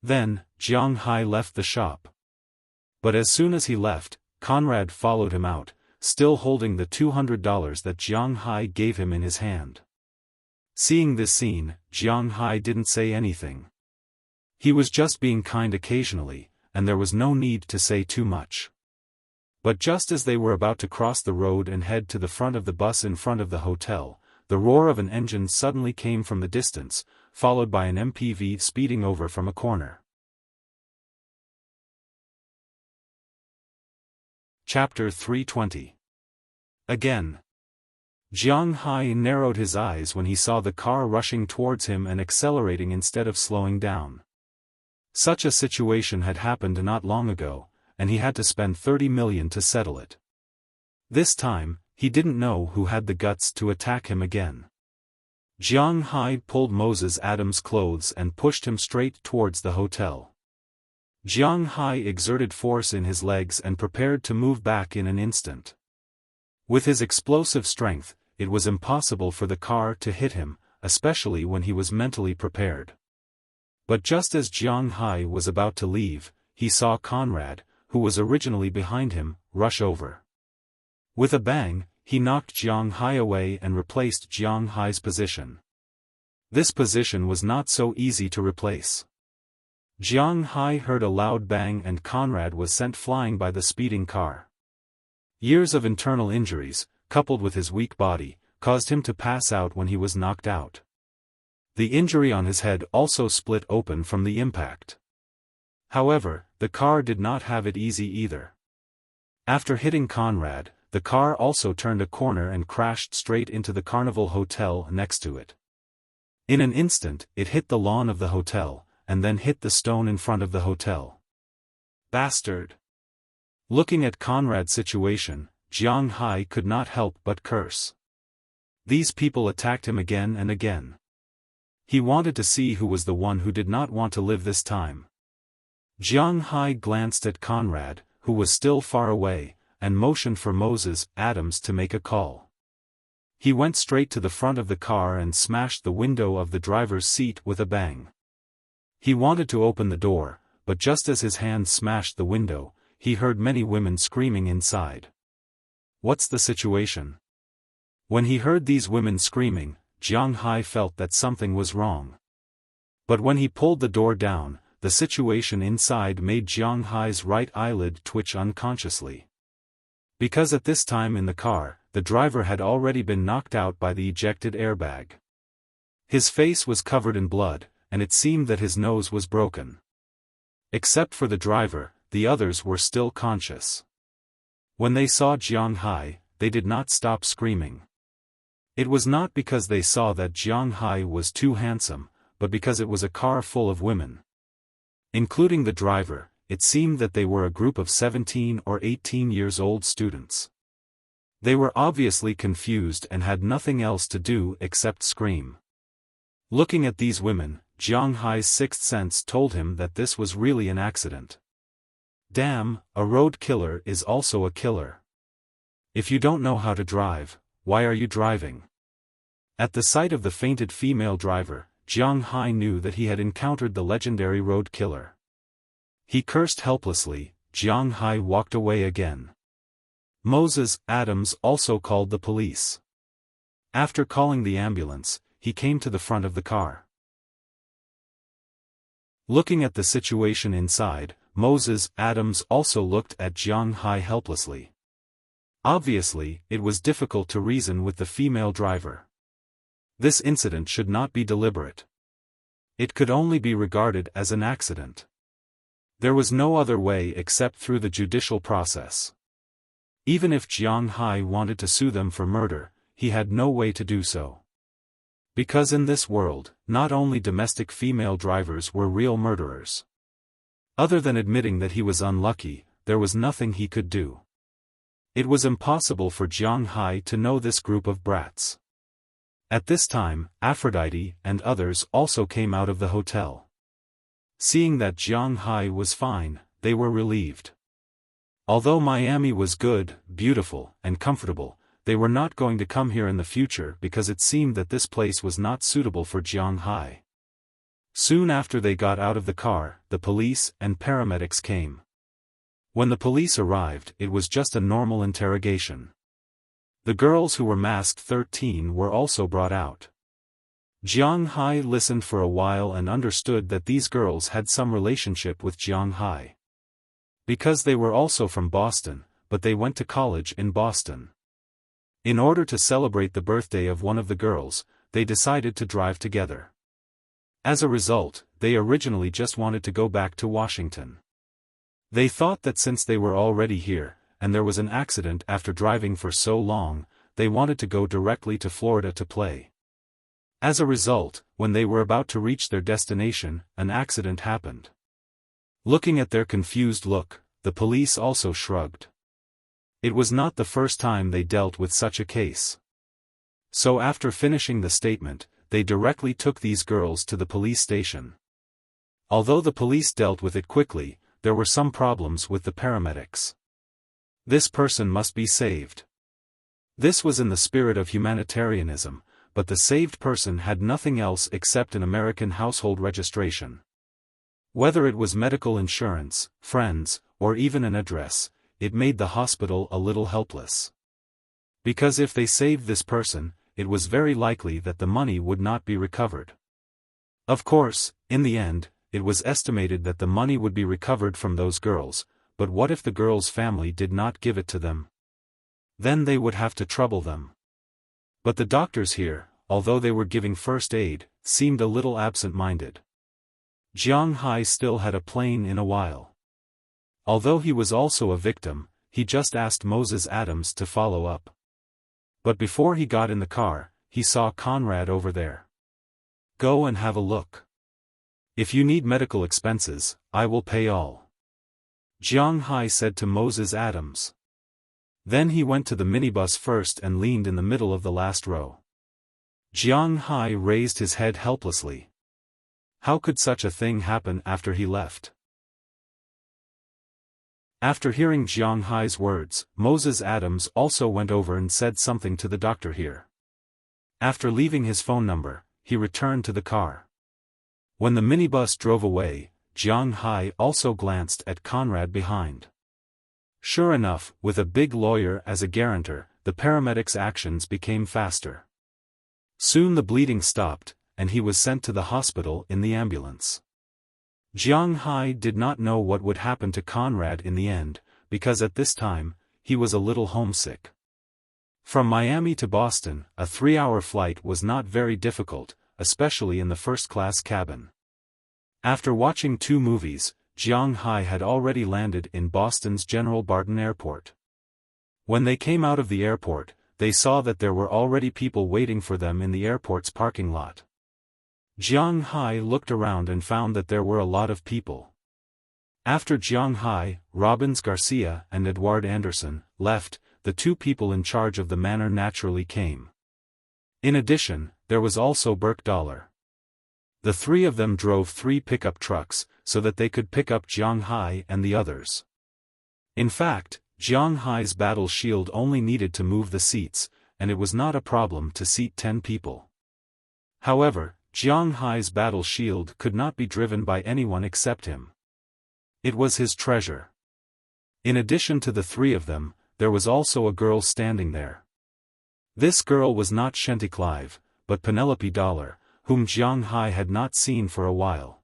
Then, Jiang Hai left the shop. But as soon as he left, Conrad followed him out, still holding the $200 that Jiang Hai gave him in his hand. Seeing this scene, Jiang Hai didn't say anything. He was just being kind occasionally, and there was no need to say too much. But just as they were about to cross the road and head to the front of the bus in front of the hotel, the roar of an engine suddenly came from the distance, followed by an MPV speeding over from a corner. Chapter 320. Again. Jiang Hai narrowed his eyes when he saw the car rushing towards him and accelerating instead of slowing down. Such a situation had happened not long ago, and he had to spend 30 million to settle it. This time, he didn't know who had the guts to attack him again. Jiang Hai pulled Moses Adams' clothes and pushed him straight towards the hotel. Jiang Hai exerted force in his legs and prepared to move back in an instant. With his explosive strength, it was impossible for the car to hit him, especially when he was mentally prepared. But just as Jiang Hai was about to leave, he saw Conrad, who was originally behind him, rush over. With a bang, he knocked Jiang Hai away and replaced Jiang Hai's position. This position was not so easy to replace. Jiang Hai heard a loud bang and Conrad was sent flying by the speeding car. Years of internal injuries, coupled with his weak body, caused him to pass out when he was knocked out. The injury on his head also split open from the impact. However, the car did not have it easy either. After hitting Conrad, the car also turned a corner and crashed straight into the Carnival Hotel next to it. In an instant, it hit the lawn of the hotel, and then hit the stone in front of the hotel. Bastard! Looking at Conrad's situation, Jiang Hai could not help but curse. These people attacked him again and again. He wanted to see who was the one who did not want to live this time. Jiang Hai glanced at Conrad, who was still far away, and motioned for Moses Adams to make a call. He went straight to the front of the car and smashed the window of the driver's seat with a bang. He wanted to open the door, but just as his hand smashed the window, he heard many women screaming inside. What's the situation? When he heard these women screaming, Jiang Hai felt that something was wrong. But when he pulled the door down, the situation inside made Jiang Hai's right eyelid twitch unconsciously. Because at this time in the car, the driver had already been knocked out by the ejected airbag. His face was covered in blood, and it seemed that his nose was broken. Except for the driver, the others were still conscious. When they saw Jiang Hai, they did not stop screaming. It was not because they saw that Jiang Hai was too handsome, but because it was a car full of women. Including the driver, it seemed that they were a group of 17 or 18 years old students. They were obviously confused and had nothing else to do except scream. Looking at these women, Jiang Hai's sixth sense told him that this was really an accident. Damn, a road killer is also a killer. If you don't know how to drive, why are you driving? At the sight of the fainted female driver, Jiang Hai knew that he had encountered the legendary road killer. He cursed helplessly. Jiang Hai walked away again. Moses Adams also called the police. After calling the ambulance, he came to the front of the car. Looking at the situation inside, Moses Adams also looked at Jiang Hai helplessly. Obviously, it was difficult to reason with the female driver. This incident should not be deliberate. It could only be regarded as an accident. There was no other way except through the judicial process. Even if Jiang Hai wanted to sue them for murder, he had no way to do so. Because in this world, not only domestic female drivers were real murderers. Other than admitting that he was unlucky, there was nothing he could do. It was impossible for Jiang Hai to know this group of brats. At this time, Aphrodite and others also came out of the hotel. Seeing that Jiang Hai was fine, they were relieved. Although Miami was good, beautiful, and comfortable, they were not going to come here in the future because it seemed that this place was not suitable for Jiang Hai. Soon after they got out of the car, the police and paramedics came. When the police arrived, it was just a normal interrogation. The girls who were masked 13 were also brought out. Jiang Hai listened for a while and understood that these girls had some relationship with Jiang Hai. Because they were also from Boston, but they went to college in Boston. In order to celebrate the birthday of one of the girls, they decided to drive together. As a result, they originally just wanted to go back to Washington. They thought that since they were already here, and there was an accident after driving for so long, they wanted to go directly to Florida to play. As a result, when they were about to reach their destination, an accident happened. Looking at their confused look, the police also shrugged. It was not the first time they dealt with such a case. So after finishing the statement, they directly took these girls to the police station. Although the police dealt with it quickly, there were some problems with the paramedics. This person must be saved. This was in the spirit of humanitarianism, but the saved person had nothing else except an American household registration. Whether it was medical insurance, friends, or even an address, it made the hospital a little helpless. Because if they saved this person, it was very likely that the money would not be recovered. Of course, in the end, it was estimated that the money would be recovered from those girls, but what if the girls' family did not give it to them? Then they would have to trouble them. But the doctors here, although they were giving first aid, seemed a little absent-minded. Jiang Hai still had a plane in a while. Although he was also a victim, he just asked Moses Adams to follow up. But before he got in the car, he saw Conrad over there. Go and have a look. If you need medical expenses, I will pay all. Jiang Hai said to Moses Adams. Then he went to the minibus first and leaned in the middle of the last row. Jiang Hai raised his head helplessly. How could such a thing happen after he left? After hearing Jiang Hai's words, Moses Adams also went over and said something to the doctor here. After leaving his phone number, he returned to the car. When the minibus drove away, Jiang Hai also glanced at Conrad behind. Sure enough, with a big lawyer as a guarantor, the paramedics' actions became faster. Soon the bleeding stopped, and he was sent to the hospital in the ambulance. Jiang Hai did not know what would happen to Conrad in the end, because at this time, he was a little homesick. From Miami to Boston, a 3-hour flight was not very difficult, especially in the first-class cabin. After watching 2 movies, Jiang Hai had already landed in Boston's General Barton Airport. When they came out of the airport, they saw that there were already people waiting for them in the airport's parking lot. Jiang Hai looked around and found that there were a lot of people. After Jiang Hai, Robbins Garcia and Edward Anderson left, the 2 people in charge of the manor naturally came. In addition, there was also Burke Dollar. The 3 of them drove 3 pickup trucks, so that they could pick up Jiang Hai and the others. In fact, Jiang Hai's battle shield only needed to move the seats, and it was not a problem to seat 10 people. However, Jiang Hai's battle shield could not be driven by anyone except him. It was his treasure. In addition to the 3 of them, there was also a girl standing there. This girl was not Shenty Clive, but Penelope Dollar, whom Jiang Hai had not seen for a while.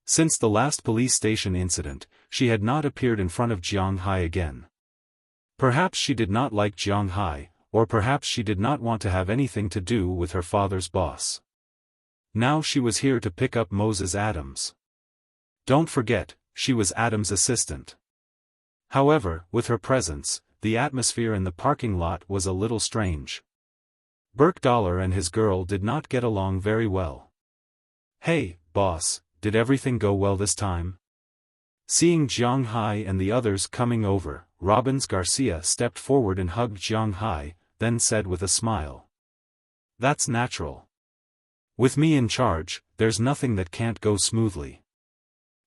Since the last police station incident, she had not appeared in front of Jiang Hai again. Perhaps she did not like Jiang Hai, or perhaps she did not want to have anything to do with her father's boss. Now she was here to pick up Moses Adams. Don't forget, she was Adams' assistant. However, with her presence, the atmosphere in the parking lot was a little strange. Burke Dollar and his girl did not get along very well. Hey, boss, did everything go well this time? Seeing Jiang Hai and the others coming over, Robbins Garcia stepped forward and hugged Jiang Hai, then said with a smile. That's natural. With me in charge, there's nothing that can't go smoothly.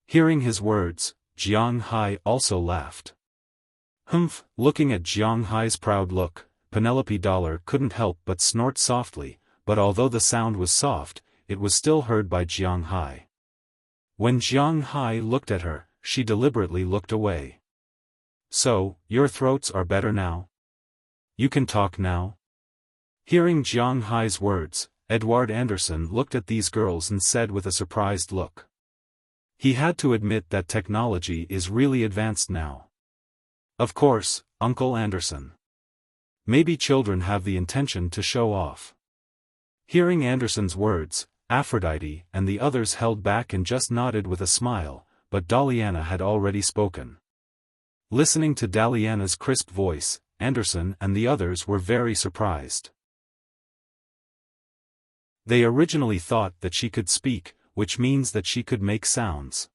Hearing his words, Jiang Hai also laughed. Humph, looking at Jiang Hai's proud look, Penelope Dollar couldn't help but snort softly, but although the sound was soft, it was still heard by Jiang Hai. When Jiang Hai looked at her, she deliberately looked away. "So, your throats are better now? You can talk now?" Hearing Jiang Hai's words, Edward Anderson looked at these girls and said with a surprised look. He had to admit that technology is really advanced now. Of course, Uncle Anderson. Maybe children have the intention to show off. Hearing Anderson's words, Aphrodite and the others held back and just nodded with a smile, but Daliana had already spoken. Listening to Daliana's crisp voice, Anderson and the others were very surprised. They originally thought that she could speak, which means that she could make sounds.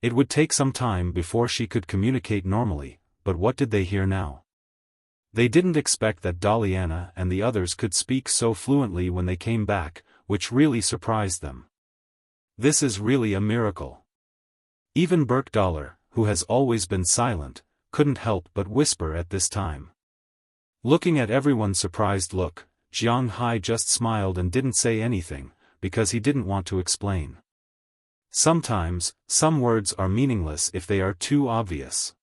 It would take some time before she could communicate normally, but what did they hear now? They didn't expect that Daliana and the others could speak so fluently when they came back, which really surprised them. This is really a miracle. Even Burkdollar, who has always been silent, couldn't help but whisper at this time. Looking at everyone's surprised look, Jiang Hai just smiled and didn't say anything, because he didn't want to explain. Sometimes, some words are meaningless if they are too obvious.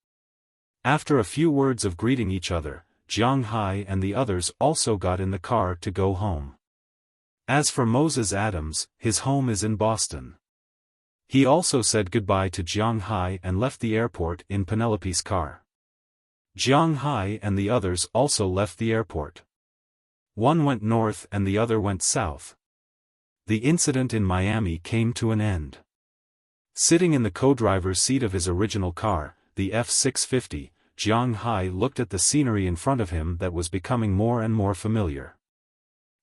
After a few words of greeting each other, Jiang Hai and the others also got in the car to go home. As for Moses Adams, his home is in Boston. He also said goodbye to Jiang Hai and left the airport in Penelope's car. Jiang Hai and the others also left the airport. One went north and the other went south. The incident in Miami came to an end. Sitting in the co-driver's seat of his original car, the F-650, Jiang Hai looked at the scenery in front of him that was becoming more and more familiar.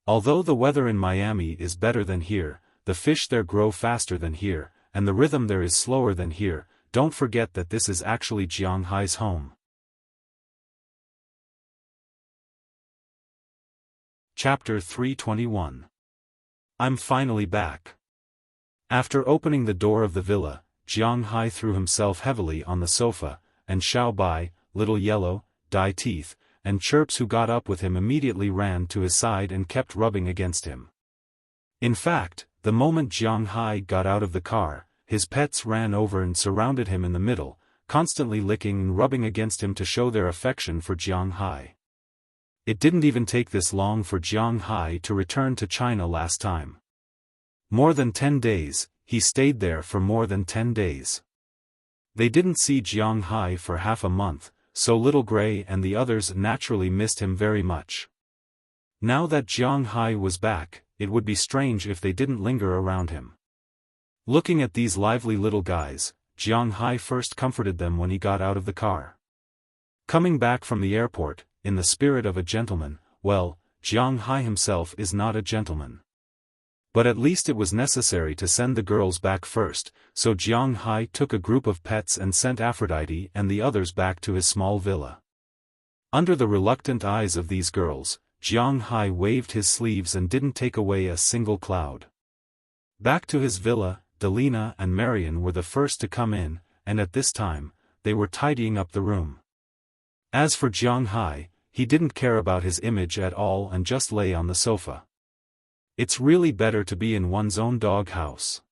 Although the weather in Miami is better than here, the fish there grow faster than here, and the rhythm there is slower than here, don't forget that this is actually Jiang Hai's home. Chapter 321. I'm finally back. After opening the door of the villa, Jiang Hai threw himself heavily on the sofa, and Xiao Bai, Little Yellow, Dai Teeth, and Chirps who got up with him immediately ran to his side and kept rubbing against him. In fact, the moment Jiang Hai got out of the car, his pets ran over and surrounded him in the middle, constantly licking and rubbing against him to show their affection for Jiang Hai. It didn't even take this long for Jiang Hai to return to China last time. More than 10 days, he stayed there for more than 10 days. They didn't see Jiang Hai for half a month, so Little Gray and the others naturally missed him very much. Now that Jiang Hai was back, it would be strange if they didn't linger around him. Looking at these lively little guys, Jiang Hai first comforted them when he got out of the car. Coming back from the airport, in the spirit of a gentleman, well, Jiang Hai himself is not a gentleman. But at least it was necessary to send the girls back first, so Jiang Hai took a group of pets and sent Aphrodite and the others back to his small villa. Under the reluctant eyes of these girls, Jiang Hai waved his sleeves and didn't take away a single cloud. Back to his villa, Delina and Marian were the first to come in, and at this time, they were tidying up the room. As for Jiang Hai, he didn't care about his image at all and just lay on the sofa. It's really better to be in one's own dog house.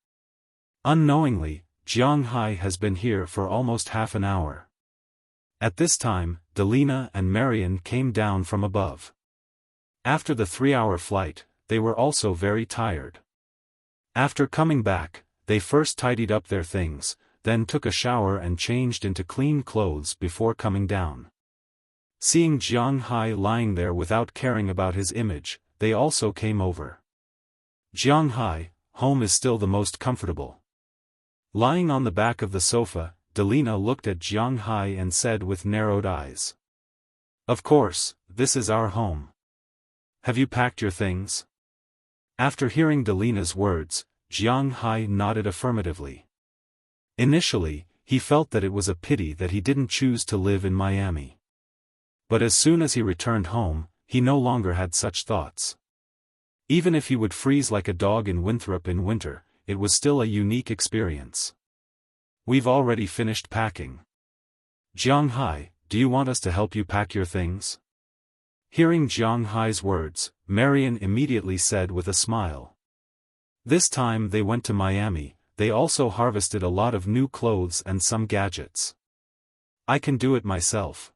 Unknowingly, Jiang Hai has been here for almost half an hour. At this time, Delina and Marian came down from above. After the 3-hour flight, they were also very tired. After coming back, they first tidied up their things, then took a shower and changed into clean clothes before coming down. Seeing Jiang Hai lying there without caring about his image, they also came over. Jiang Hai, home is still the most comfortable. Lying on the back of the sofa, Delina looked at Jiang Hai and said with narrowed eyes. Of course, this is our home. Have you packed your things? After hearing Delina's words, Jiang Hai nodded affirmatively. Initially, he felt that it was a pity that he didn't choose to live in Miami. But as soon as he returned home, he no longer had such thoughts. Even if he would freeze like a dog in Winthrop in winter, it was still a unique experience. We've already finished packing. Jiang Hai, do you want us to help you pack your things? Hearing Jiang Hai's words, Marian immediately said with a smile. This time they went to Miami. They also harvested a lot of new clothes and some gadgets. I can do it myself.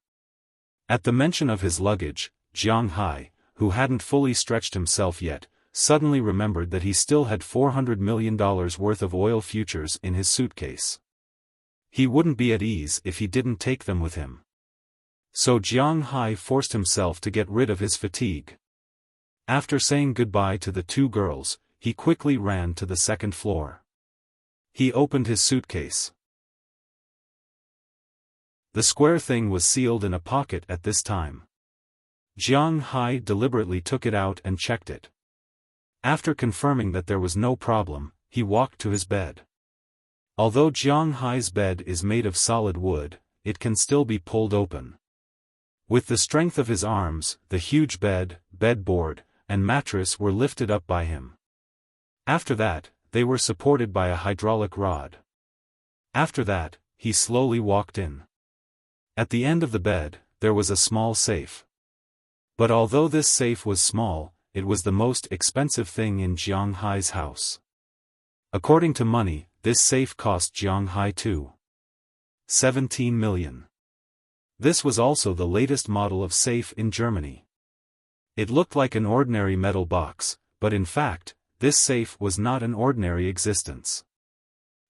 At the mention of his luggage, Jiang Hai, who hadn't fully stretched himself yet, suddenly remembered that he still had $400 million worth of oil futures in his suitcase. He wouldn't be at ease if he didn't take them with him. So Jiang Hai forced himself to get rid of his fatigue. After saying goodbye to the two girls, he quickly ran to the second floor. He opened his suitcase. The square thing was sealed in a pocket at this time. Jiang Hai deliberately took it out and checked it. After confirming that there was no problem, he walked to his bed. Although Jiang Hai's bed is made of solid wood, it can still be pulled open. With the strength of his arms, the huge bed, bedboard, and mattress were lifted up by him. After that, they were supported by a hydraulic rod. After that, he slowly walked in. At the end of the bed, there was a small safe. But although this safe was small, it was the most expensive thing in Jiang Hai's house. According to money, this safe cost Jiang Hai 17 million. This was also the latest model of safe in Germany. It looked like an ordinary metal box, but in fact, this safe was not an ordinary existence.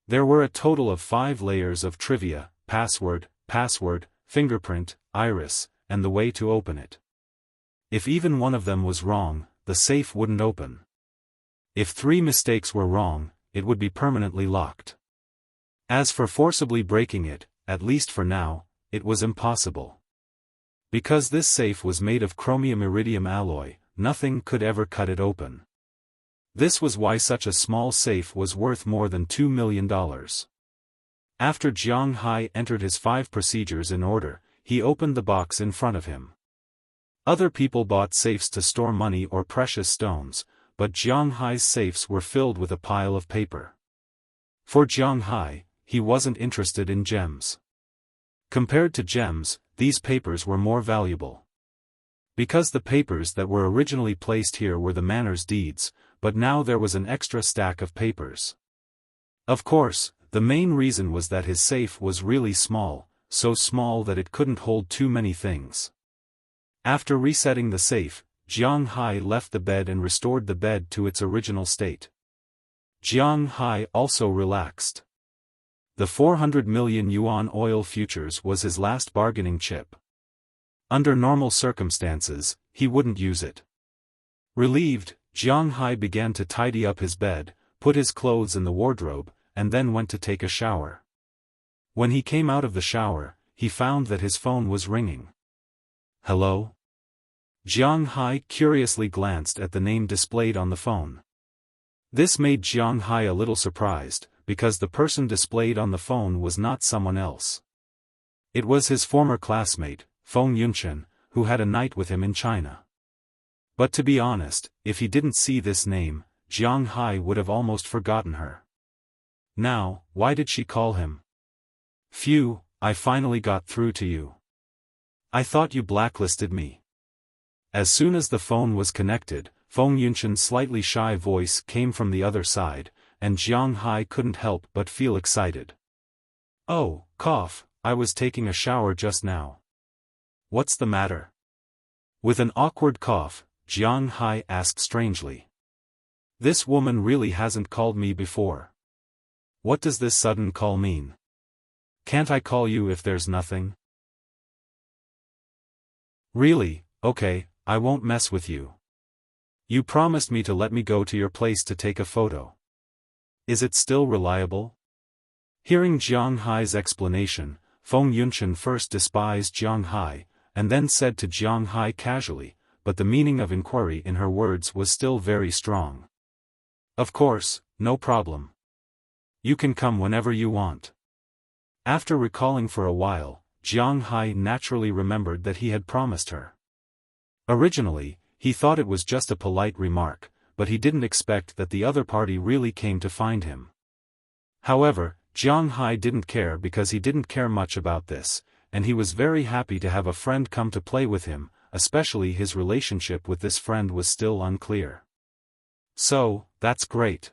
There were a total of 5 layers of trivia: password, fingerprint, iris, and the way to open it. If even one of them was wrong, the safe wouldn't open. If 3 mistakes were wrong, it would be permanently locked. As for forcibly breaking it, at least for now, it was impossible. Because this safe was made of chromium-iridium alloy, nothing could ever cut it open. This was why such a small safe was worth more than $2 million. After Jiang Hai entered his 5 procedures in order, he opened the box in front of him. Other people bought safes to store money or precious stones, but Jiang Hai's safes were filled with a pile of paper. For Jiang Hai, he wasn't interested in gems. Compared to gems, these papers were more valuable. Because the papers that were originally placed here were the manor's deeds, but now there was an extra stack of papers. Of course, the main reason was that his safe was really small, so small that it couldn't hold too many things. After resetting the safe, Jiang Hai left the bed and restored the bed to its original state. Jiang Hai also relaxed. The 400 million yuan oil futures was his last bargaining chip. Under normal circumstances, he wouldn't use it. Relieved, Jiang Hai began to tidy up his bed, put his clothes in the wardrobe, and then went to take a shower. When he came out of the shower, he found that his phone was ringing. Hello? Jiang Hai curiously glanced at the name displayed on the phone. This made Jiang Hai a little surprised, because the person displayed on the phone was not someone else. It was his former classmate, Feng Yunchen, who had a night with him in China. But to be honest, if he didn't see this name, Jiang Hai would have almost forgotten her. Now, why did she call him? Phew, I finally got through to you. I thought you blacklisted me. As soon as the phone was connected, Feng Yunchen's slightly shy voice came from the other side, and Jiang Hai couldn't help but feel excited. Oh, cough, I was taking a shower just now. What's the matter? With an awkward cough, Jiang Hai asked strangely. This woman really hasn't called me before. What does this sudden call mean? Can't I call you if there's nothing? Really, okay, I won't mess with you. You promised me to let me go to your place to take a photo. Is it still reliable? Hearing Jiang Hai's explanation, Feng Yunchen first despised Jiang Hai, and then said to Jiang Hai casually, but the meaning of inquiry in her words was still very strong. Of course, no problem. You can come whenever you want. After recalling for a while, Jiang Hai naturally remembered that he had promised her. Originally, he thought it was just a polite remark, but he didn't expect that the other party really came to find him. However, Jiang Hai didn't care because he didn't care much about this, and he was very happy to have a friend come to play with him, especially his relationship with this friend was still unclear. So, that's great.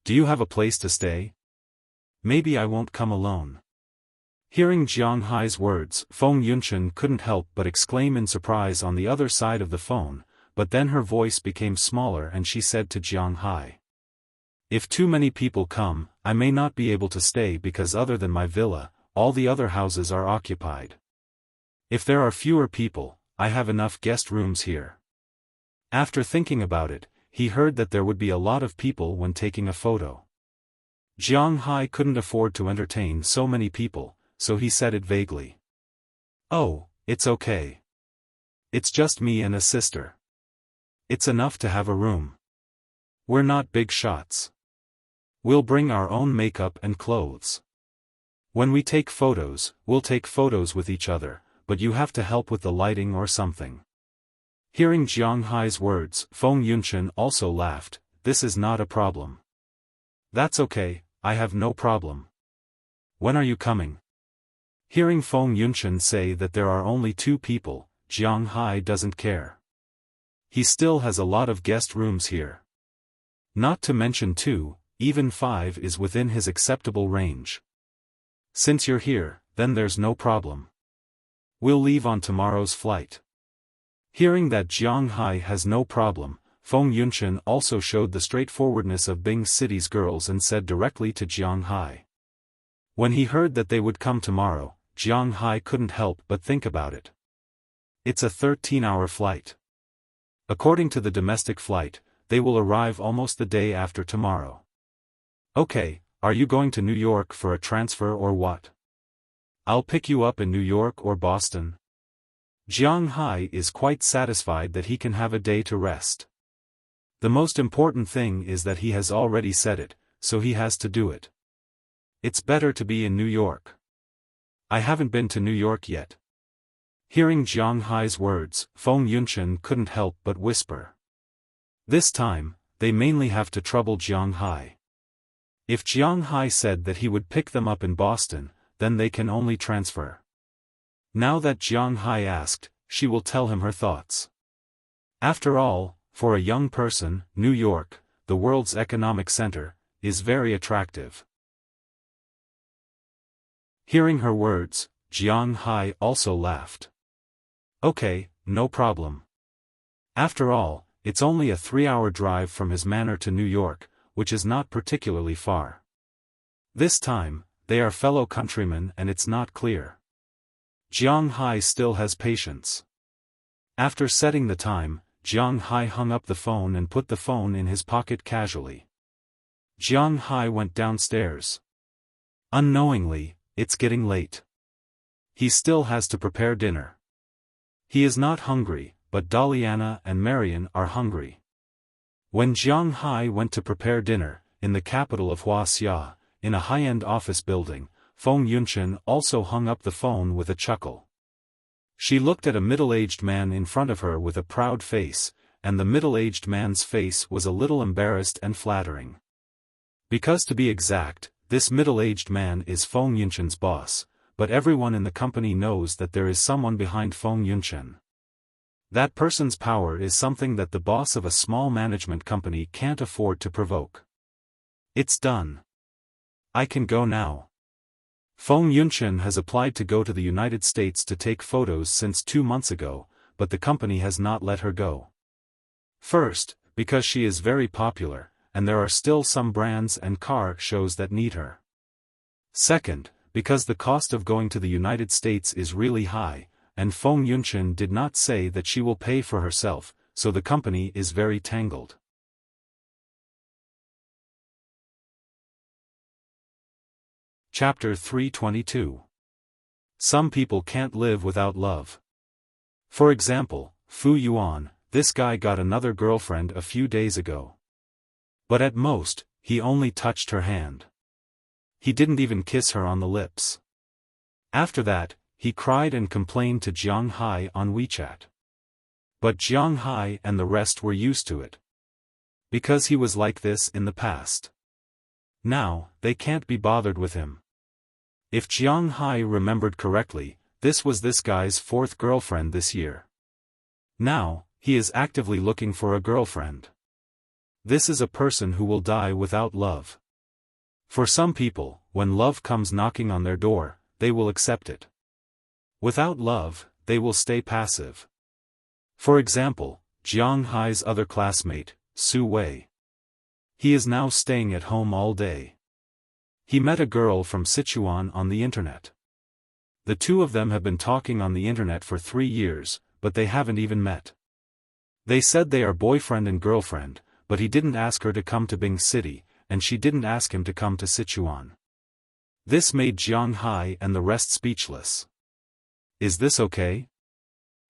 Do you have a place to stay? Maybe I won't come alone. Hearing Jiang Hai's words, Feng Yunchen couldn't help but exclaim in surprise on the other side of the phone, but then her voice became smaller and she said to Jiang Hai. If too many people come, I may not be able to stay because other than my villa, all the other houses are occupied. If there are fewer people, I have enough guest rooms here. After thinking about it, he heard that there would be a lot of people when taking a photo. Jiang Hai couldn't afford to entertain so many people, so he said it vaguely. Oh, it's okay. It's just me and a sister. It's enough to have a room. We're not big shots. We'll bring our own makeup and clothes. When we take photos, we'll take photos with each other, but you have to help with the lighting or something. Hearing Jiang Hai's words, Feng Yunchen also laughed. This is not a problem. That's okay, I have no problem. When are you coming? Hearing Feng Yunchen say that there are only 2 people, Jiang Hai doesn't care. He still has a lot of guest rooms here. Not to mention 2, even 5 is within his acceptable range. Since you're here, then there's no problem. We'll leave on tomorrow's flight. Hearing that Jiang Hai has no problem, Feng Yunchen also showed the straightforwardness of Bing City's girls and said directly to Jiang Hai. When he heard that they would come tomorrow, Jiang Hai couldn't help but think about it. It's a 13-hour flight. According to the domestic flight, they will arrive almost the day after tomorrow. Okay, are you going to New York for a transfer or what? I'll pick you up in New York or Boston. Jiang Hai is quite satisfied that he can have a day to rest. The most important thing is that he has already said it, so he has to do it. It's better to be in New York. I haven't been to New York yet. Hearing Jiang Hai's words, Feng Yunchen couldn't help but whisper. This time, they mainly have to trouble Jiang Hai. If Jiang Hai said that he would pick them up in Boston, then they can only transfer. Now that Jiang Hai asked, she will tell him her thoughts. After all, for a young person, New York, the world's economic center, is very attractive. Hearing her words, Jiang Hai also laughed. Okay, no problem. After all, it's only a 3-hour drive from his manor to New York, which is not particularly far. This time, they are fellow countrymen and it's not clear. Jiang Hai still has patience. After setting the time, Jiang Hai hung up the phone and put the phone in his pocket casually. Jiang Hai went downstairs. Unknowingly, it's getting late. He still has to prepare dinner. He is not hungry, but Daliana and Marian are hungry. When Jiang Hai went to prepare dinner, in the capital of Wuxia, in a high-end office building, Feng Yunchen also hung up the phone with a chuckle. She looked at a middle-aged man in front of her with a proud face, and the middle-aged man's face was a little embarrassed and flattering. Because to be exact, this middle-aged man is Feng Yunchen's boss, but everyone in the company knows that there is someone behind Feng Yunchen. That person's power is something that the boss of a small management company can't afford to provoke. It's done. I can go now. Feng Yunchen has applied to go to the United States to take photos since 2 months ago, but the company has not let her go. First, because she is very popular, and there are still some brands and car shows that need her. Second, because the cost of going to the United States is really high, and Feng Yunchen did not say that she will pay for herself, so the company is very tangled. Chapter 322. Some people can't live without love. For example, Fu Yuan, this guy got another girlfriend a few days ago. But at most, he only touched her hand. He didn't even kiss her on the lips. After that, he cried and complained to Jiang Hai on WeChat. But Jiang Hai and the rest were used to it. Because he was like this in the past. Now, they can't be bothered with him. If Jiang Hai remembered correctly, this was this guy's 4th girlfriend this year. Now, he is actively looking for a girlfriend. This is a person who will die without love. For some people, when love comes knocking on their door, they will accept it. Without love, they will stay passive. For example, Jiang Hai's other classmate, Su Wei. He is now staying at home all day. He met a girl from Sichuan on the internet. The two of them have been talking on the internet for 3 years, but they haven't even met. They said they are boyfriend and girlfriend, but he didn't ask her to come to Bing City, and she didn't ask him to come to Sichuan. This made Jiang Hai and the rest speechless. Is this okay?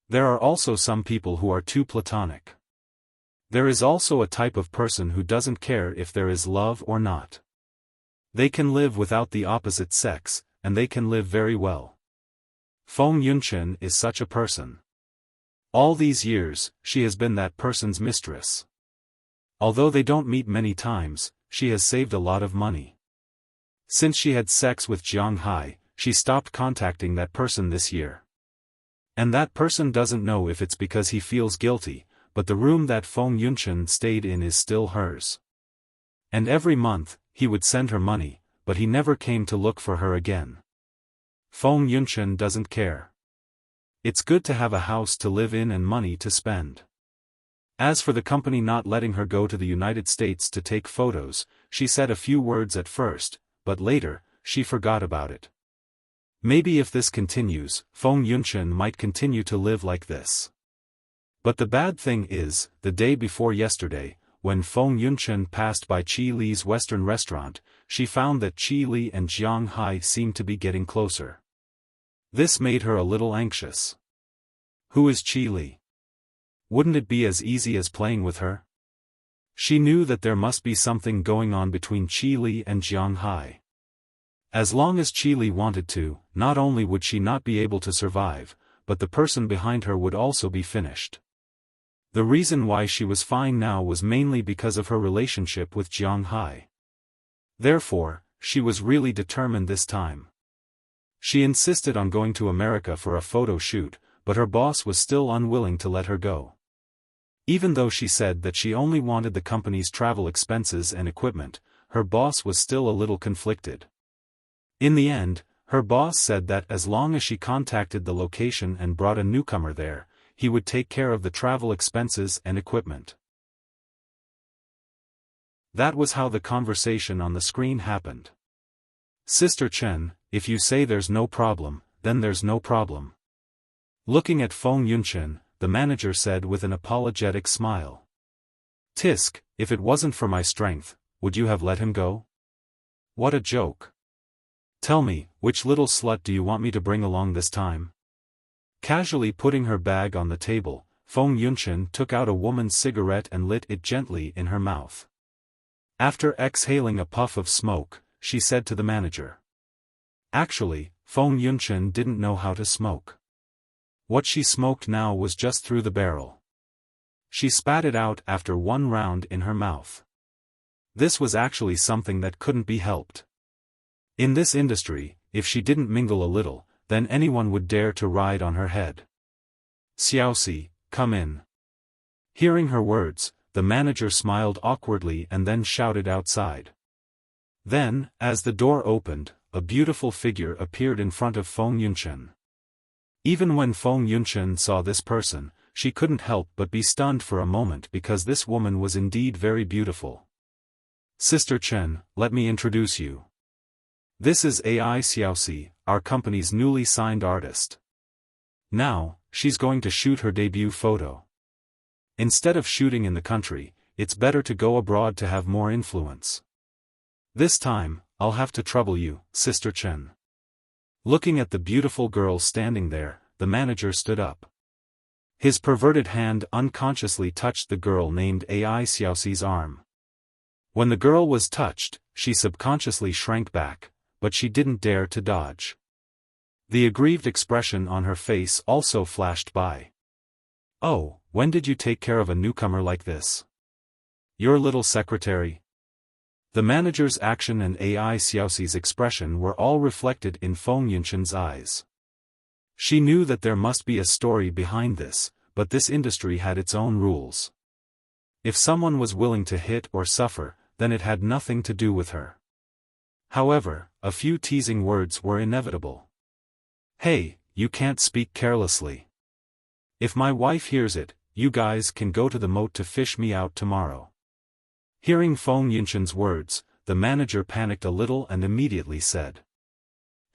There are also some people who are too platonic. There is also a type of person who doesn't care if there is love or not. They can live without the opposite sex, and they can live very well. Feng Yunchen is such a person. All these years, she has been that person's mistress. Although they don't meet many times, she has saved a lot of money. Since she had sex with Jiang Hai, she stopped contacting that person this year. And that person doesn't know if it's because he feels guilty, but the room that Feng Yunchen stayed in is still hers. And every month, he would send her money, but he never came to look for her again. Feng Yunchen doesn't care. It's good to have a house to live in and money to spend. As for the company not letting her go to the United States to take photos, she said a few words at first, but later, she forgot about it. Maybe if this continues, Feng Yunchen might continue to live like this. But the bad thing is, the day before yesterday, when Feng Yunchen passed by Qi Li's Western restaurant, she found that Qi Li and Jiang Hai seemed to be getting closer. This made her a little anxious. Who is Qi Li? Wouldn't it be as easy as playing with her? She knew that there must be something going on between Qi Li and Jiang Hai. As long as Qi Li wanted to, not only would she not be able to survive, but the person behind her would also be finished. The reason why she was fine now was mainly because of her relationship with Jiang Hai. Therefore, she was really determined this time. She insisted on going to America for a photo shoot, but her boss was still unwilling to let her go. Even though she said that she only wanted the company's travel expenses and equipment, her boss was still a little conflicted. In the end, her boss said that as long as she contacted the location and brought a newcomer there, he would take care of the travel expenses and equipment. That was how the conversation on the screen happened. Sister Chen, if you say there's no problem, then there's no problem. Looking at Feng Yunchen, the manager said with an apologetic smile. Tisk, if it wasn't for my strength, would you have let him go? What a joke. Tell me, which little slut do you want me to bring along this time? Casually putting her bag on the table, Feng Yunchen took out a woman's cigarette and lit it gently in her mouth. After exhaling a puff of smoke, she said to the manager. Actually, Feng Yunchen didn't know how to smoke. What she smoked now was just through the barrel. She spat it out after one round in her mouth. This was actually something that couldn't be helped. In this industry, if she didn't mingle a little, then anyone would dare to ride on her head. Xiaosi, come in. Hearing her words, the manager smiled awkwardly and then shouted outside. Then, as the door opened, a beautiful figure appeared in front of Feng Yunchen. Even when Feng Yunchen saw this person, she couldn't help but be stunned for a moment because this woman was indeed very beautiful. Sister Chen, let me introduce you. This is AI Xiaosi, our company's newly signed artist. Now, she's going to shoot her debut photo. Instead of shooting in the country, it's better to go abroad to have more influence. This time, I'll have to trouble you, Sister Chen. Looking at the beautiful girl standing there, the manager stood up. His perverted hand unconsciously touched the girl named AI Xiaosi's arm. When the girl was touched, she subconsciously shrank back, but she didn't dare to dodge. The aggrieved expression on her face also flashed by. Oh, when did you take care of a newcomer like this? Your little secretary? The manager's action and AI Xiaosi's expression were all reflected in Feng Yunchen's eyes. She knew that there must be a story behind this, but this industry had its own rules. If someone was willing to hit or suffer, then it had nothing to do with her. However, a few teasing words were inevitable. "Hey, you can't speak carelessly. If my wife hears it, you guys can go to the moat to fish me out tomorrow." Hearing Feng Yunshan's words, the manager panicked a little and immediately said,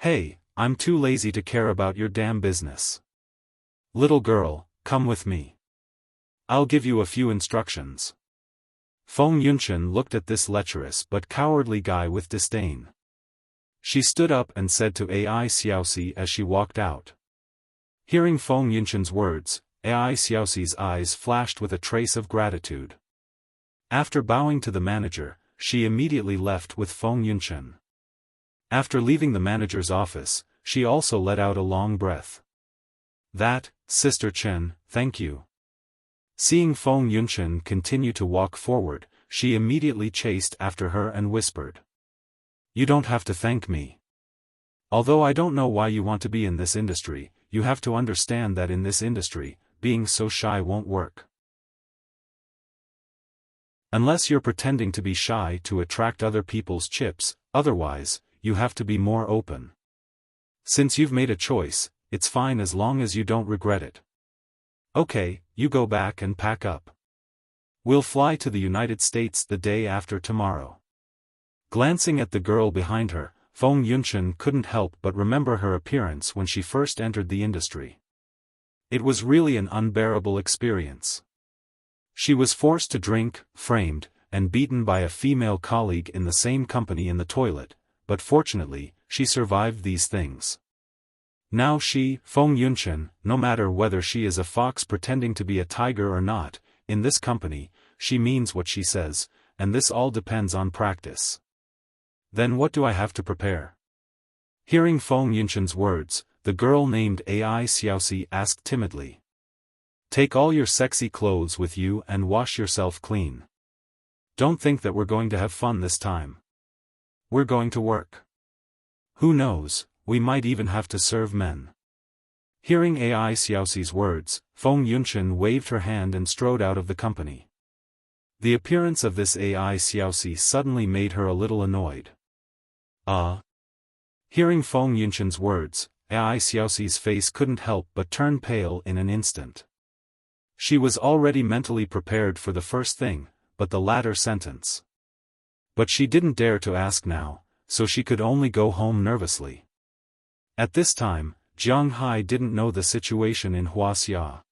"Hey, I'm too lazy to care about your damn business. Little girl, come with me. I'll give you a few instructions." Feng Yunshan looked at this lecherous but cowardly guy with disdain. She stood up and said to Ai Xiaoxi as she walked out. Hearing Feng Yunshan's words, Ai Xiaoxi's eyes flashed with a trace of gratitude. After bowing to the manager, she immediately left with Feng Yunshan. After leaving the manager's office, she also let out a long breath. "That, Sister Chen, thank you." Seeing Feng Yunshan continue to walk forward, she immediately chased after her and whispered, "You don't have to thank me. Although I don't know why you want to be in this industry, you have to understand that in this industry, being so shy won't work. Unless you're pretending to be shy to attract other people's chips, otherwise, you have to be more open. Since you've made a choice, it's fine as long as you don't regret it. Okay, you go back and pack up. We'll fly to the United States the day after tomorrow." Glancing at the girl behind her, Feng Yunshan couldn't help but remember her appearance when she first entered the industry. It was really an unbearable experience. She was forced to drink, framed, and beaten by a female colleague in the same company in the toilet, but fortunately, she survived these things. Now she, Feng Yunshan, no matter whether she is a fox pretending to be a tiger or not, in this company, she means what she says, and this all depends on practice. Then what do I have to prepare? Hearing Feng Yunshan's words, the girl named Ai Xiaoxi asked timidly. "Take all your sexy clothes with you and wash yourself clean. Don't think that we're going to have fun this time. We're going to work. Who knows, we might even have to serve men." Hearing Ai Xiaoxi's words, Feng Yunshan waved her hand and strode out of the company. The appearance of this Ai Xiaoxi suddenly made her a little annoyed. Hearing Feng Yunshan's words, Ai Xiaoxi's face couldn't help but turn pale in an instant. She was already mentally prepared for the first thing, but the latter sentence. But she didn't dare to ask now, so she could only go home nervously. At this time, Jiang Hai didn't know the situation in Wuxia.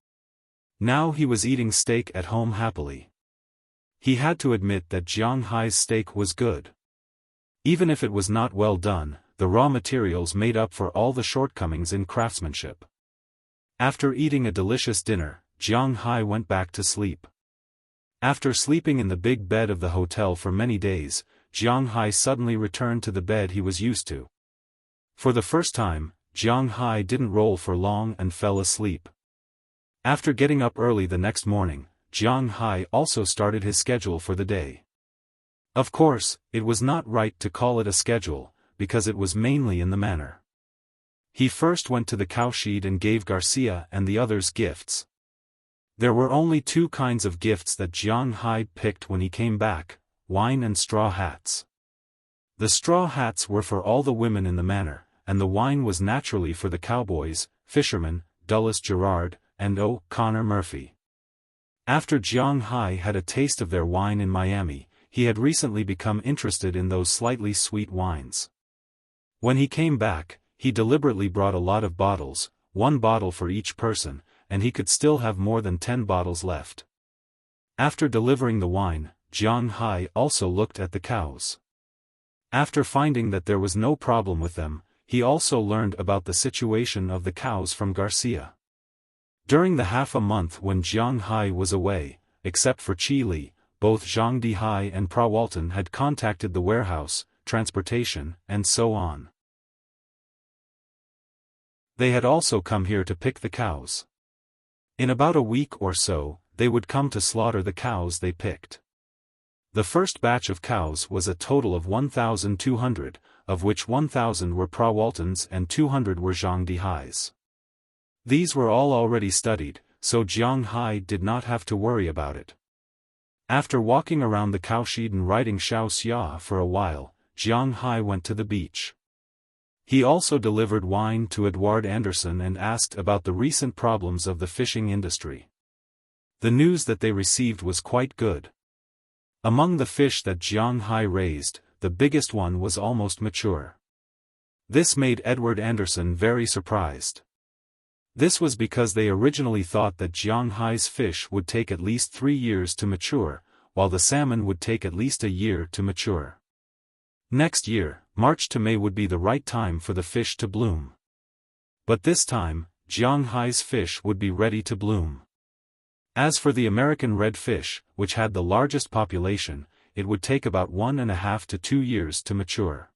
Now he was eating steak at home happily. He had to admit that Jiang Hai's steak was good. Even if it was not well done, the raw materials made up for all the shortcomings in craftsmanship. After eating a delicious dinner, Jiang Hai went back to sleep. After sleeping in the big bed of the hotel for many days, Jiang Hai suddenly returned to the bed he was used to. For the first time, Jiang Hai didn't roll for long and fell asleep. After getting up early the next morning, Jiang Hai also started his schedule for the day. Of course, it was not right to call it a schedule, because it was mainly in the manner. He first went to the cowshed and gave Garcia and the others gifts. There were only two kinds of gifts that Jiang Hai picked when he came back, wine and straw hats. The straw hats were for all the women in the manor, and the wine was naturally for the cowboys, fishermen, Dulles Gerard, and Connor Murphy. After Jiang Hai had a taste of their wine in Miami, he had recently become interested in those slightly sweet wines. When he came back, he deliberately brought a lot of bottles, one bottle for each person, and he could still have more than 10 bottles left. After delivering the wine, Jiang Hai also looked at the cows. After finding that there was no problem with them, he also learned about the situation of the cows from Garcia. During the half a month when Jiang Hai was away, except for Qi Li, both Zhang Dihai and Prawalton had contacted the warehouse, transportation, and so on. They had also come here to pick the cows. In about a week or so, they would come to slaughter the cows they picked. The first batch of cows was a total of 1,200, of which 1,000 were Prawaltons and 200 were Zhang Dihai's. These were all already studied, so Jiang Hai did not have to worry about it. After walking around the cowshed and riding Xiaofan for a while, Jiang Hai went to the beach. He also delivered wine to Edward Anderson and asked about the recent problems of the fishing industry. The news that they received was quite good. Among the fish that Jiang Hai raised, the biggest one was almost mature. This made Edward Anderson very surprised. This was because they originally thought that Jiang Hai's fish would take at least 3 years to mature, while the salmon would take at least a year to mature. Next year, March to May would be the right time for the fish to bloom. But this time, Jiang Hai's fish would be ready to bloom. As for the American redfish, which had the largest population, it would take about 1.5 to 2 years to mature.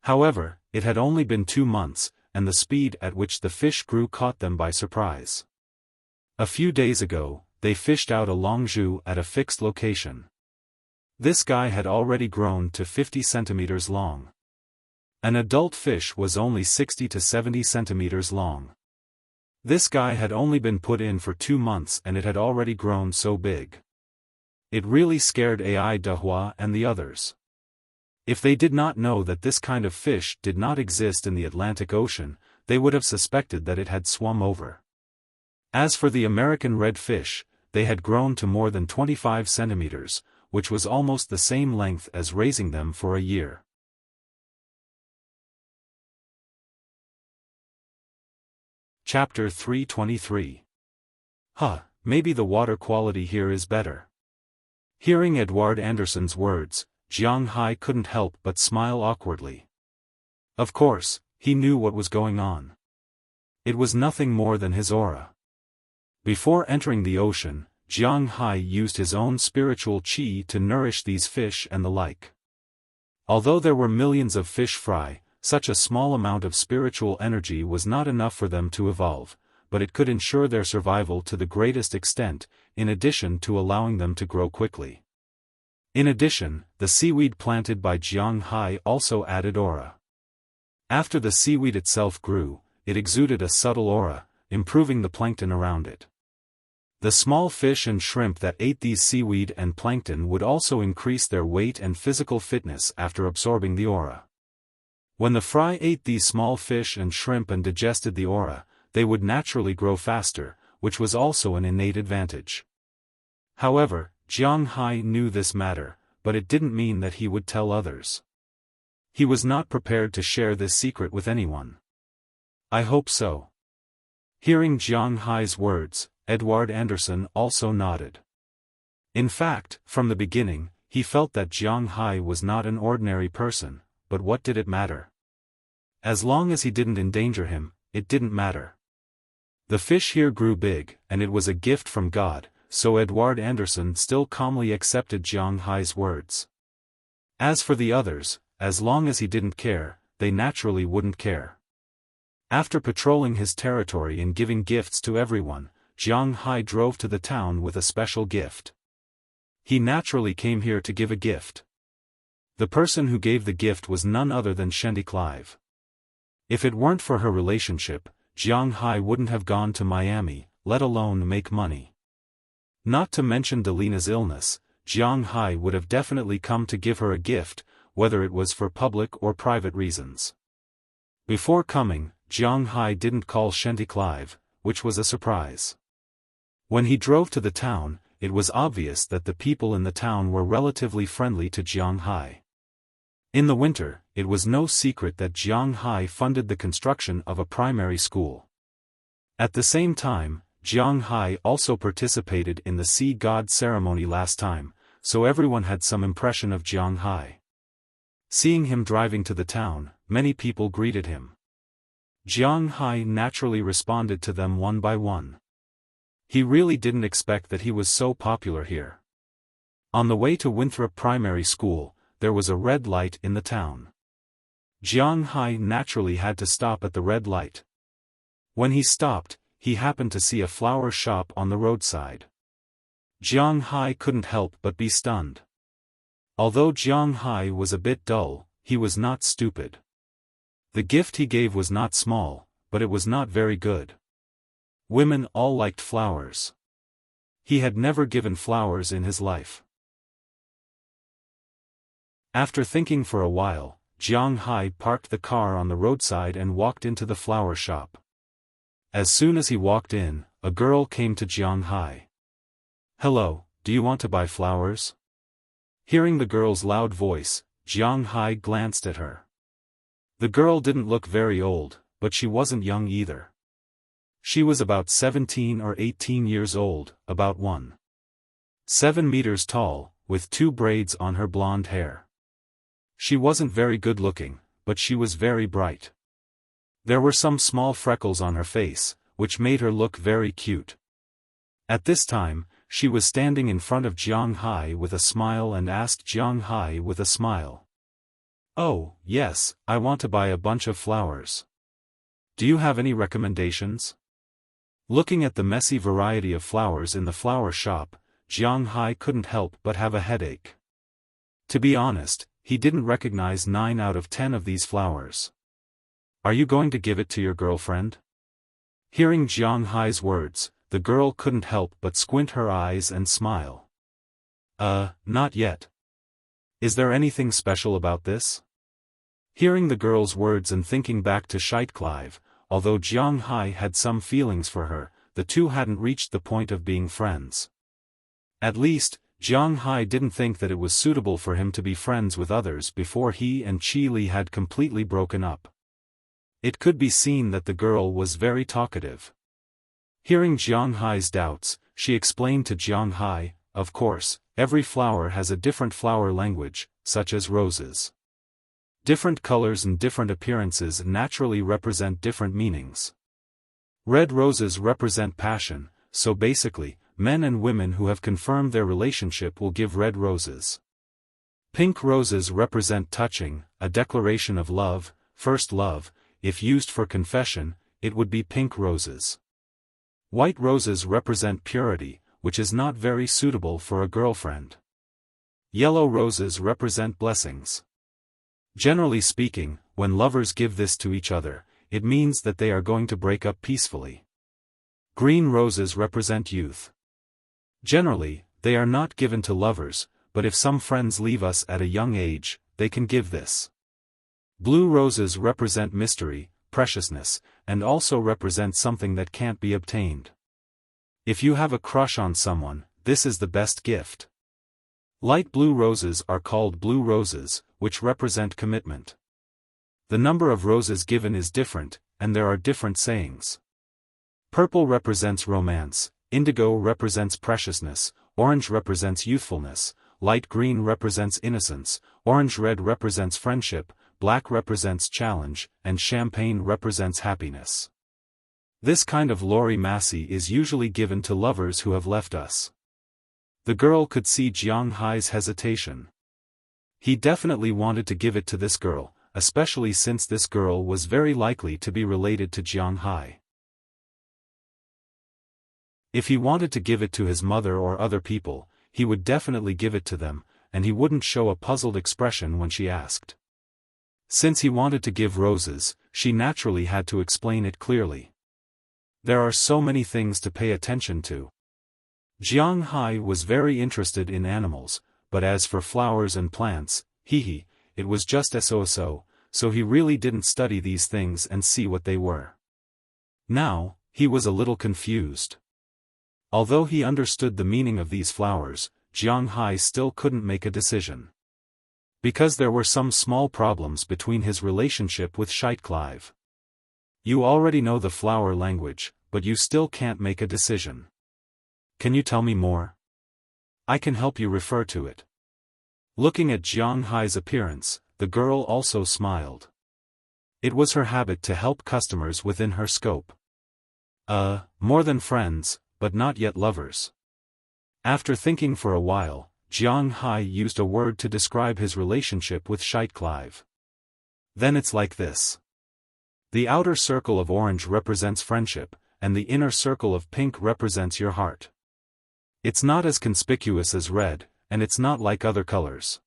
However, it had only been 2 months, and the speed at which the fish grew caught them by surprise. A few days ago, they fished out a longzhu at a fixed location. This guy had already grown to 50 centimeters long. An adult fish was only 60 to 70 centimeters long. This guy had only been put in for 2 months and it had already grown so big. It really scared Ai Dehua and the others. If they did not know that this kind of fish did not exist in the Atlantic Ocean, they would have suspected that it had swum over. As for the American redfish, they had grown to more than 25 centimeters, which was almost the same length as raising them for a year. Chapter 323. Maybe the water quality here is better. Hearing Edward Anderson's words, Jiang Hai couldn't help but smile awkwardly. Of course, he knew what was going on. It was nothing more than his aura. Before entering the ocean, Jiang Hai used his own spiritual qi to nourish these fish and the like. Although there were millions of fish fry, such a small amount of spiritual energy was not enough for them to evolve, but it could ensure their survival to the greatest extent, in addition to allowing them to grow quickly. In addition, the seaweed planted by Jiang Hai also added aura. After the seaweed itself grew, it exuded a subtle aura, improving the plankton around it. The small fish and shrimp that ate these seaweed and plankton would also increase their weight and physical fitness after absorbing the aura. When the fry ate these small fish and shrimp and digested the aura, they would naturally grow faster, which was also an innate advantage. However, Jiang Hai knew this matter, but it didn't mean that he would tell others. He was not prepared to share this secret with anyone. I hope so. Hearing Jiang Hai's words, Edward Anderson also nodded. In fact, from the beginning, he felt that Jiang Hai was not an ordinary person, but what did it matter? As long as he didn't endanger him, it didn't matter. The fish here grew big, and it was a gift from God, so Edward Anderson still calmly accepted Jiang Hai's words. As for the others, as long as he didn't care, they naturally wouldn't care. After patrolling his territory and giving gifts to everyone, Jiang Hai drove to the town with a special gift. He naturally came here to give a gift. The person who gave the gift was none other than Shendy Clive. If it weren't for her relationship, Jiang Hai wouldn't have gone to Miami, let alone make money. Not to mention Delina's illness, Jiang Hai would have definitely come to give her a gift, whether it was for public or private reasons. Before coming, Jiang Hai didn't call Shendy Clive, which was a surprise. When he drove to the town, it was obvious that the people in the town were relatively friendly to Jiang Hai. In the winter, it was no secret that Jiang Hai funded the construction of a primary school. At the same time, Jiang Hai also participated in the sea god ceremony last time, so everyone had some impression of Jiang Hai. Seeing him driving to the town, many people greeted him. Jiang Hai naturally responded to them one by one. He really didn't expect that he was so popular here. On the way to Winthrop Primary School, there was a red light in the town. Jiang Hai naturally had to stop at the red light. When he stopped, he happened to see a flower shop on the roadside. Jiang Hai couldn't help but be stunned. Although Jiang Hai was a bit dull, he was not stupid. The gift he gave was not small, but it was not very good. Women all liked flowers. He had never given flowers in his life. After thinking for a while, Jiang Hai parked the car on the roadside and walked into the flower shop. As soon as he walked in, a girl came to Jiang Hai. "Hello, do you want to buy flowers?" Hearing the girl's loud voice, Jiang Hai glanced at her. The girl didn't look very old, but she wasn't young either. She was about 17 or 18 years old, about 1.7 meters tall, with 2 braids on her blonde hair. She wasn't very good looking, but she was very bright. There were some small freckles on her face, which made her look very cute. At this time, she was standing in front of Jiang Hai with a smile and asked Jiang Hai with a smile. "Oh, yes, I want to buy a bunch of flowers. Do you have any recommendations?" Looking at the messy variety of flowers in the flower shop, Jiang Hai couldn't help but have a headache. To be honest, he didn't recognize 9 out of 10 of these flowers. "Are you going to give it to your girlfriend?" Hearing Jiang Hai's words, the girl couldn't help but squint her eyes and smile. Not yet. Is there anything special about this?" Hearing the girl's words and thinking back to Xiaofan, although Jiang Hai had some feelings for her, the two hadn't reached the point of being friends. At least, Jiang Hai didn't think that it was suitable for him to be friends with others before he and Qi Li had completely broken up. It could be seen that the girl was very talkative. Hearing Jiang Hai's doubts, she explained to Jiang Hai, "Of course, every flower has a different flower language, such as roses. Different colors and different appearances naturally represent different meanings. Red roses represent passion, so basically, men and women who have confirmed their relationship will give red roses. Pink roses represent touching, a declaration of love, first love. If used for confession, it would be pink roses. White roses represent purity, which is not very suitable for a girlfriend. Yellow roses represent blessings. Generally speaking, when lovers give this to each other, it means that they are going to break up peacefully. Green roses represent youth. Generally, they are not given to lovers, but if some friends leave us at a young age, they can give this. Blue roses represent mystery, preciousness, and also represent something that can't be obtained. If you have a crush on someone, this is the best gift. Light blue roses are called blue roses, which represent commitment. The number of roses given is different, and there are different sayings. Purple represents romance, indigo represents preciousness, orange represents youthfulness, light green represents innocence, orange red represents friendship, black represents challenge, and champagne represents happiness. This kind of Lori Massey is usually given to lovers who have left us. The girl could see Jiang Hai's hesitation. He definitely wanted to give it to this girl, especially since this girl was very likely to be related to Jiang Hai. If he wanted to give it to his mother or other people, he would definitely give it to them, and he wouldn't show a puzzled expression when she asked. Since he wanted to give roses, she naturally had to explain it clearly. There are so many things to pay attention to. Jiang Hai was very interested in animals, but as for flowers and plants, it was just so, so he really didn't study these things and see what they were. Now, he was a little confused. Although he understood the meaning of these flowers, Jiang Hai still couldn't make a decision. Because there were some small problems between his relationship with Xiaofan. You already know the flower language, but you still can't make a decision. Can you tell me more? I can help you refer to it. Looking at Jiang Hai's appearance, the girl also smiled. It was her habit to help customers within her scope. More than friends, but not yet lovers. After thinking for a while, Jiang Hai used a word to describe his relationship with Xiaofan. Then it's like this. The outer circle of orange represents friendship, and the inner circle of pink represents your heart. It's not as conspicuous as red, and it's not like other colors.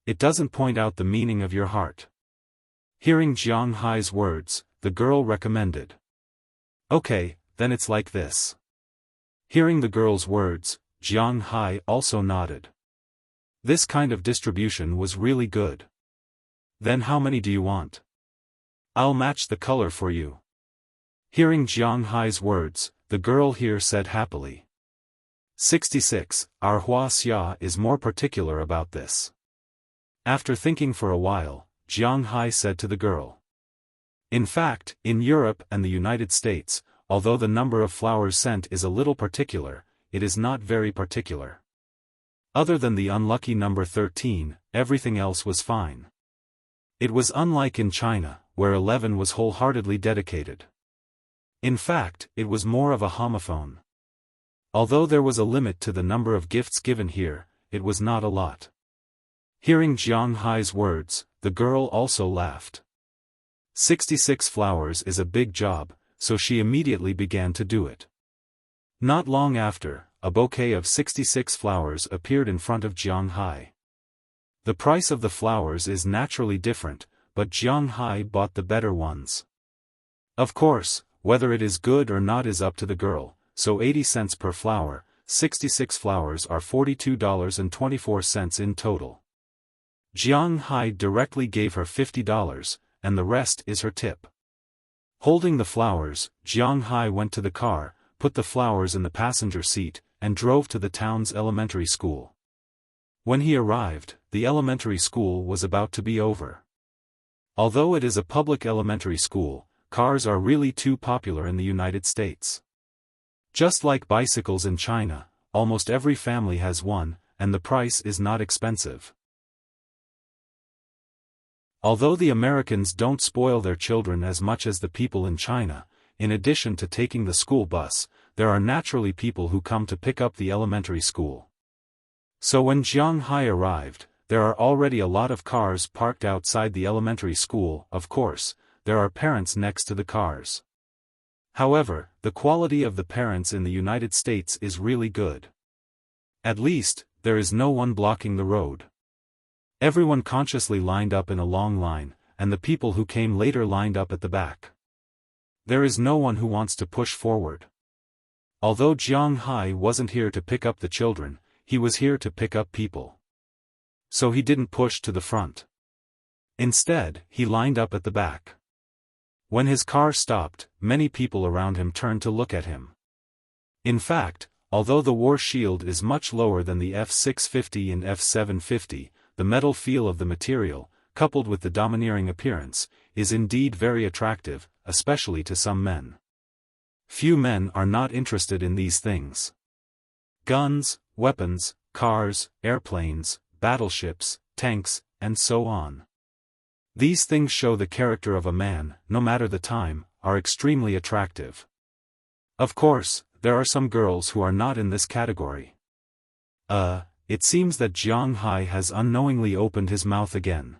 It doesn't point out the meaning of your heart. Hearing Jiang Hai's words, the girl recommended. Okay, then it's like this. Hearing the girl's words, Jiang Hai also nodded. This kind of distribution was really good. Then how many do you want? I'll match the color for you. Hearing Jiang Hai's words, the girl here said happily. 66. Our Wuxia is more particular about this. After thinking for a while, Jiang Hai said to the girl. In fact, in Europe and the United States, although the number of flowers sent is a little particular, it is not very particular. Other than the unlucky number 13, everything else was fine. It was unlike in China, where 11 was wholeheartedly dedicated. In fact, it was more of a homophone. Although there was a limit to the number of gifts given here, it was not a lot. Hearing Jiang Hai's words, the girl also laughed. 66 flowers is a big job, so she immediately began to do it. Not long after, a bouquet of 66 flowers appeared in front of Jiang Hai. The price of the flowers is naturally different, but Jiang Hai bought the better ones. Of course, whether it is good or not is up to the girl, so 80 cents per flower, 66 flowers are $42.24 in total. Jiang Hai directly gave her $50, and the rest is her tip. Holding the flowers, Jiang Hai went to the car, put the flowers in the passenger seat, and drove to the town's elementary school. When he arrived, the elementary school was about to be over. Although it is a public elementary school, cars are really too popular in the United States. Just like bicycles in China, almost every family has one, and the price is not expensive. Although the Americans don't spoil their children as much as the people in China, in addition to taking the school bus, there are naturally people who come to pick up the elementary school. So when Jiang Hai arrived, there are already a lot of cars parked outside the elementary school. Of course, there are parents next to the cars. However, the quality of the parents in the United States is really good. At least, there is no one blocking the road. Everyone consciously lined up in a long line, and the people who came later lined up at the back. There is no one who wants to push forward. Although Jiang Hai wasn't here to pick up the children, he was here to pick up people. So he didn't push to the front. Instead, he lined up at the back. When his car stopped, many people around him turned to look at him. In fact, although the war shield is much lower than the F-650 and F-750, the metal feel of the material, coupled with the domineering appearance, is indeed very attractive, especially to some men. Few men are not interested in these things. Guns, weapons, cars, airplanes, battleships, tanks, and so on. These things show the character of a man, no matter the time, are extremely attractive. Of course, there are some girls who are not in this category. It seems that Jiang Hai has unknowingly opened his mouth again.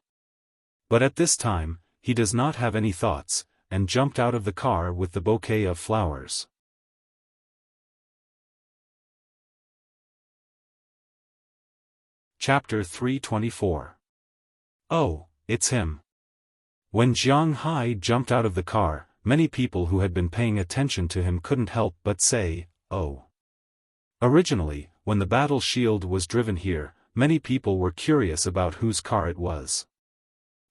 But at this time, he does not have any thoughts, and jumped out of the car with the bouquet of flowers. Chapter 324. Oh, it's him. When Jiang Hai jumped out of the car, many people who had been paying attention to him couldn't help but say, "Oh." Originally, when the battle shield was driven here, many people were curious about whose car it was.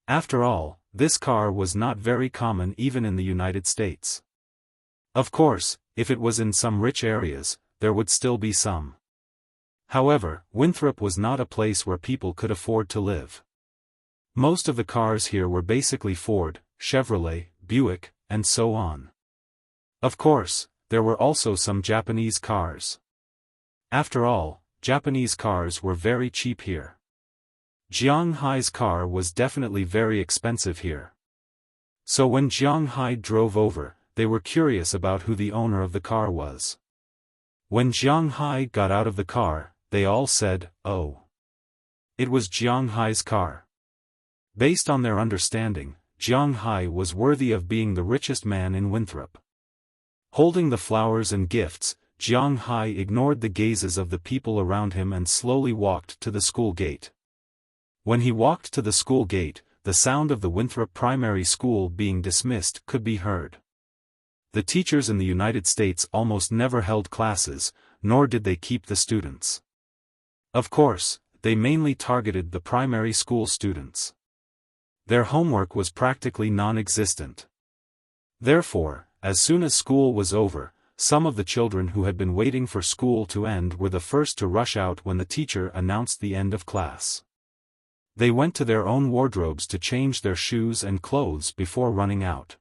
After all, this car was not very common even in the United States. Of course, if it was in some rich areas, there would still be some. However, Winthrop was not a place where people could afford to live. Most of the cars here were basically Ford, Chevrolet, Buick, and so on. Of course, there were also some Japanese cars. After all, Japanese cars were very cheap here. Jiang Hai's car was definitely very expensive here. So when Jiang Hai drove over, they were curious about who the owner of the car was. When Jiang Hai got out of the car, they all said, "Oh." It was Jiang Hai's car. Based on their understanding, Jiang Hai was worthy of being the richest man in Winthrop. Holding the flowers and gifts, Jiang Hai ignored the gazes of the people around him and slowly walked to the school gate. When he walked to the school gate, the sound of the Winthrop Primary School being dismissed could be heard. The teachers in the United States almost never held classes, nor did they keep the students. Of course, they mainly targeted the primary school students. Their homework was practically non-existent. Therefore, as soon as school was over, some of the children who had been waiting for school to end were the first to rush out when the teacher announced the end of class. They went to their own wardrobes to change their shoes and clothes before running out.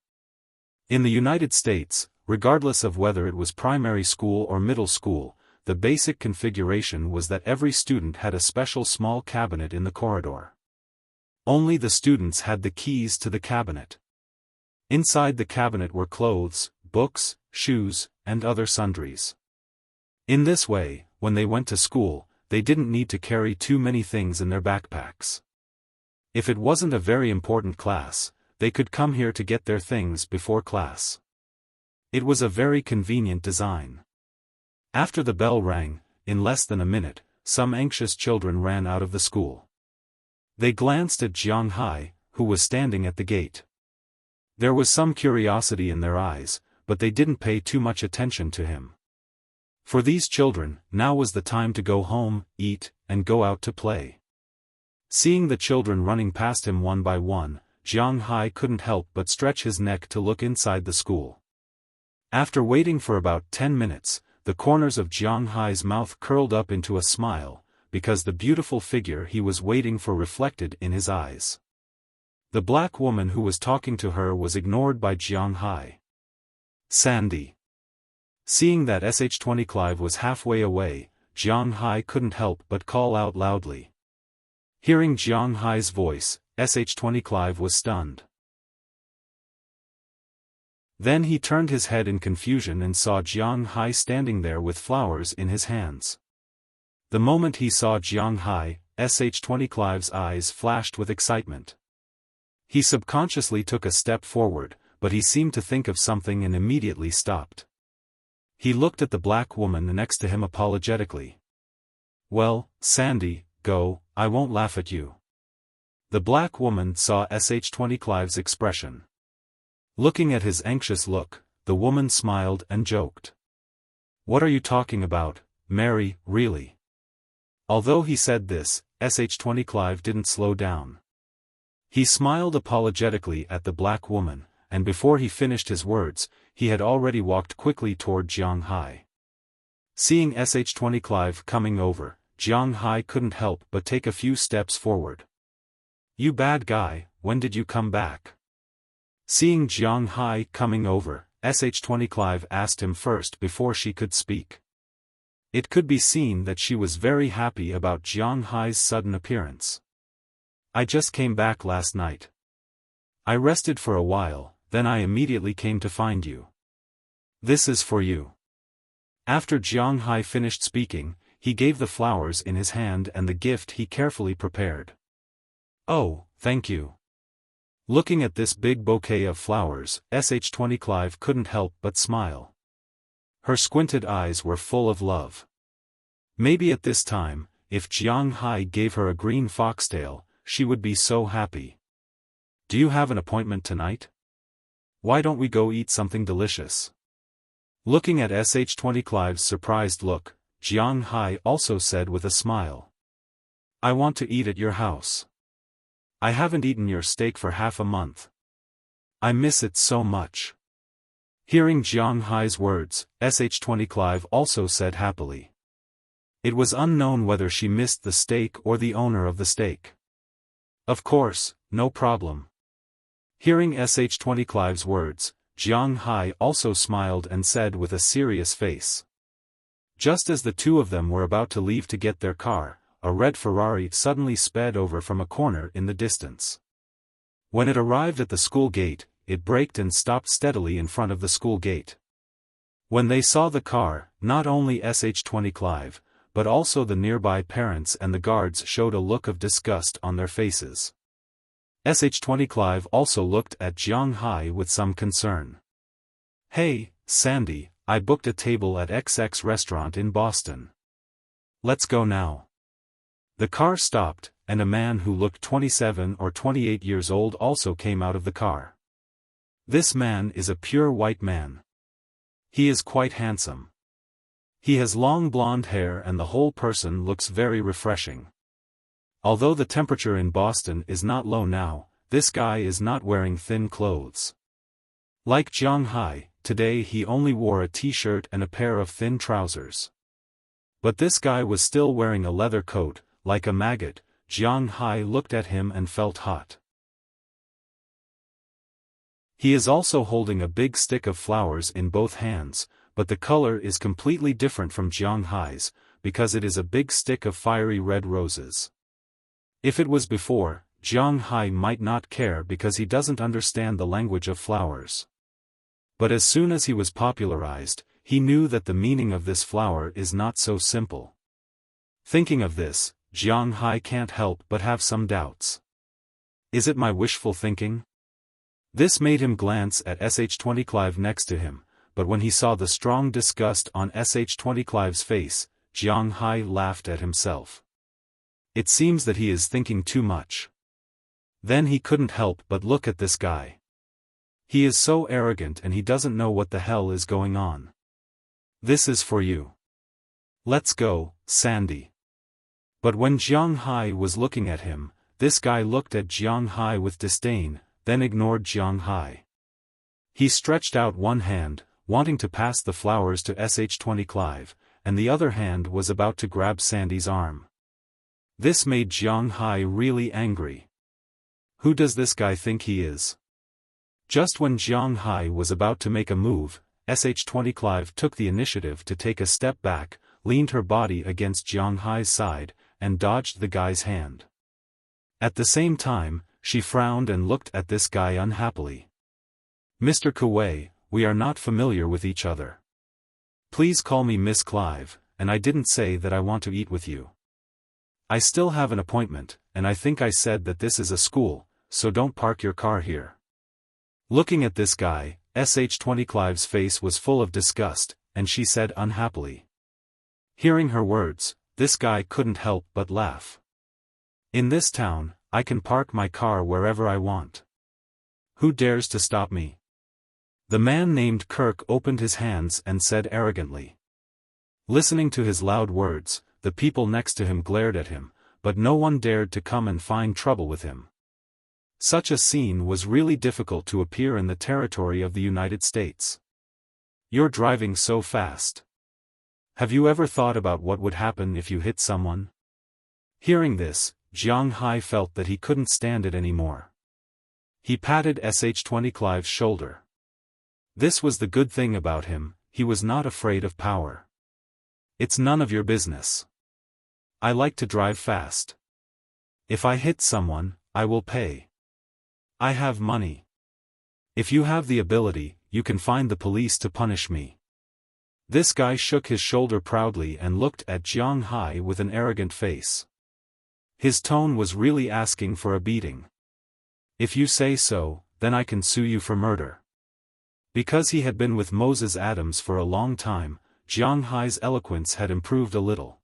In the United States, regardless of whether it was primary school or middle school, the basic configuration was that every student had a special small cabinet in the corridor. Only the students had the keys to the cabinet. Inside the cabinet were clothes, books, shoes, and other sundries. In this way, when they went to school, they didn't need to carry too many things in their backpacks. If it wasn't a very important class, they could come here to get their things before class. It was a very convenient design. After the bell rang, in less than a minute, some anxious children ran out of the school. They glanced at Jiang Hai, who was standing at the gate. There was some curiosity in their eyes, but they didn't pay too much attention to him. For these children, now was the time to go home, eat, and go out to play. Seeing the children running past him one by one, Jiang Hai couldn't help but stretch his neck to look inside the school. After waiting for about 10 minutes, the corners of Jiang Hai's mouth curled up into a smile, because the beautiful figure he was waiting for reflected in his eyes. The black woman who was talking to her was ignored by Jiang Hai. Sandy. Seeing that Sh20 Clive was halfway away, Jiang Hai couldn't help but call out loudly. Hearing Jiang Hai's voice, Sh20 Clive was stunned. Then he turned his head in confusion and saw Jiang Hai standing there with flowers in his hands. The moment he saw Jiang Hai, Sh20 Clive's eyes flashed with excitement. He subconsciously took a step forward, but he seemed to think of something and immediately stopped. He looked at the black woman next to him apologetically. "Well, Sandy, go, I won't laugh at you." The black woman saw Sh20 Clive's expression. Looking at his anxious look, the woman smiled and joked. "What are you talking about, Mary, really?" Although he said this, Sh20 Clive didn't slow down. He smiled apologetically at the black woman, and before he finished his words, he had already walked quickly toward Jiang Hai. Seeing Sh20 Clive coming over, Jiang Hai couldn't help but take a few steps forward. "You bad guy, when did you come back?" Seeing Jiang Hai coming over, Sh20 Clive asked him first before she could speak. It could be seen that she was very happy about Jiang Hai's sudden appearance. "I just came back last night. I rested for a while, then I immediately came to find you. This is for you." After Jiang Hai finished speaking, he gave the flowers in his hand and the gift he carefully prepared. "Oh, thank you." Looking at this big bouquet of flowers, Sh20 Clive couldn't help but smile. Her squinted eyes were full of love. Maybe at this time, if Jiang Hai gave her a green foxtail, she would be so happy. "Do you have an appointment tonight? Why don't we go eat something delicious?" Looking at Sh20 Clive's surprised look, Jiang Hai also said with a smile. "I want to eat at your house. I haven't eaten your steak for half a month. I miss it so much." Hearing Jiang Hai's words, Sh20 Clive also said happily. It was unknown whether she missed the steak or the owner of the steak. "Of course, no problem." Hearing Sh20 Clive's words, Jiang Hai also smiled and said with a serious face. Just as the two of them were about to leave to get their car, a red Ferrari suddenly sped over from a corner in the distance. When it arrived at the school gate, it braked and stopped steadily in front of the school gate. When they saw the car, not only Sh20 Clive, but also the nearby parents and the guards showed a look of disgust on their faces. Sh20 Clive also looked at Jiang Hai with some concern. "Hey, Sandy, I booked a table at XX restaurant in Boston. Let's go now." The car stopped, and a man who looked 27 or 28 years old also came out of the car. This man is a pure white man. He is quite handsome. He has long blonde hair and the whole person looks very refreshing. Although the temperature in Boston is not low now, this guy is not wearing thin clothes. Like Jiang Hai, today he only wore a t-shirt and a pair of thin trousers. But this guy was still wearing a leather coat, like a maggot. Jiang Hai looked at him and felt hot. He is also holding a big stick of flowers in both hands, but the color is completely different from Jiang Hai's, because it is a big stick of fiery red roses. If it was before, Jiang Hai might not care because he doesn't understand the language of flowers. But as soon as he was popularized, he knew that the meaning of this flower is not so simple. Thinking of this, Jiang Hai can't help but have some doubts. Is it my wishful thinking? This made him glance at Sh20 Clive next to him, but when he saw the strong disgust on Sh20 Clive's face, Jiang Hai laughed at himself. It seems that he is thinking too much. Then he couldn't help but look at this guy. He is so arrogant and he doesn't know what the hell is going on. This is for you. Let's go, Sandy. But when Jiang Hai was looking at him, this guy looked at Jiang Hai with disdain, then ignored Jiang Hai. He stretched out one hand, wanting to pass the flowers to Sh20 Clive, and the other hand was about to grab Sandy's arm. This made Jiang Hai really angry. Who does this guy think he is? Just when Jiang Hai was about to make a move, Sh20 Clive took the initiative to take a step back, leaned her body against Jiang Hai's side, and dodged the guy's hand. At the same time, she frowned and looked at this guy unhappily. Mr. Kuwei, we are not familiar with each other. Please call me Miss Clive, and I didn't say that I want to eat with you. I still have an appointment, and I think I said that this is a school, so don't park your car here. Looking at this guy, Sh20 Clive's face was full of disgust, and she said unhappily. Hearing her words, this guy couldn't help but laugh. In this town, I can park my car wherever I want. Who dares to stop me? The man named Kirk opened his hands and said arrogantly. Listening to his loud words, the people next to him glared at him, but no one dared to come and find trouble with him. Such a scene was really difficult to appear in the territory of the United States. You're driving so fast. Have you ever thought about what would happen if you hit someone? Hearing this, Jiang Hai felt that he couldn't stand it anymore. He patted Sh20 Clive's shoulder. This was the good thing about him, he was not afraid of power. It's none of your business. I like to drive fast. If I hit someone, I will pay. I have money. If you have the ability, you can find the police to punish me. This guy shook his shoulder proudly and looked at Jiang Hai with an arrogant face. His tone was really asking for a beating. If you say so, then I can sue you for murder. Because he had been with Moses Adams for a long time, Jiang Hai's eloquence had improved a little.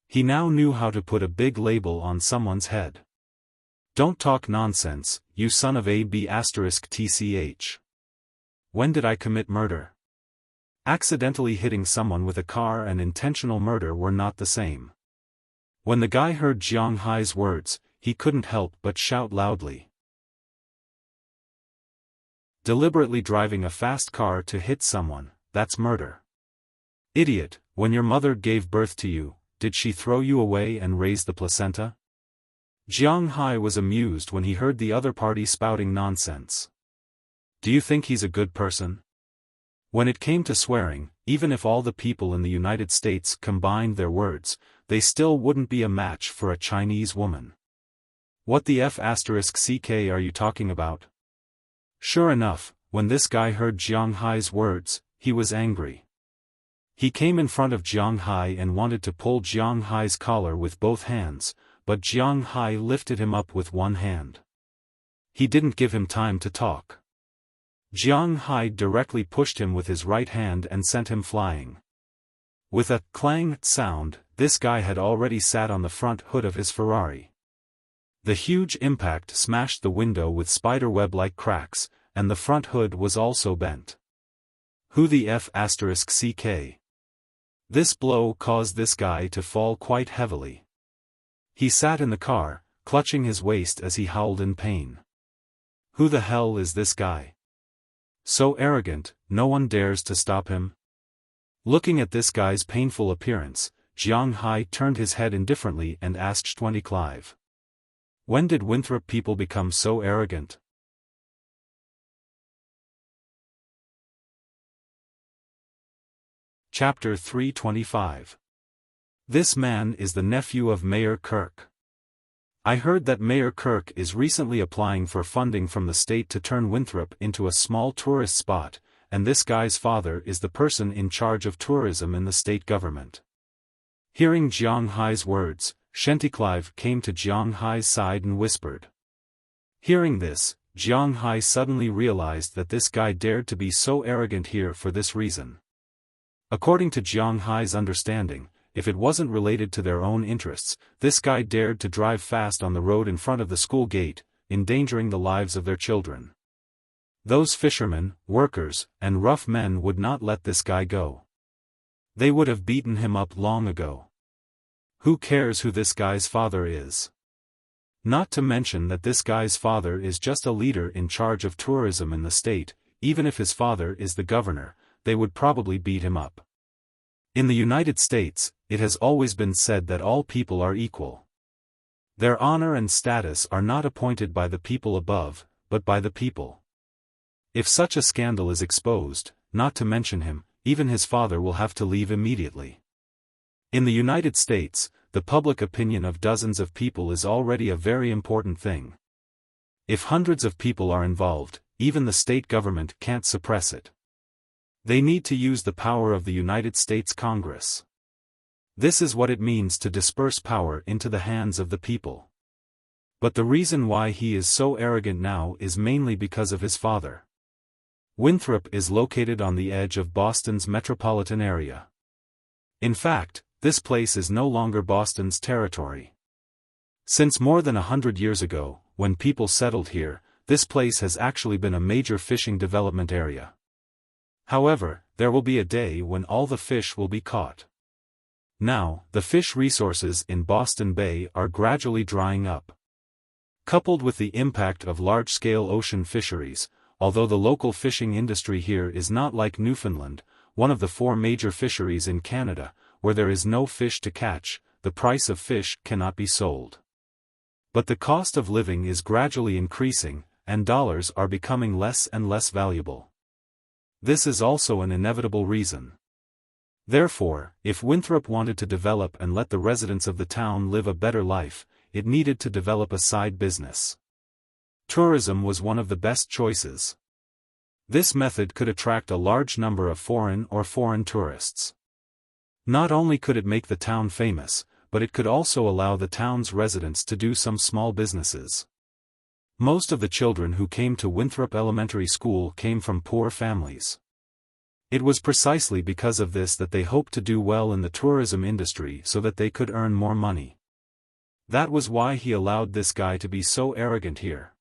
He now knew how to put a big label on someone's head. Don't talk nonsense, you son of a b*tch. When did I commit murder? Accidentally hitting someone with a car and intentional murder were not the same. When the guy heard Jiang Hai's words, he couldn't help but shout loudly. Deliberately driving a fast car to hit someone, that's murder. Idiot, when your mother gave birth to you, did she throw you away and raise the placenta? Jiang Hai was amused when he heard the other party spouting nonsense. Do you think he's a good person? When it came to swearing, even if all the people in the United States combined their words, they still wouldn't be a match for a Chinese woman. What the f*ck are you talking about? Sure enough, when this guy heard Jiang Hai's words, he was angry. He came in front of Jiang Hai and wanted to pull Jiang Hai's collar with both hands, but Jiang Hai lifted him up with one hand. He didn't give him time to talk. Jiang Hai directly pushed him with his right hand and sent him flying. With a clang sound, this guy had already sat on the front hood of his Ferrari. The huge impact smashed the window with spiderweb-like cracks, and the front hood was also bent. Who the f*ck? This blow caused this guy to fall quite heavily. He sat in the car, clutching his waist as he howled in pain. Who the hell is this guy? So arrogant, no one dares to stop him? Looking at this guy's painful appearance, Jiang Hai turned his head indifferently and asked 20 Clive. When did Winthrop people become so arrogant? Chapter 325. This man is the nephew of Mayor Kirk. I heard that Mayor Kirk is recently applying for funding from the state to turn Winthrop into a small tourist spot, and this guy's father is the person in charge of tourism in the state government. Hearing Jiang Hai's words, Clive came to Jiang Hai's side and whispered. Hearing this, Jiang Hai suddenly realized that this guy dared to be so arrogant here for this reason. According to Jiang Hai's understanding, if it wasn't related to their own interests, this guy dared to drive fast on the road in front of the school gate, endangering the lives of their children. Those fishermen, workers, and rough men would not let this guy go. They would have beaten him up long ago. Who cares who this guy's father is? Not to mention that this guy's father is just a leader in charge of tourism in the state. Even if his father is the governor, they would probably beat him up. In the United States, it has always been said that all people are equal. Their honor and status are not appointed by the people above, but by the people. If such a scandal is exposed, not to mention him, even his father will have to leave immediately. In the United States, the public opinion of dozens of people is already a very important thing. If hundreds of people are involved, even the state government can't suppress it. They need to use the power of the United States Congress. This is what it means to disperse power into the hands of the people. But the reason why he is so arrogant now is mainly because of his father. Winthrop is located on the edge of Boston's metropolitan area. In fact, this place is no longer Boston's territory. Since more than 100 years ago, when people settled here, this place has actually been a major fishing development area. However, there will be a day when all the fish will be caught. Now, the fish resources in Boston Bay are gradually drying up. Coupled with the impact of large-scale ocean fisheries, although the local fishing industry here is not like Newfoundland, one of the 4 major fisheries in Canada, where there is no fish to catch, the price of fish cannot be sold. But the cost of living is gradually increasing, and dollars are becoming less and less valuable. This is also an inevitable reason. Therefore, if Winthrop wanted to develop and let the residents of the town live a better life, it needed to develop a side business. Tourism was one of the best choices. This method could attract a large number of foreign tourists. Not only could it make the town famous, but it could also allow the town's residents to do some small businesses. Most of the children who came to Winthrop Elementary School came from poor families. It was precisely because of this that they hoped to do well in the tourism industry so that they could earn more money. That was why he allowed this guy to be so arrogant here.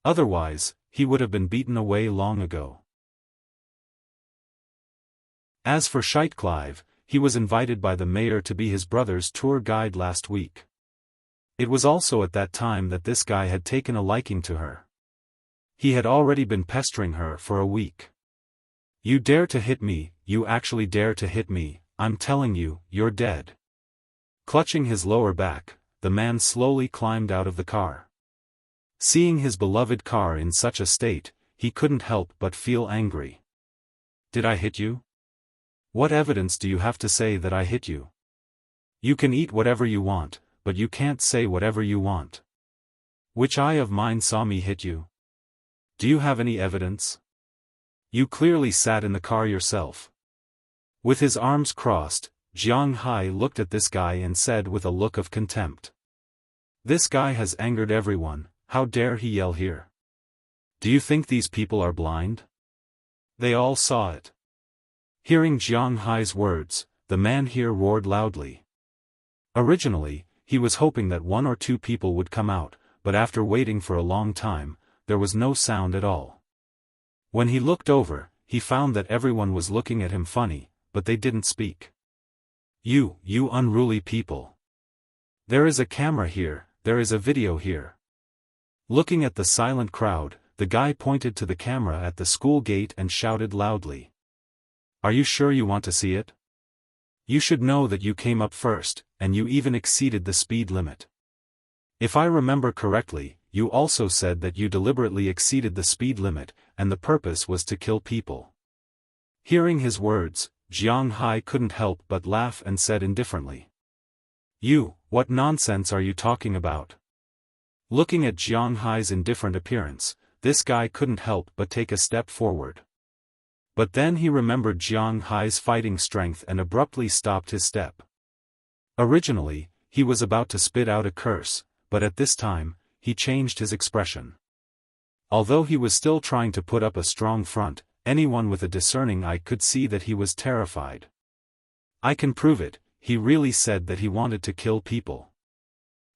Otherwise, he would have been beaten away long ago. As for Clive, he was invited by the mayor to be his brother's tour guide last week. It was also at that time that this guy had taken a liking to her. He had already been pestering her for a week. You dare to hit me, you actually dare to hit me, I'm telling you, you're dead. Clutching his lower back, the man slowly climbed out of the car. Seeing his beloved car in such a state, he couldn't help but feel angry. Did I hit you? What evidence do you have to say that I hit you? You can eat whatever you want, but you can't say whatever you want. Which eye of mine saw me hit you? Do you have any evidence? You clearly sat in the car yourself. With his arms crossed, Jiang Hai looked at this guy and said with a look of contempt. This guy has angered everyone, how dare he yell here? Do you think these people are blind? They all saw it. Hearing Jiang Hai's words, the man here roared loudly. Originally, he was hoping that 1 or 2 people would come out, but after waiting for a long time, there was no sound at all. When he looked over, he found that everyone was looking at him funny, but they didn't speak. You unruly people. There is a camera here, there is a video here. Looking at the silent crowd, the guy pointed to the camera at the school gate and shouted loudly. Are you sure you want to see it? You should know that you came up first, and you even exceeded the speed limit. If I remember correctly, you also said that you deliberately exceeded the speed limit, and the purpose was to kill people. Hearing his words, Jiang Hai couldn't help but laugh and said indifferently. What nonsense are you talking about? Looking at Jiang Hai's indifferent appearance, this guy couldn't help but take a step forward. But then he remembered Jiang Hai's fighting strength and abruptly stopped his step. Originally, he was about to spit out a curse, but at this time, he changed his expression. Although he was still trying to put up a strong front, anyone with a discerning eye could see that he was terrified. I can prove it, he really said that he wanted to kill people.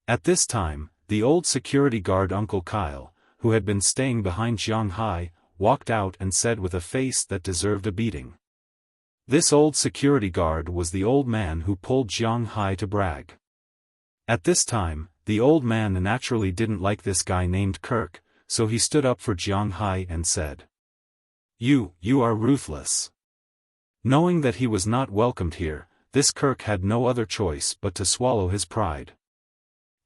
At this time, the old security guard Uncle Kyle, who had been staying behind Jiang Hai, walked out and said with a face that deserved a beating. This old security guard was the old man who pulled Jiang Hai to brag. At this time, the old man naturally didn't like this guy named Kirk, so he stood up for Jiang Hai and said. You are ruthless. Knowing that he was not welcomed here, this Kirk had no other choice but to swallow his pride.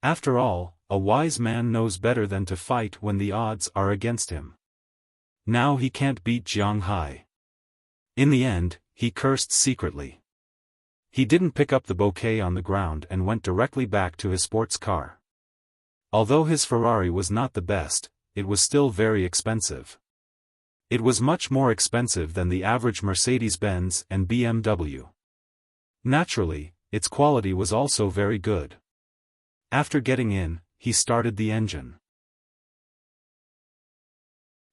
After all, a wise man knows better than to fight when the odds are against him. Now he can't beat Jiang Hai. In the end, he cursed secretly. He didn't pick up the bouquet on the ground and went directly back to his sports car. Although his Ferrari was not the best, it was still very expensive. It was much more expensive than the average Mercedes-Benz and BMW. Naturally, its quality was also very good. After getting in, he started the engine.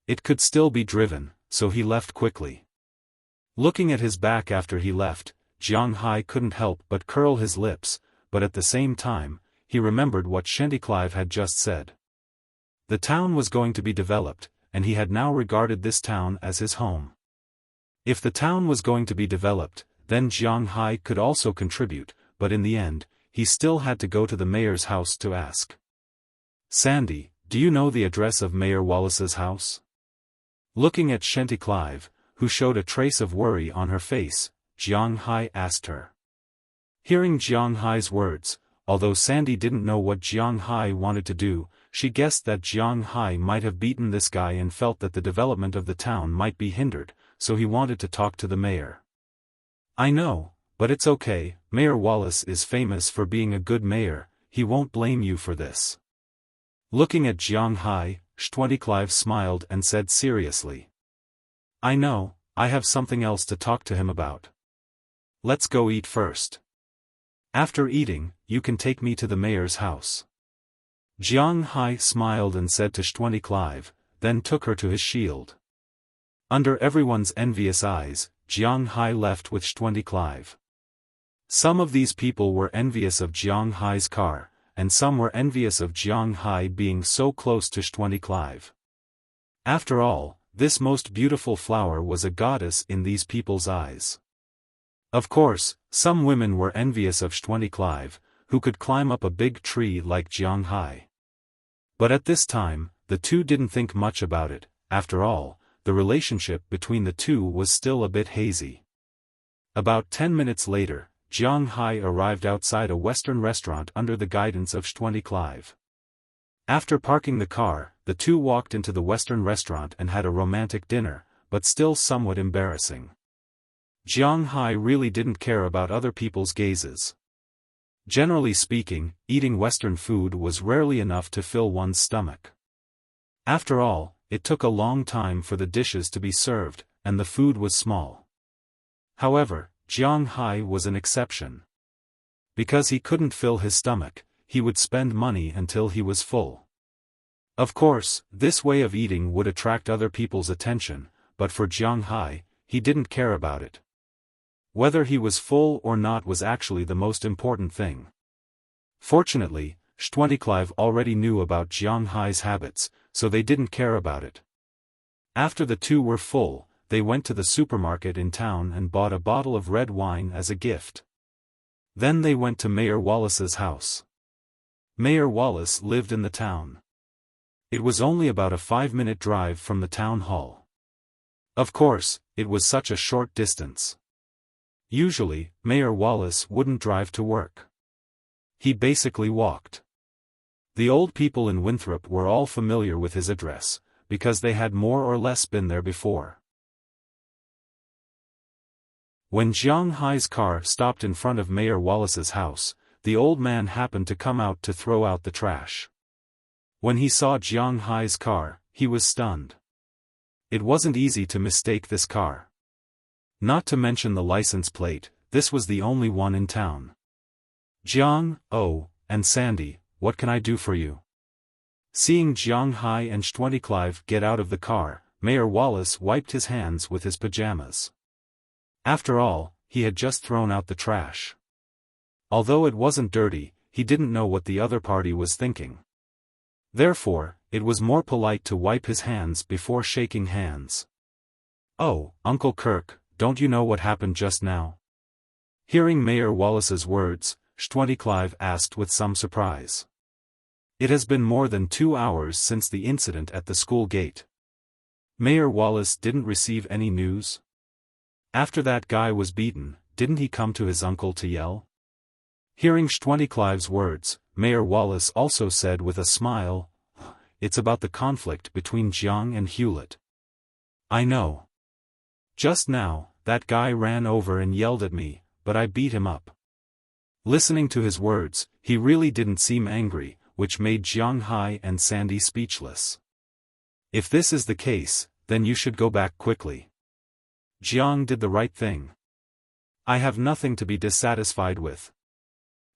It could still be driven, so he left quickly. Looking at his back after he left, Jiang Hai couldn't help but curl his lips, but at the same time, he remembered what Clive had just said. The town was going to be developed, and he had now regarded this town as his home. If the town was going to be developed, then Jiang Hai could also contribute, but in the end, he still had to go to the mayor's house to ask. Sandy, do you know the address of Mayor Wallace's house? Looking at Clive, who showed a trace of worry on her face, Jiang Hai asked her. Hearing Jiang Hai's words, although Sandy didn't know what Jiang Hai wanted to do, she guessed that Jiang Hai might have beaten this guy and felt that the development of the town might be hindered, so he wanted to talk to the mayor. I know, but it's okay, Mayor Wallace is famous for being a good mayor, he won't blame you for this. Looking at Jiang Hai, Clive smiled and said seriously. I know, I have something else to talk to him about. Let's go eat first. After eating, you can take me to the mayor's house. Jiang Hai smiled and said to Clive, then took her to his shield. Under everyone's envious eyes, Jiang Hai left with Clive. Some of these people were envious of Jiang Hai's car, and some were envious of Jiang Hai being so close to Clive. After all, this most beautiful flower was a goddess in these people's eyes. Of course, some women were envious of Clive, who could climb up a big tree like Jiang Hai. But at this time, the two didn't think much about it. After all, the relationship between the two was still a bit hazy. About 10 minutes later, Jiang Hai arrived outside a Western restaurant under the guidance of Clive. After parking the car, the two walked into the Western restaurant and had a romantic dinner, but still somewhat embarrassing. Jiang Hai really didn't care about other people's gazes. Generally speaking, eating Western food was rarely enough to fill one's stomach. After all, it took a long time for the dishes to be served, and the food was small. However, Jiang Hai was an exception. Because he couldn't fill his stomach, he would spend money until he was full. Of course, this way of eating would attract other people's attention, but for Jiang Hai, he didn't care about it. Whether he was full or not was actually the most important thing. Fortunately, Clive already knew about Jiang Hai's habits, so they didn't care about it. After the two were full, they went to the supermarket in town and bought a bottle of red wine as a gift. Then they went to Mayor Wallace's house. Mayor Wallace lived in the town. It was only about a 5-minute drive from the town hall. Of course, it was such a short distance. Usually, Mayor Wallace wouldn't drive to work. He basically walked. The old people in Winthrop were all familiar with his address, because they had more or less been there before. When Jiang Hai's car stopped in front of Mayor Wallace's house, the old man happened to come out to throw out the trash. When he saw Jiang Hai's car, he was stunned. It wasn't easy to mistake this car. Not to mention the license plate, this was the only one in town. Jiang, oh, and Sandy, what can I do for you? Seeing Jiang Hai and Clive get out of the car, Mayor Wallace wiped his hands with his pajamas. After all, he had just thrown out the trash. Although it wasn't dirty, he didn't know what the other party was thinking. Therefore, it was more polite to wipe his hands before shaking hands. Oh, Uncle Kirk, don't you know what happened just now? Hearing Mayor Wallace's words, Clive asked with some surprise. It has been more than 2 hours since the incident at the school gate. Mayor Wallace didn't receive any news? After that guy was beaten, didn't he come to his uncle to yell? Hearing Clive's words, Mayor Wallace also said with a smile, "It's about the conflict between Jiang and Hewlett. I know. Just now, that guy ran over and yelled at me, but I beat him up." Listening to his words, he really didn't seem angry, which made Jiang Hai and Sandy speechless. If this is the case, then you should go back quickly. Jiang did the right thing. I have nothing to be dissatisfied with.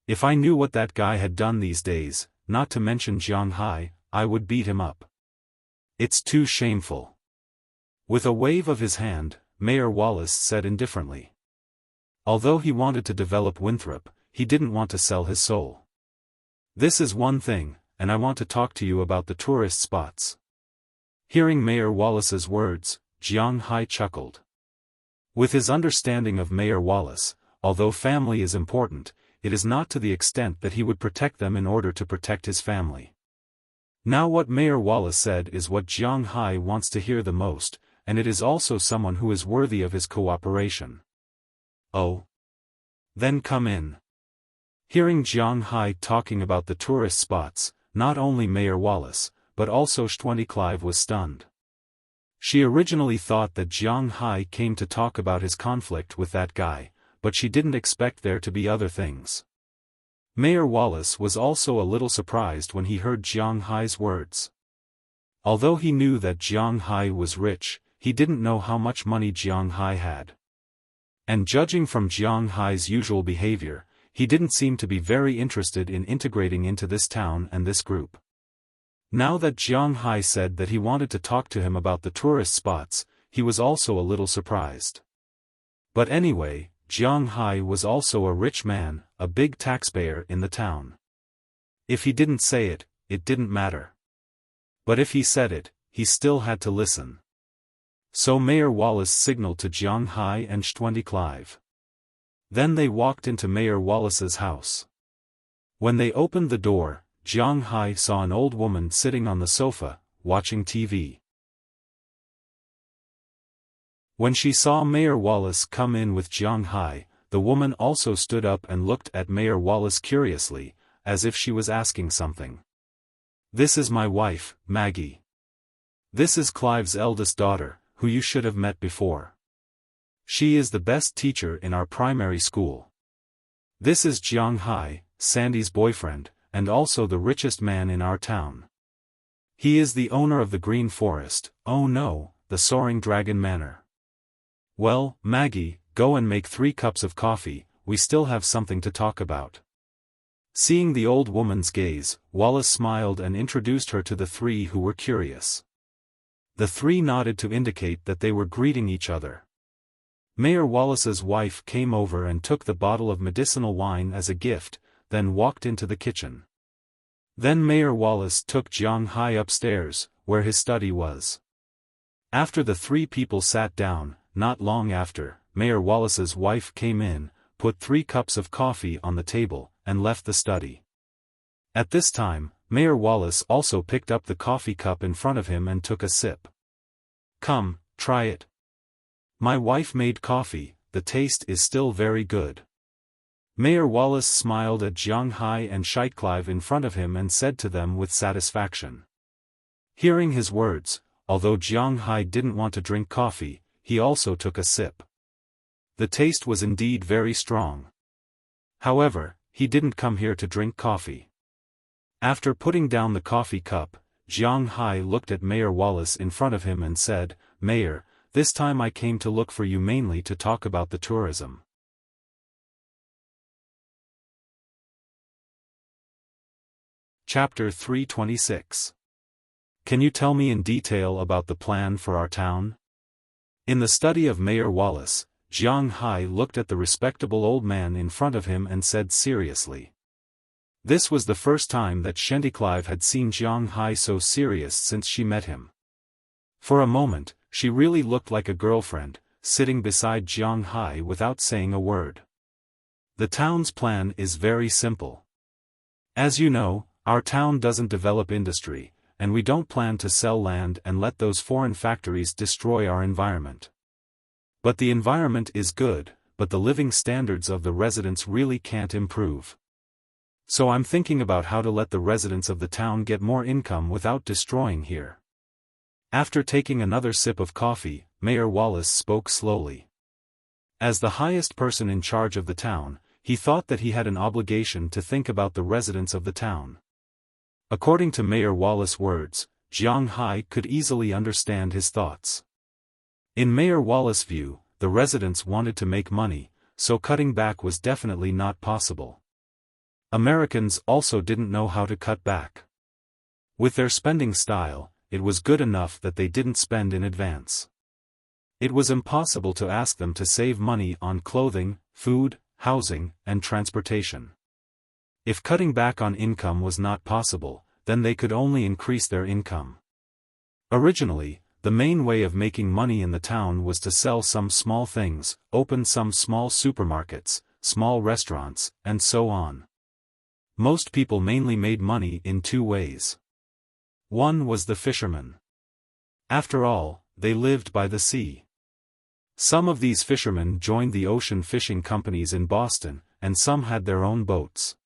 If I knew what that guy had done these days, not to mention Jiang Hai, I would beat him up. It's too shameful. With a wave of his hand, Mayor Wallace said indifferently. Although he wanted to develop Winthrop, he didn't want to sell his soul. This is one thing, and I want to talk to you about the tourist spots. Hearing Mayor Wallace's words, Jiang Hai chuckled. With his understanding of Mayor Wallace, although family is important, it is not to the extent that he would protect them in order to protect his family. Now what Mayor Wallace said is what Jiang Hai wants to hear the most, and it is also someone who is worthy of his cooperation. Oh? Then come in. Hearing Jiang Hai talking about the tourist spots, not only Mayor Wallace, but also Clive was stunned. She originally thought that Jiang Hai came to talk about his conflict with that guy, but she didn't expect there to be other things. Mayor Wallace was also a little surprised when he heard Jiang Hai's words. Although he knew that Jiang Hai was rich, he didn't know how much money Jiang Hai had. And judging from Jiang Hai's usual behavior, he didn't seem to be very interested in integrating into this town and this group. Now that Jiang Hai said that he wanted to talk to him about the tourist spots, he was also a little surprised. But anyway, Jiang Hai was also a rich man, a big taxpayer in the town. If he didn't say it, it didn't matter. But if he said it, he still had to listen. So Mayor Wallace signaled to Jiang Hai and Clive. Then they walked into Mayor Wallace's house. When they opened the door, Jiang Hai saw an old woman sitting on the sofa, watching TV. When she saw Mayor Wallace come in with Jiang Hai, the woman also stood up and looked at Mayor Wallace curiously, as if she was asking something. "This is my wife, Maggie. This is Clive's eldest daughter, who you should have met before. She is the best teacher in our primary school. This is Jiang Hai, Sandy's boyfriend, and also the richest man in our town. He is the owner of the Green Forest, oh no, the Soaring Dragon Manor. Well, Maggie, go and make 3 cups of coffee, we still have something to talk about." Seeing the old woman's gaze, Wallace smiled and introduced her to the 3 who were curious. The 3 nodded to indicate that they were greeting each other. Mayor Wallace's wife came over and took the bottle of medicinal wine as a gift, then walked into the kitchen. Then Mayor Wallace took Jiang Hai upstairs, where his study was. After the 3 people sat down, not long after, Mayor Wallace's wife came in, put 3 cups of coffee on the table, and left the study. At this time, Mayor Wallace also picked up the coffee cup in front of him and took a sip. "Come, try it. My wife made coffee, the taste is still very good." Mayor Wallace smiled at Jiang Hai and Shiitclive in front of him and said to them with satisfaction. Hearing his words, although Jiang Hai didn't want to drink coffee, he also took a sip. The taste was indeed very strong. However, he didn't come here to drink coffee. After putting down the coffee cup, Jiang Hai looked at Mayor Wallace in front of him and said, "Mayor, this time I came to look for you mainly to talk about the tourism." Chapter 326. Can you tell me in detail about the plan for our town? In the study of Mayor Wallace, Jiang Hai looked at the respectable old man in front of him and said seriously. This was the first time that Shiitclive had seen Jiang Hai so serious since she met him. For a moment, she really looked like a girlfriend, sitting beside Jiang Hai without saying a word. The town's plan is very simple. As you know, our town doesn't develop industry, and we don't plan to sell land and let those foreign factories destroy our environment. But the environment is good, but the living standards of the residents really can't improve. So I'm thinking about how to let the residents of the town get more income without destroying here. After taking another sip of coffee, Mayor Wallace spoke slowly. As the highest person in charge of the town, he thought that he had an obligation to think about the residents of the town. According to Mayor Wallace's words, Jiang Hai could easily understand his thoughts. In Mayor Wallace's view, the residents wanted to make money, so cutting back was definitely not possible. Americans also didn't know how to cut back. With their spending style, it was good enough that they didn't spend in advance. It was impossible to ask them to save money on clothing, food, housing, and transportation. If cutting back on income was not possible, then they could only increase their income. Originally, the main way of making money in the town was to sell some small things, open some small supermarkets, small restaurants, and so on. Most people mainly made money in 2 ways. One was the fishermen. After all, they lived by the sea. Some of these fishermen joined the ocean fishing companies in Boston, and some had their own boats.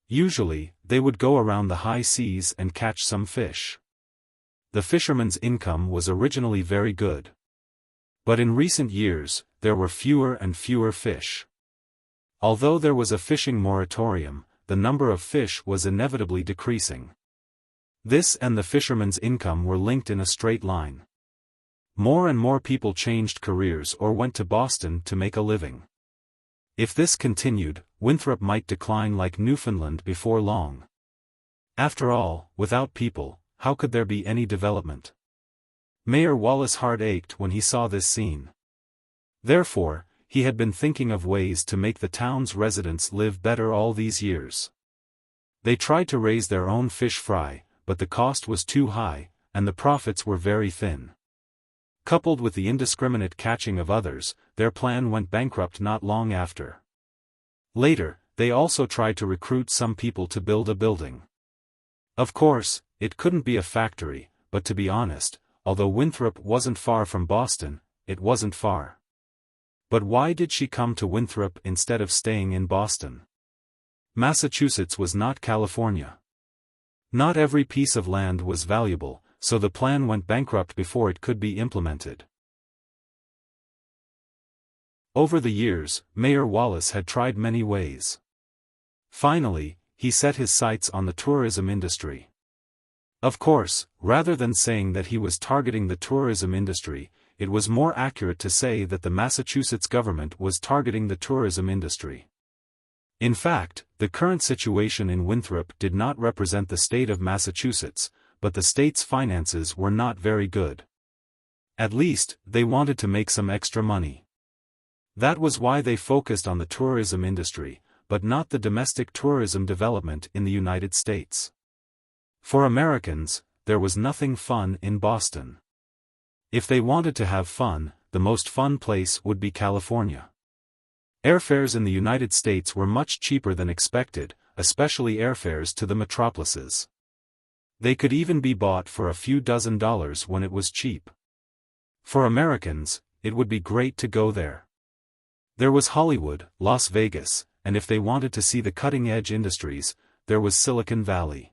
Usually, they would go around the high seas and catch some fish. The fishermen's income was originally very good. But in recent years, there were fewer and fewer fish. Although there was a fishing moratorium, the number of fish was inevitably decreasing. This and the fishermen's income were linked in a straight line. More and more people changed careers or went to Boston to make a living. If this continued, Winthrop might decline like Newfoundland before long. After all, without people, how could there be any development? Mayor Wallace's heart ached when he saw this scene. Therefore, he had been thinking of ways to make the town's residents live better all these years. They tried to raise their own fish fry, but the cost was too high, and the profits were very thin. Coupled with the indiscriminate catching of others, their plan went bankrupt not long after. Later, they also tried to recruit some people to build a building. Of course, it couldn't be a factory, but to be honest, although Winthrop wasn't far from Boston, it wasn't far. But why did she come to Winthrop instead of staying in Boston? Massachusetts was not California. Not every piece of land was valuable, so the plan went bankrupt before it could be implemented. Over the years, Mayor Wallace had tried many ways. Finally, he set his sights on the tourism industry. Of course, rather than saying that he was targeting the tourism industry, it was more accurate to say that the Massachusetts government was targeting the tourism industry. In fact, the current situation in Winthrop did not represent the state of Massachusetts, but the state's finances were not very good. At least, they wanted to make some extra money. That was why they focused on the tourism industry, but not the domestic tourism development in the United States. For Americans, there was nothing fun in Boston. If they wanted to have fun, the most fun place would be California. Airfares in the United States were much cheaper than expected, especially airfares to the metropolises. They could even be bought for a few $dozen when it was cheap. For Americans, it would be great to go there. There was Hollywood, Las Vegas, and if they wanted to see the cutting-edge industries, there was Silicon Valley.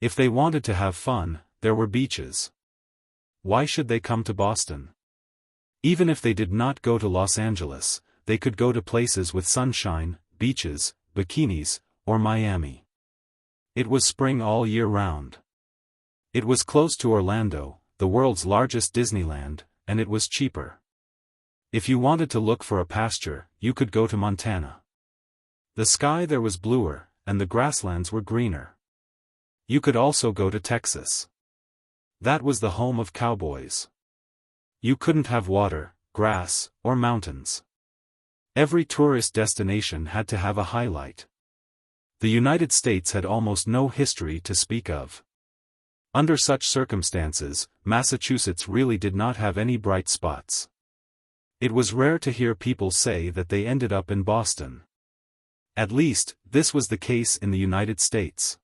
If they wanted to have fun, there were beaches. Why should they come to Boston? Even if they did not go to Los Angeles, they could go to places with sunshine, beaches, bikinis, or Miami. It was spring all year round. It was close to Orlando, the world's largest Disneyland, and it was cheaper. If you wanted to look for a pasture, you could go to Montana. The sky there was bluer, and the grasslands were greener. You could also go to Texas. That was the home of cowboys. You couldn't have water, grass, or mountains. Every tourist destination had to have a highlight. The United States had almost no history to speak of. Under such circumstances, Massachusetts really did not have any bright spots. It was rare to hear people say that they ended up in Boston. At least, this was the case in the United States.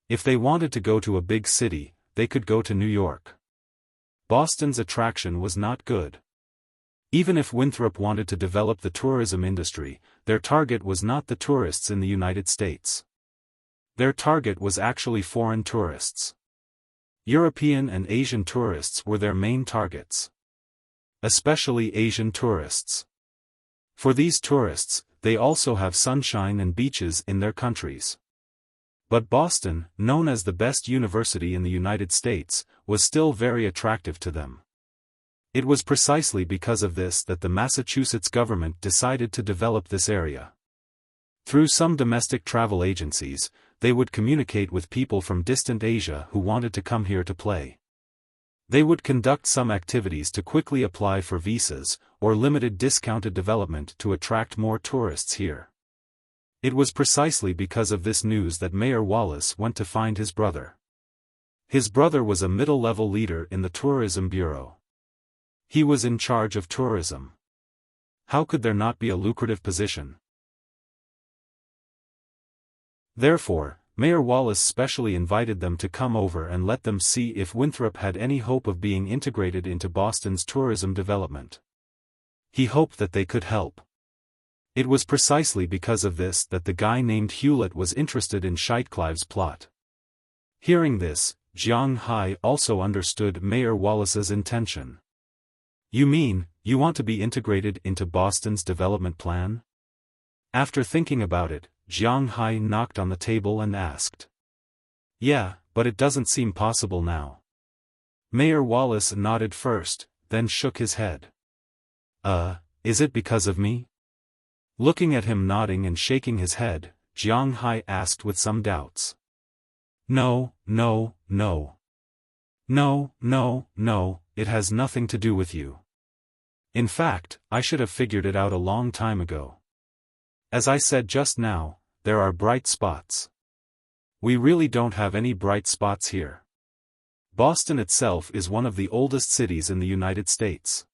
If they wanted to go to a big city, they could go to New York. Boston's attraction was not good. Even if Winthrop wanted to develop the tourism industry, their target was not the tourists in the United States. Their target was actually foreign tourists. European and Asian tourists were their main targets. Especially Asian tourists. For these tourists, they also have sunshine and beaches in their countries. But Boston, known as the best university in the United States, was still very attractive to them. It was precisely because of this that the Massachusetts government decided to develop this area. Through some domestic travel agencies, they would communicate with people from distant Asia who wanted to come here to play. They would conduct some activities to quickly apply for visas, or limited discounted development to attract more tourists here. It was precisely because of this news that Mayor Wallace went to find his brother. His brother was a middle-level leader in the Tourism Bureau. He was in charge of tourism. How could there not be a lucrative position? Therefore, Mayor Wallace specially invited them to come over and let them see if Winthrop had any hope of being integrated into Boston's tourism development. He hoped that they could help. It was precisely because of this that the guy named Hewlett was interested in Scheitklife's plot. Hearing this, Jiang Hai also understood Mayor Wallace's intention. You mean, you want to be integrated into Boston's development plan? After thinking about it, Jiang Hai knocked on the table and asked. Yeah, but it doesn't seem possible now. Mayor Wallace nodded first, then shook his head. Is it because of me? Looking at him nodding and shaking his head, Jiang Hai asked with some doubts. No, it has nothing to do with you. In fact, I should have figured it out a long time ago. As I said just now, there are bright spots. We really don't have any bright spots here. Boston itself is one of the oldest cities in the United States.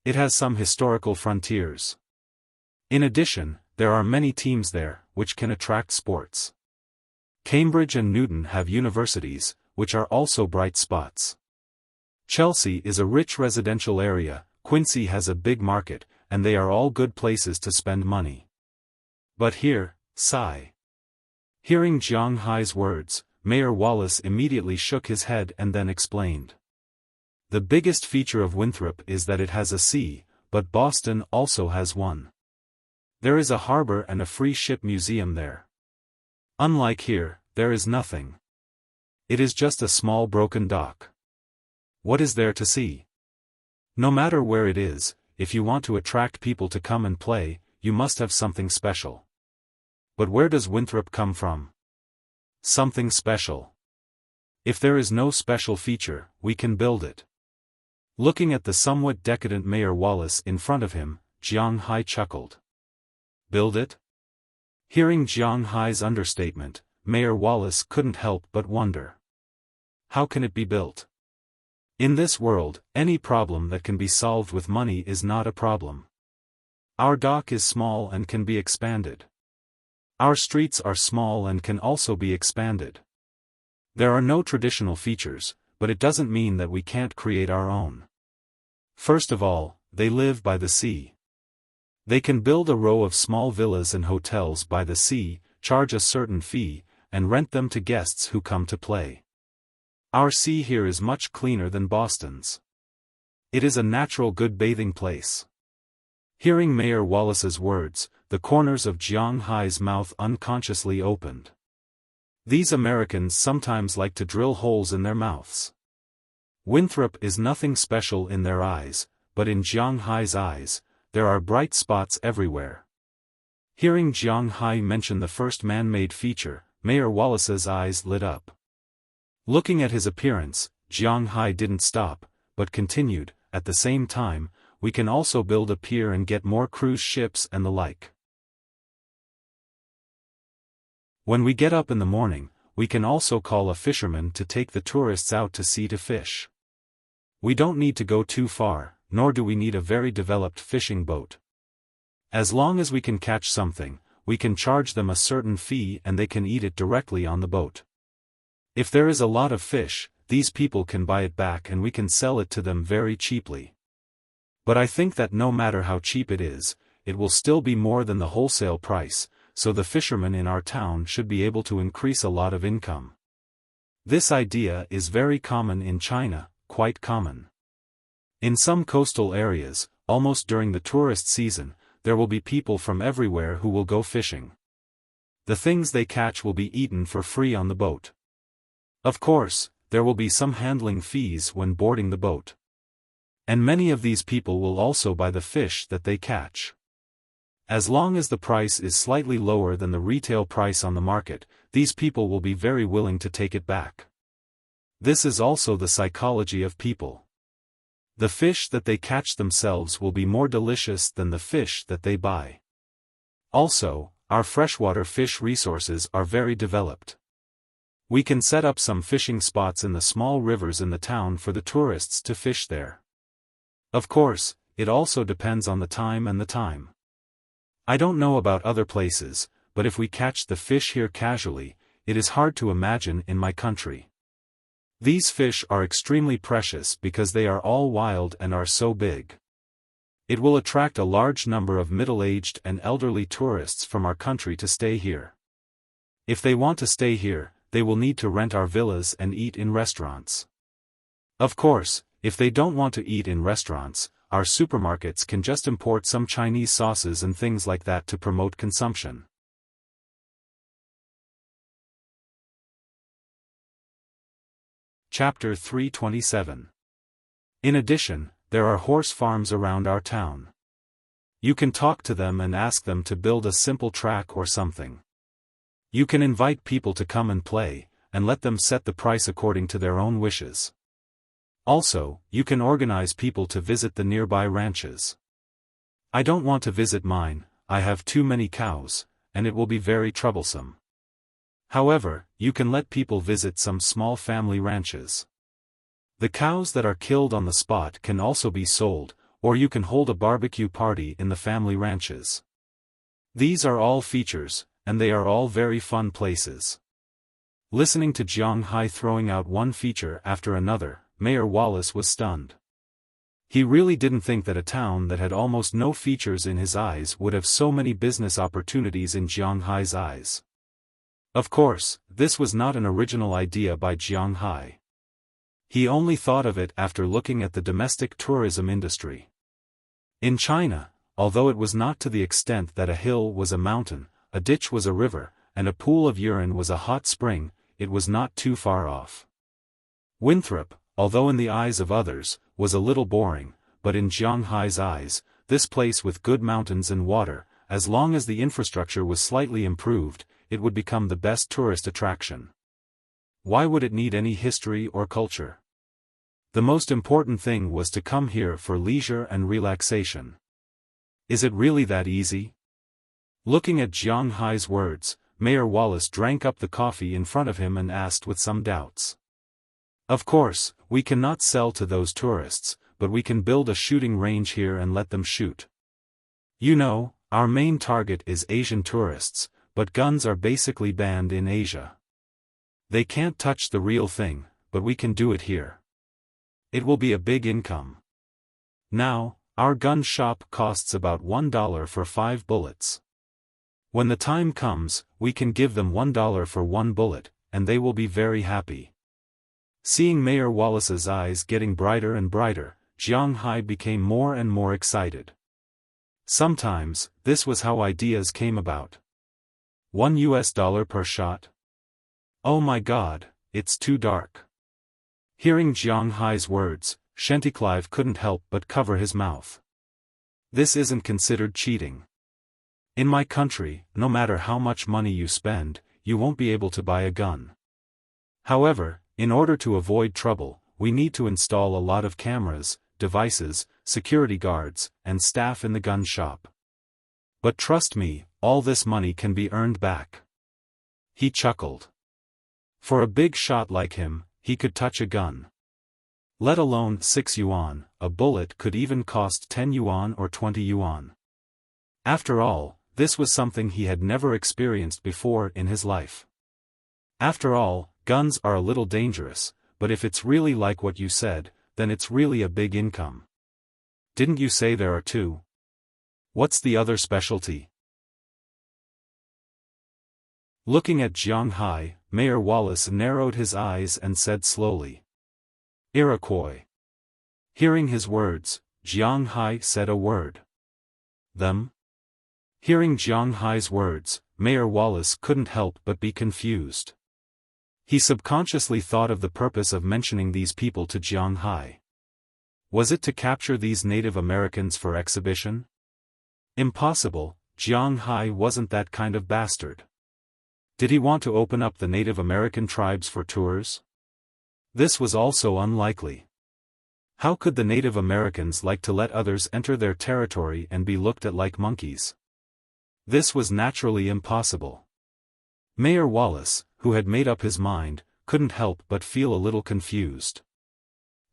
It has some historical frontiers. In addition, there are many teams there, which can attract sports. Cambridge and Newton have universities, which are also bright spots. Chelsea is a rich residential area, Quincy has a big market, and they are all good places to spend money. But here, sigh. Hearing Jiang Hai's words, Mayor Wallace immediately shook his head and then explained. The biggest feature of Winthrop is that it has a sea, but Boston also has one. There is a harbor and a free ship museum there. Unlike here, there is nothing. It is just a small broken dock. What is there to see? No matter where it is, if you want to attract people to come and play, you must have something special. But where does Winthrop come from? Something special. If there is no special feature, we can build it. Looking at the somewhat decadent Mayor Wallace in front of him, Jiang Hai chuckled. Build it? Hearing Jiang Hai's understatement, Mayor Wallace couldn't help but wonder. How can it be built? In this world, any problem that can be solved with money is not a problem. Our dock is small and can be expanded. Our streets are small and can also be expanded. There are no traditional features, but it doesn't mean that we can't create our own. First of all, they live by the sea. They can build a row of small villas and hotels by the sea, charge a certain fee, and rent them to guests who come to play. Our sea here is much cleaner than Boston's. It is a natural good bathing place. Hearing Mayor Wallace's words, the corners of Jiang Hai's mouth unconsciously opened. These Americans sometimes like to drill holes in their mouths. Winthrop is nothing special in their eyes, but in Jiang Hai's eyes, there are bright spots everywhere. Hearing Jiang Hai mention the first man-made feature, Mayor Wallace's eyes lit up. Looking at his appearance, Jiang Hai didn't stop, but continued, at the same time, we can also build a pier and get more cruise ships and the like. When we get up in the morning, we can also call a fisherman to take the tourists out to sea to fish. We don't need to go too far, nor do we need a very developed fishing boat. As long as we can catch something, we can charge them a certain fee and they can eat it directly on the boat. If there is a lot of fish, these people can buy it back and we can sell it to them very cheaply. But I think that no matter how cheap it is, it will still be more than the wholesale price, so the fishermen in our town should be able to increase a lot of income. This idea is very common in China, quite common. In some coastal areas, almost during the tourist season, there will be people from everywhere who will go fishing. The things they catch will be eaten for free on the boat. Of course, there will be some handling fees when boarding the boat. And many of these people will also buy the fish that they catch. As long as the price is slightly lower than the retail price on the market, these people will be very willing to take it back. This is also the psychology of people. The fish that they catch themselves will be more delicious than the fish that they buy. Also, our freshwater fish resources are very developed. We can set up some fishing spots in the small rivers in the town for the tourists to fish there. Of course, it also depends on the time and the time. I don't know about other places, but if we catch the fish here casually, it is hard to imagine in my country. These fish are extremely precious because they are all wild and are so big. It will attract a large number of middle-aged and elderly tourists from our country to stay here. If they want to stay here, they will need to rent our villas and eat in restaurants. Of course, if they don't want to eat in restaurants, our supermarkets can just import some Chinese sauces and things like that to promote consumption. Chapter 327. In addition, there are horse farms around our town. You can talk to them and ask them to build a simple track or something. You can invite people to come and play, and let them set the price according to their own wishes. Also, you can organize people to visit the nearby ranches. I don't want to visit mine, I have too many cows, and it will be very troublesome. However, you can let people visit some small family ranches. The cows that are killed on the spot can also be sold, or you can hold a barbecue party in the family ranches. These are all features, and they are all very fun places. Listening to Jiang Hai throwing out one feature after another, Mayor Wallace was stunned. He really didn't think that a town that had almost no features in his eyes would have so many business opportunities in Jiang Hai's eyes. Of course, this was not an original idea by Jiang Hai. He only thought of it after looking at the domestic tourism industry. In China, although it was not to the extent that a hill was a mountain, a ditch was a river, and a pool of urine was a hot spring, it was not too far off. Winthrop, although in the eyes of others, was a little boring, but in Jiang Hai's eyes, this place with good mountains and water, as long as the infrastructure was slightly improved, it would become the best tourist attraction. Why would it need any history or culture? The most important thing was to come here for leisure and relaxation. Is it really that easy? Looking at Jiang Hai's words, Mayor Wallace drank up the coffee in front of him and asked with some doubts. Of course, we cannot sell to those tourists, but we can build a shooting range here and let them shoot. You know, our main target is Asian tourists, but guns are basically banned in Asia. They can't touch the real thing, but we can do it here. It will be a big income. Now, our gun shop costs about $1 for 5 bullets. When the time comes, we can give them $1 for 1 bullet, and they will be very happy. Seeing Mayor Wallace's eyes getting brighter and brighter, Jiang Hai became more and more excited. Sometimes, this was how ideas came about. $1 per shot? Oh my God, it's too dark. Hearing Jiang Hai's words, Shanticlive couldn't help but cover his mouth. This isn't considered cheating. In my country, no matter how much money you spend, you won't be able to buy a gun. However, in order to avoid trouble, we need to install a lot of cameras, devices, security guards, and staff in the gun shop. But trust me, all this money can be earned back. He chuckled. For a big shot like him, he could touch a gun. Let alone 6 yuan, a bullet could even cost 10 yuan or 20 yuan. After all, this was something he had never experienced before in his life. After all, guns are a little dangerous, but if it's really like what you said, then it's really a big income. Didn't you say there are 2? What's the other specialty? Looking at Jiang Hai, Mayor Wallace narrowed his eyes and said slowly. Iroquois. Hearing his words, Jiang Hai said a word. Them? Hearing Jiang Hai's words, Mayor Wallace couldn't help but be confused. He subconsciously thought of the purpose of mentioning these people to Jiang Hai. Was it to capture these Native Americans for exhibition? Impossible, Jiang Hai wasn't that kind of bastard. Did he want to open up the Native American tribes for tours? This was also unlikely. How could the Native Americans like to let others enter their territory and be looked at like monkeys? This was naturally impossible. Mayor Wallace, who had made up his mind, couldn't help but feel a little confused.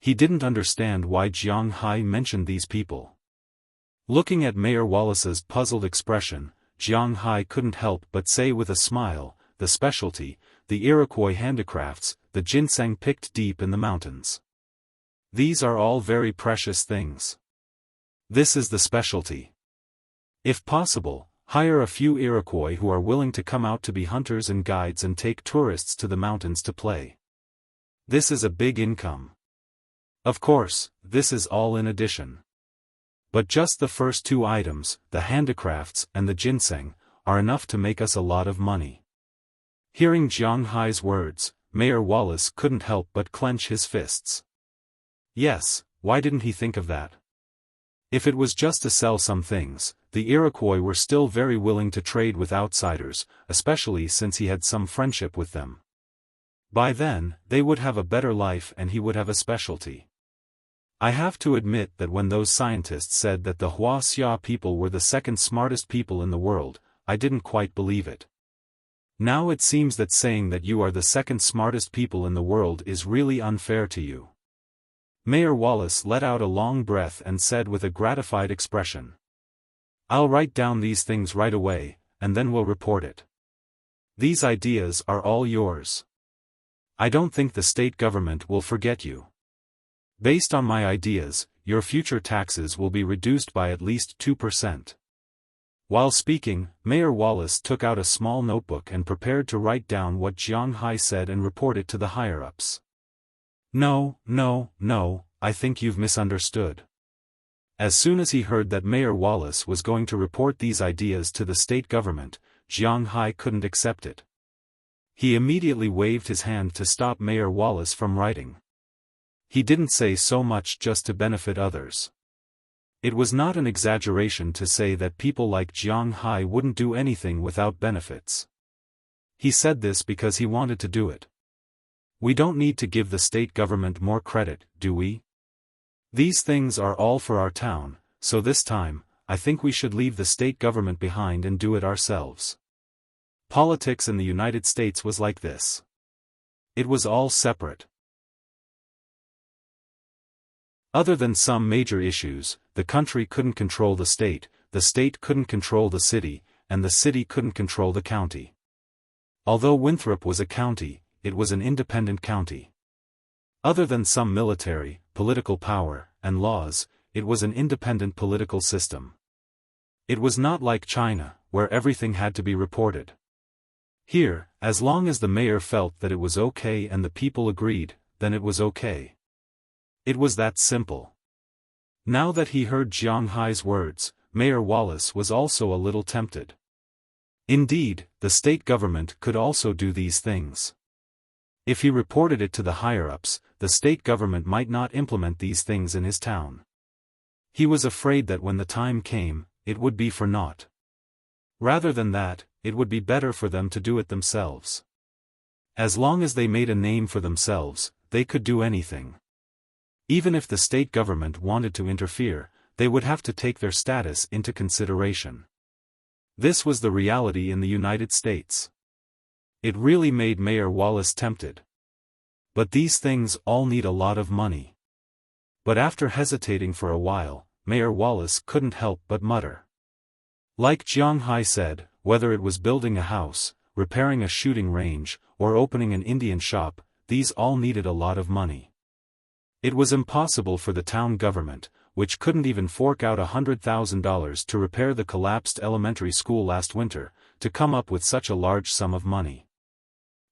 He didn't understand why Jiang Hai mentioned these people. Looking at Mayor Wallace's puzzled expression, Jiang Hai couldn't help but say with a smile, the specialty, the Iroquois handicrafts, the ginseng picked deep in the mountains. These are all very precious things. This is the specialty. If possible, hire a few Iroquois who are willing to come out to be hunters and guides and take tourists to the mountains to play. This is a big income. Of course, this is all in addition. But just the first 2 items, the handicrafts and the ginseng, are enough to make us a lot of money. Hearing Jiang Hai's words, Mayor Wallace couldn't help but clench his fists. Yes, why didn't he think of that? If it was just to sell some things, the Iroquois were still very willing to trade with outsiders, especially since he had some friendship with them. By then, they would have a better life and he would have a specialty. I have to admit that when those scientists said that the Wuxia people were the second smartest people in the world, I didn't quite believe it. Now it seems that saying that you are the second smartest people in the world is really unfair to you. Mayor Wallace let out a long breath and said with a gratified expression. I'll write down these things right away, and then we'll report it. These ideas are all yours. I don't think the state government will forget you. Based on my ideas, your future taxes will be reduced by at least 2%. While speaking, Mayor Wallace took out a small notebook and prepared to write down what Jiang Hai said and report it to the higher-ups. No, I think you've misunderstood. As soon as he heard that Mayor Wallace was going to report these ideas to the state government, Jiang Hai couldn't accept it. He immediately waved his hand to stop Mayor Wallace from writing. He didn't say so much just to benefit others. It was not an exaggeration to say that people like Jiang Hai wouldn't do anything without benefits. He said this because he wanted to do it. We don't need to give the state government more credit, do we? These things are all for our town, so this time, I think we should leave the state government behind and do it ourselves. Politics in the United States was like this. It was all separate. Other than some major issues, the country couldn't control the the state couldn't control the city, and the city couldn't control the county. Although Winthrop was a county, it was an independent county. Other than some military, political power, and laws, it was an independent political system. It was not like China, where everything had to be reported. Here, as long as the mayor felt that it was okay and the people agreed, then it was okay. It was that simple. Now that he heard Jiang Hai's words, Mayor Wallace was also a little tempted. Indeed, the state government could also do these things. If he reported it to the higher-ups, the state government might not implement these things in his town. He was afraid that when the time came, it would be for naught. Rather than that, it would be better for them to do it themselves. As long as they made a name for themselves, they could do anything. Even if the state government wanted to interfere, they would have to take their status into consideration. This was the reality in the United States. It really made Mayor Wallace tempted. But these things all need a lot of money. But after hesitating for a while, Mayor Wallace couldn't help but mutter. Like Jiang Hai said, whether it was building a house, repairing a shooting range, or opening an Indian shop, these all needed a lot of money. It was impossible for the town government, which couldn't even fork out $100,000 to repair the collapsed elementary school last winter, to come up with such a large sum of money.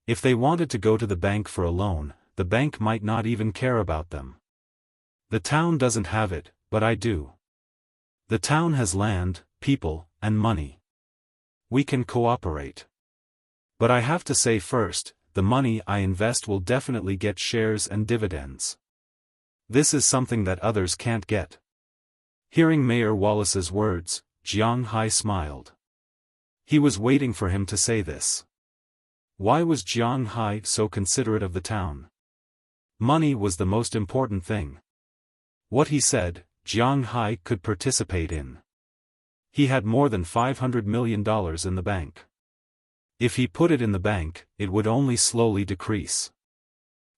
If they wanted to go to the bank for a loan, the bank might not even care about them. The town doesn't have it, but I do. The town has land, people, and money. We can cooperate. But I have to say first, the money I invest will definitely get shares and dividends. This is something that others can't get. Hearing Mayor Wallace's words, Jiang Hai smiled. He was waiting for him to say this. Why was Jiang Hai so considerate of the town? Money was the most important thing. What he said, Jiang Hai could participate in. He had more than $500 million in the bank. If he put it in the bank, it would only slowly decrease.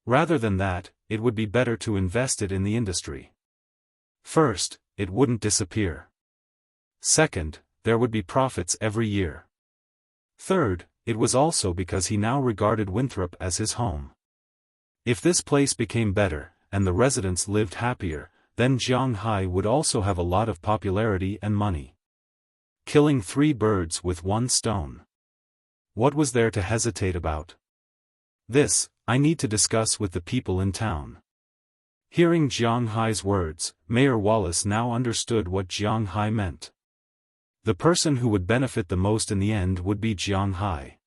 Rather than that, it would be better to invest it in the industry. First, it wouldn't disappear. Second, there would be profits every year. Third, it was also because he now regarded Winthrop as his home. If this place became better, and the residents lived happier, then Jiang Hai would also have a lot of popularity and money. Killing 3 birds with 1 stone. What was there to hesitate about? This, I need to discuss with the people in town. Hearing Jiang Hai's words, Mayor Wallace now understood what Jiang Hai meant. The person who would benefit the most in the end would be Jiang Hai.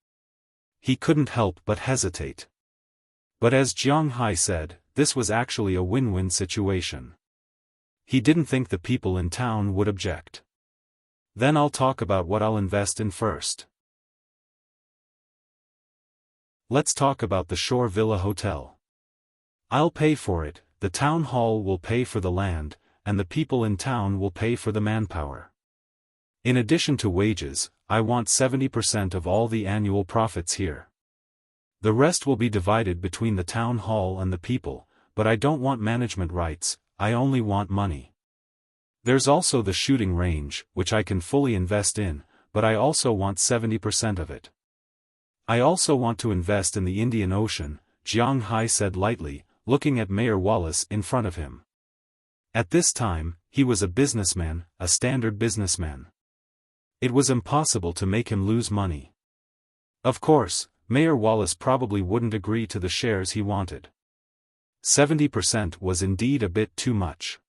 He couldn't help but hesitate. But as Jiang Hai said, this was actually a win-win situation. He didn't think the people in town would object. Then I'll talk about what I'll invest in first. Let's talk about the Shore Villa Hotel. I'll pay for it, the town hall will pay for the land, and the people in town will pay for the manpower. In addition to wages, I want 70% of all the annual profits here. The rest will be divided between the town hall and the people, but I don't want management rights, I only want money. There's also the shooting range, which I can fully invest in, but I also want 70% of it. I also want to invest in the Indian Ocean, Jiang Hai said lightly, looking at Mayor Wallace in front of him. At this time, he was a businessman, a standard businessman. It was impossible to make him lose money. Of course, Mayor Wallace probably wouldn't agree to the shares he wanted. 70% was indeed a bit too much.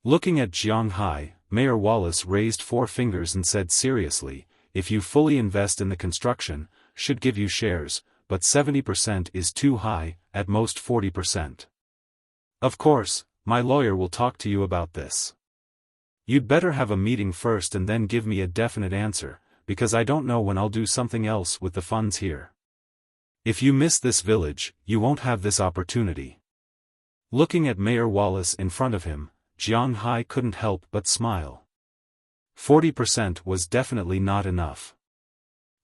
Looking at Jiang Hai, Mayor Wallace raised 4 fingers and said seriously, if you fully invest in the construction, should give you shares, but 70% is too high, at most 40%. Of course, my lawyer will talk to you about this. You'd better have a meeting first and then give me a definite answer, because I don't know when I'll do something else with the funds here. If you miss this village, you won't have this opportunity. Looking at Mayor Wallace in front of him, Jiang Hai couldn't help but smile. 40% was definitely not enough.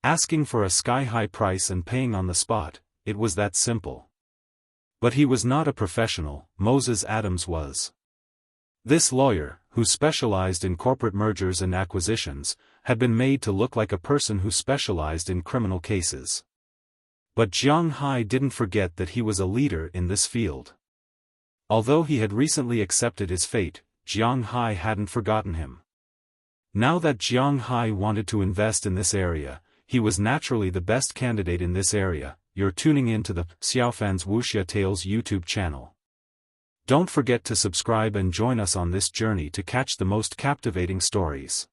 Asking for a sky-high price and paying on the spot, it was that simple. But he was not a professional, Moses Adams was. This lawyer, who specialized in corporate mergers and acquisitions, had been made to look like a person who specialized in criminal cases. But Jiang Hai didn't forget that he was a leader in this field. Although he had recently accepted his fate, Jiang Hai hadn't forgotten him. Now that Jiang Hai wanted to invest in this area, he was naturally the best candidate in this area. You're tuning in to the Xiaofan's Wuxia Tales YouTube channel. Don't forget to subscribe and join us on this journey to catch the most captivating stories.